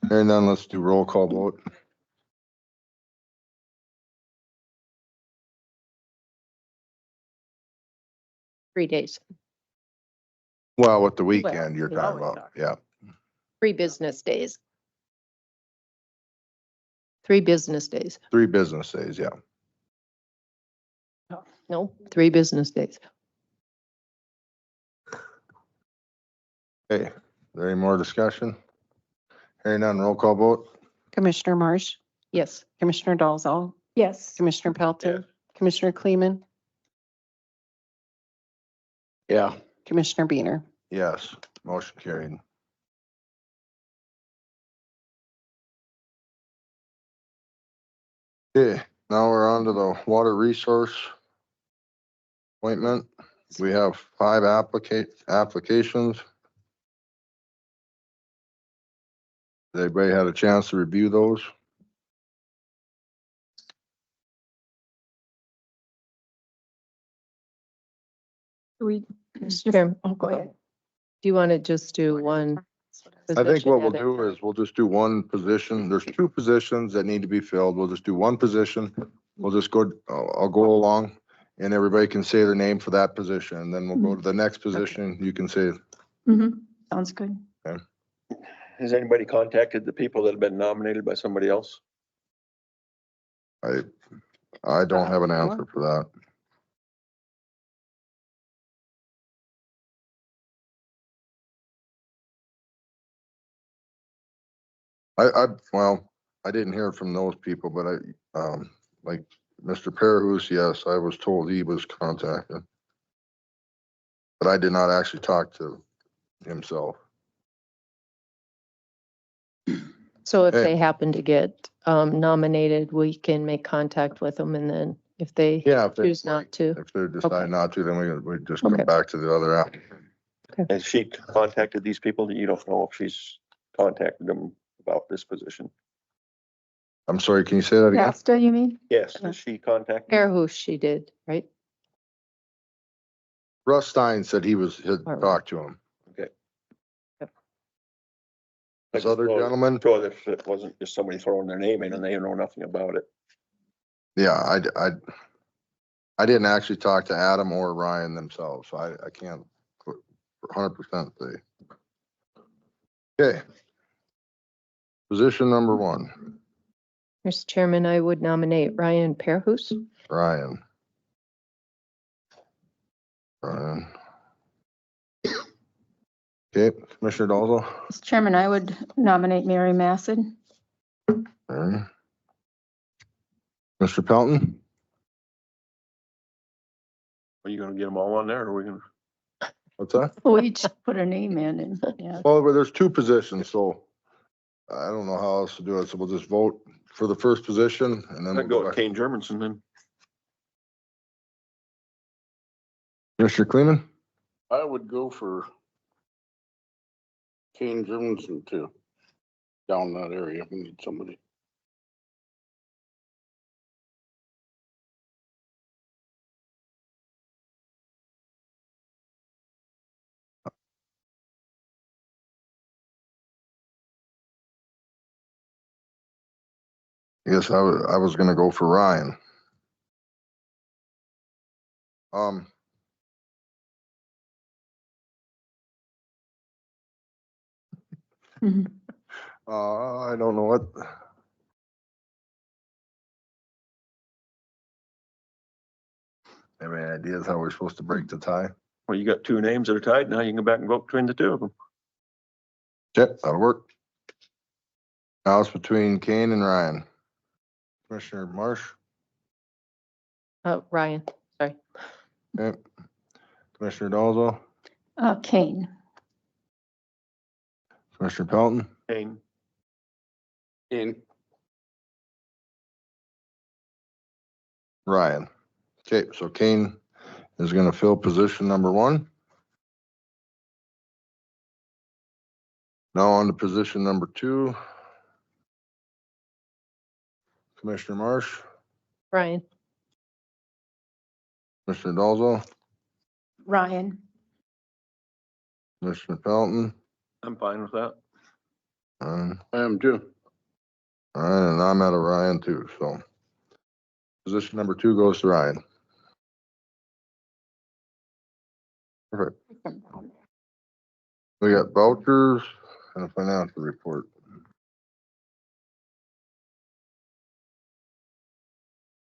Hearing none, let's do roll call vote. Three days, Well, with the weekend you're yeah. talking about, yeah. 3 business days. 3 business days. 3 business days, yeah. No, 3 business days. Okay, is there any more discussion? Hearing none, roll call vote. Commissioner Marsh, Yes. Commissioner Dalzell, Yes. Commissioner Pelton, Commissioner Kleeman, Yeah. Commissioner Beaner. Yes, motion carried. Okay, now we're on to the water resource appointment. We have 5 applications. Has everybody had a chance to review those? We, Mr. Chairman, oh, go ahead. do you want to just do one? I think position what we'll at a do time? is we'll just do one position. There's 2 positions that need to be filled. We'll just do one position. We'll just go, I'll go along and everybody can say their name for that position. Then we'll go to the next position. You can say, Sounds good. Has anybody contacted the people that have been nominated by somebody else? I don't have an answer for that. Well, I didn't hear from those people, but like Mr. Parahus, yes, I was told he was contacted. But I did not actually talk to himself. So if Okay. they happen to get nominated, we can make contact with them and then if they Yeah, if they, choose not to. if they decide Okay. not to, then we just come Okay. back to the other app. Has she contacted these people? You don't know if she's contacted them about this position? I'm sorry, can you say that again? Asta, you mean? Yes, has she contacted? Fairhouse, she did, right? Russ Stein said he had Alright. talked to him. Okay. This other gentleman, So if it wasn't just somebody throwing their name in and they know nothing about it. yeah, I didn't actually talk to Adam or Ryan themselves, so I can't 100% say. Okay. Position number 1, Mr. Chairman, I would nominate Ryan Perhus. Ryan. Ryan. Okay, Commissioner Dalzell. Mr. Chairman, I would nominate Mary Masson. Mary. Mr. Pelton. Are you gonna get them all on there or are we gonna? What's that? We each put a name in and, yeah. Well, but there's 2 positions, so I don't know how else to do it. So we'll just vote for the first position and then we'll I'd go go with back. Kane Jermenson then. Mr. Kleeman. I would go for Kane Jermenson too. Down that area, we need somebody. Yes, I was gonna go for Ryan. Um. I don't know what. Have any ideas how we're supposed to break the tie? Well, you got 2 names that are tied. Now you can go back and vote between the 2 of them. Yep, that'll work. Now it's between Kane and Ryan. Commissioner Marsh. Ryan, sorry. Okay. Commissioner Dalzell. Kane. Commissioner Pelton. Kane. Kane. Ryan. Okay, so Kane is gonna fill position number 1. Now on to position number 2. Commissioner Marsh. Ryan, Commissioner Dalzell. Ryan. Commissioner Pelton. I'm fine with that. And I am too. Ryan, and I'm at a Ryan too, so. Position number 2 goes to Ryan. Perfect. We got vouchers and a financial report.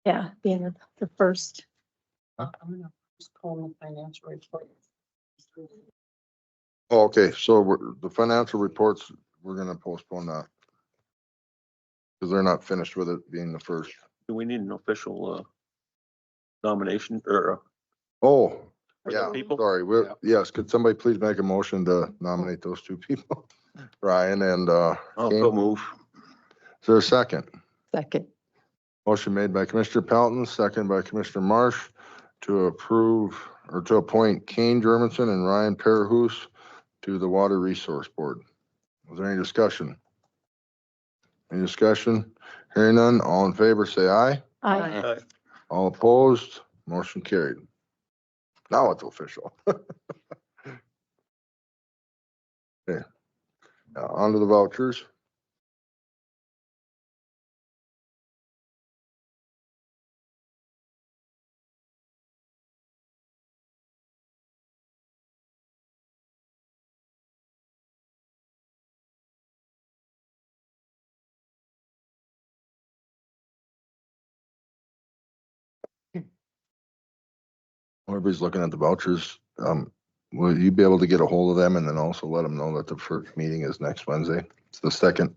Yeah, being the first. I'm gonna postpone the financial report. Oh, okay, so the financial reports, we're gonna postpone that. Cause they're not finished with it being the first. Do we need an official nomination or Oh, for yeah, the people? sorry, yes, could somebody please make a motion to nominate those 2 people? Ryan and, I'll Kane? go move. Is there a second? second. Motion made by Commissioner Pelton, second by Commissioner Marsh to approve or to appoint Kane Jermenson and Ryan Perhus to the Water Resource Board. Was there any discussion? Any discussion? Hearing none, all in favor, say aye. Aye. All opposed, motion carried. Now it's official. Okay, now on to the vouchers. Everybody's looking at the vouchers. Will you be able to get a hold of them and then also let them know that the first meeting is next Wednesday? It's the second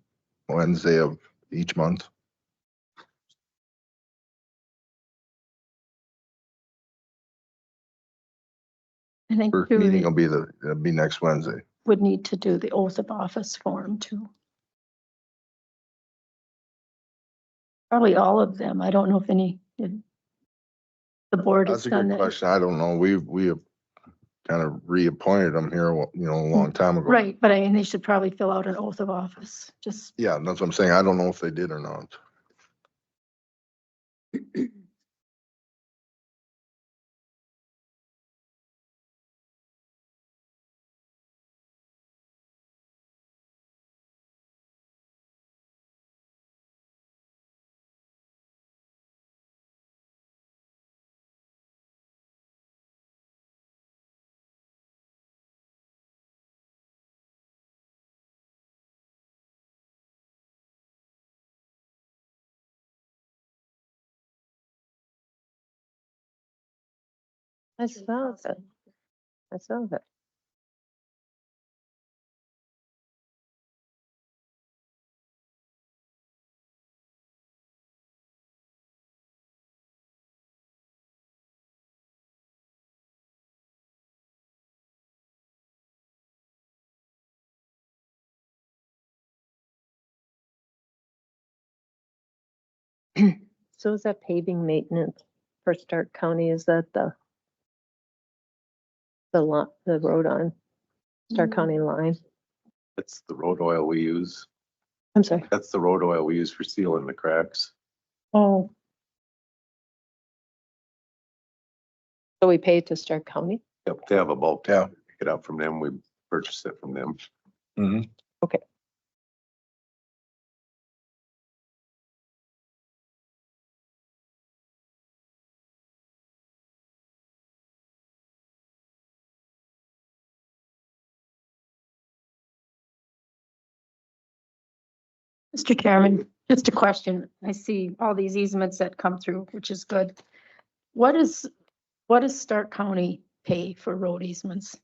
Wednesday of each month. I think First too, meeting we will be next Wednesday. would need to do the oath of office form too. Probably all of them. I don't know if any, the board has That's a done good that. question. I don't know. We have kind of reappointed them here, a long time ago. Right, but I mean, they should probably fill out an oath of office, just. Yeah, that's what I'm saying. I don't know if they did or not. I saw that. I saw that. So is that paving maintenance for Stark County? Is that the road on Stark County line? That's the road oil we use. I'm sorry. That's the road oil we use for sealing the cracks. Oh. So we pay to Stark County? Yep, they have a bulk. Yeah. Pick it up from them. We purchase it from them. Mm-hmm. Okay. Mr. Chairman, just a question. I see all these easements that come through, which is good. What does Stark County pay for road easements?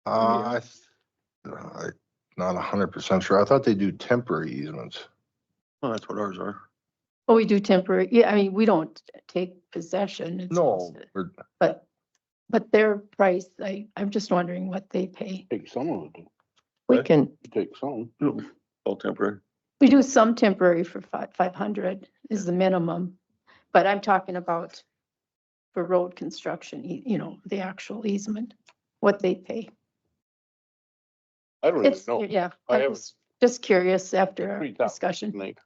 I'm not 100% sure. I thought they do temporary easements. Well, that's what ours are. Oh, we do temporary, yeah, I mean, we don't take possession. It's No, just- But their price, I'm just wondering what they pay. Take some of it. We can, Take some. All temporary. We do some temporary for 500 is the minimum, but I'm talking about for road construction, the actual easement, what they pay. I don't even It's, know. yeah, I I'm haven't- just curious after our 3,000 discussion. an acre.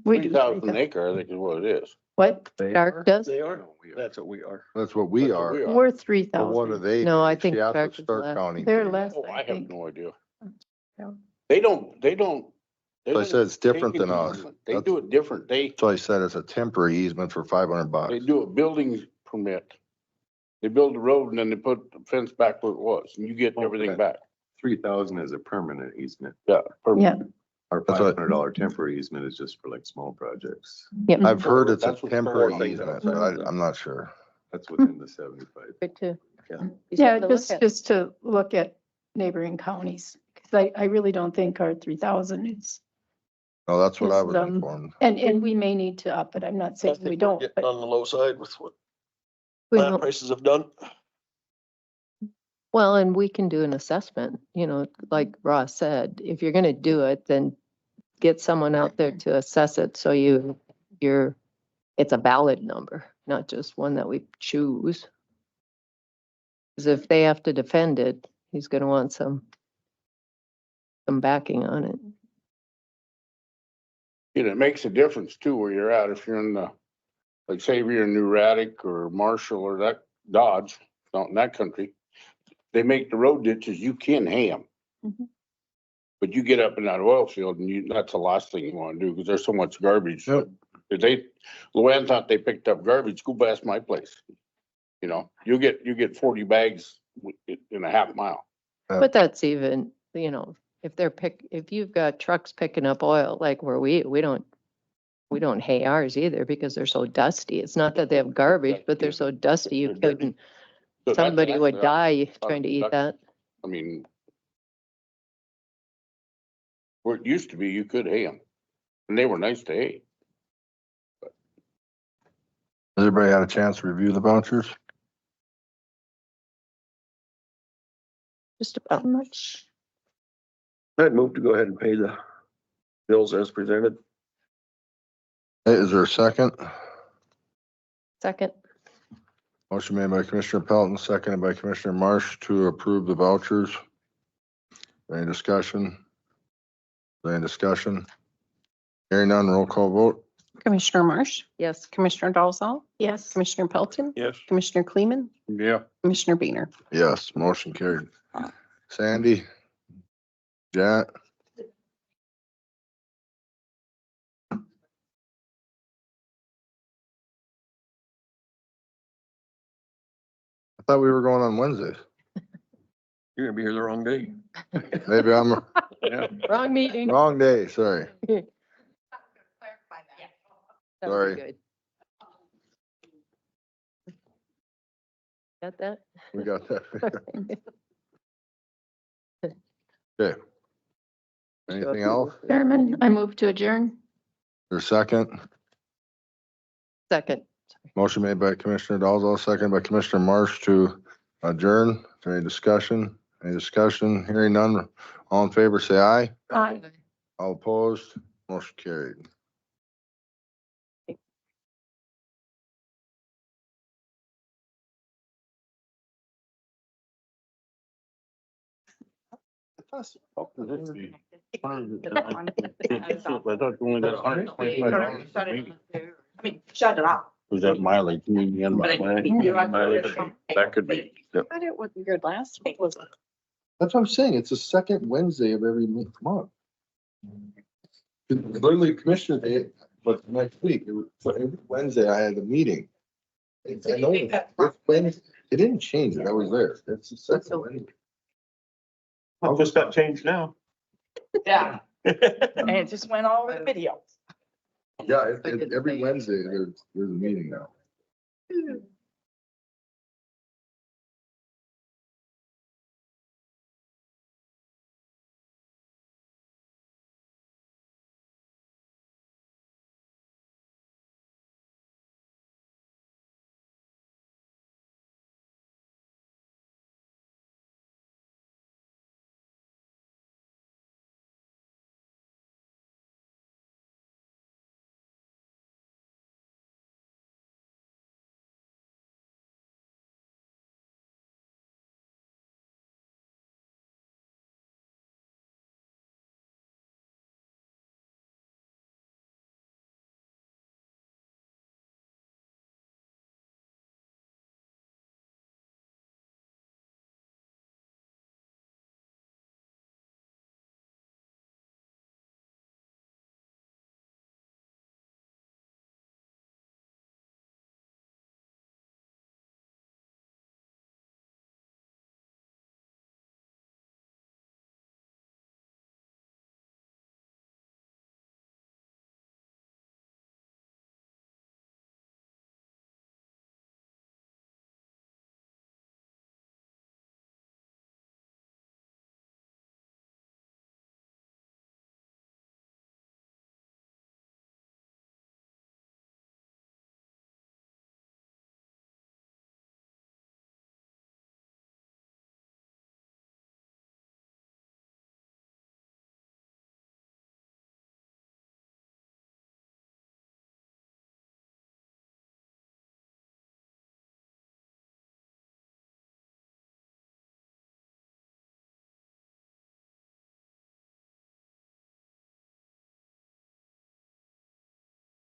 We do 3,000 an 3,000. acre, I think is what it is. What? Stark does? They are. That's what we are. That's what we That's what are. we are. We're But 3,000. what do they? No, I pay? think See, that's what Stark is Stark less. County. They're pays. less, Oh, I I have think. no idea. Yeah. They don't. So I said it's different take than an us. easement. They That's- do it different. So I said it's a temporary easement for $500. They do a building permit. They build the road and then they put the fence back where it was and you get everything okay. back. 3,000 is a permanent easement. Yeah. Yeah, Our That's what- $500 temporary easement is just for like small projects. Yep. I've heard it's a That's what's temporary called. easement, but I'm not sure. That's within the 75. Good too. Yeah. You yeah, have to look at- just to look at neighboring counties, because I really don't think our 3,000 is. No, that's what I is, was informed. And we may need to up it. I'm not saying we don't, Getting but on the low side with what we land don't- prices have done. Well, and we can do an assessment, like Ross said, if you're gonna do it, then get someone out there to assess it, so it's a valid number, not just one that we choose. Because if they have to defend it, he's gonna want some backing on it. And it makes a difference too where you're at. If you're in like say if you're in New Raddick or Marshall or that Dodge, out in that country, they make the road ditches, you can hay them. Mhm. But you get up in that oil field and that's the last thing you want to do because there's so much garbage. Yep. If Luann thought they picked up garbage, go past my place. You get 40 bags in a half mile. But that's even, if you've got trucks picking up oil, like where we don't hay ours either because they're so dusty. It's not that they have garbage, but they're so dusty, you They're dirty. couldn't, So that's somebody would actually die trying to eat that. I mean, where it used to be, you could hay them and they were nice to hay. Has everybody had a chance to review the vouchers? Just about much. I'd move to go ahead and pay the bills as presented. Hey, is there a second? Second. Motion made by Commissioner Pelton, seconded by Commissioner Marsh to approve the vouchers. Any discussion? Any discussion? Hearing none, roll call vote. Commissioner Marsh, Yes. Commissioner Dolzall, yes. Commissioner Pelton, Yes. Commissioner Kleeman, Yeah. Commissioner Beaner. Yes, motion carried. Sandy? Janet? I thought we were going on Wednesdays. You're gonna be here the wrong day. Maybe I'm Yeah. Wrong meeting. wrong day, sorry. That'd be Sorry. good. Got that? We got that. Okay. Okay. Anything else? Chairman, I move to adjourn. Your second? Second. Motion made by Commissioner Dalzell, second by Commissioner Marsh to adjourn. Is there any discussion? Any discussion? Hearing none. All in favor, say aye. Aye. All opposed? Motion carried. I mean, shut it off. Was that mileage? That could be. I thought it was your last week was. That's what I'm saying. It's the second Wednesday of every month. Literally Commissioner Day, but next week, every Wednesday I had a meeting. I know it's Wednesday. It didn't change it. I was there. It's the second Wednesday. I just got changed now. Yeah. And it just went all over the video. Yeah, every Wednesday there's a meeting now.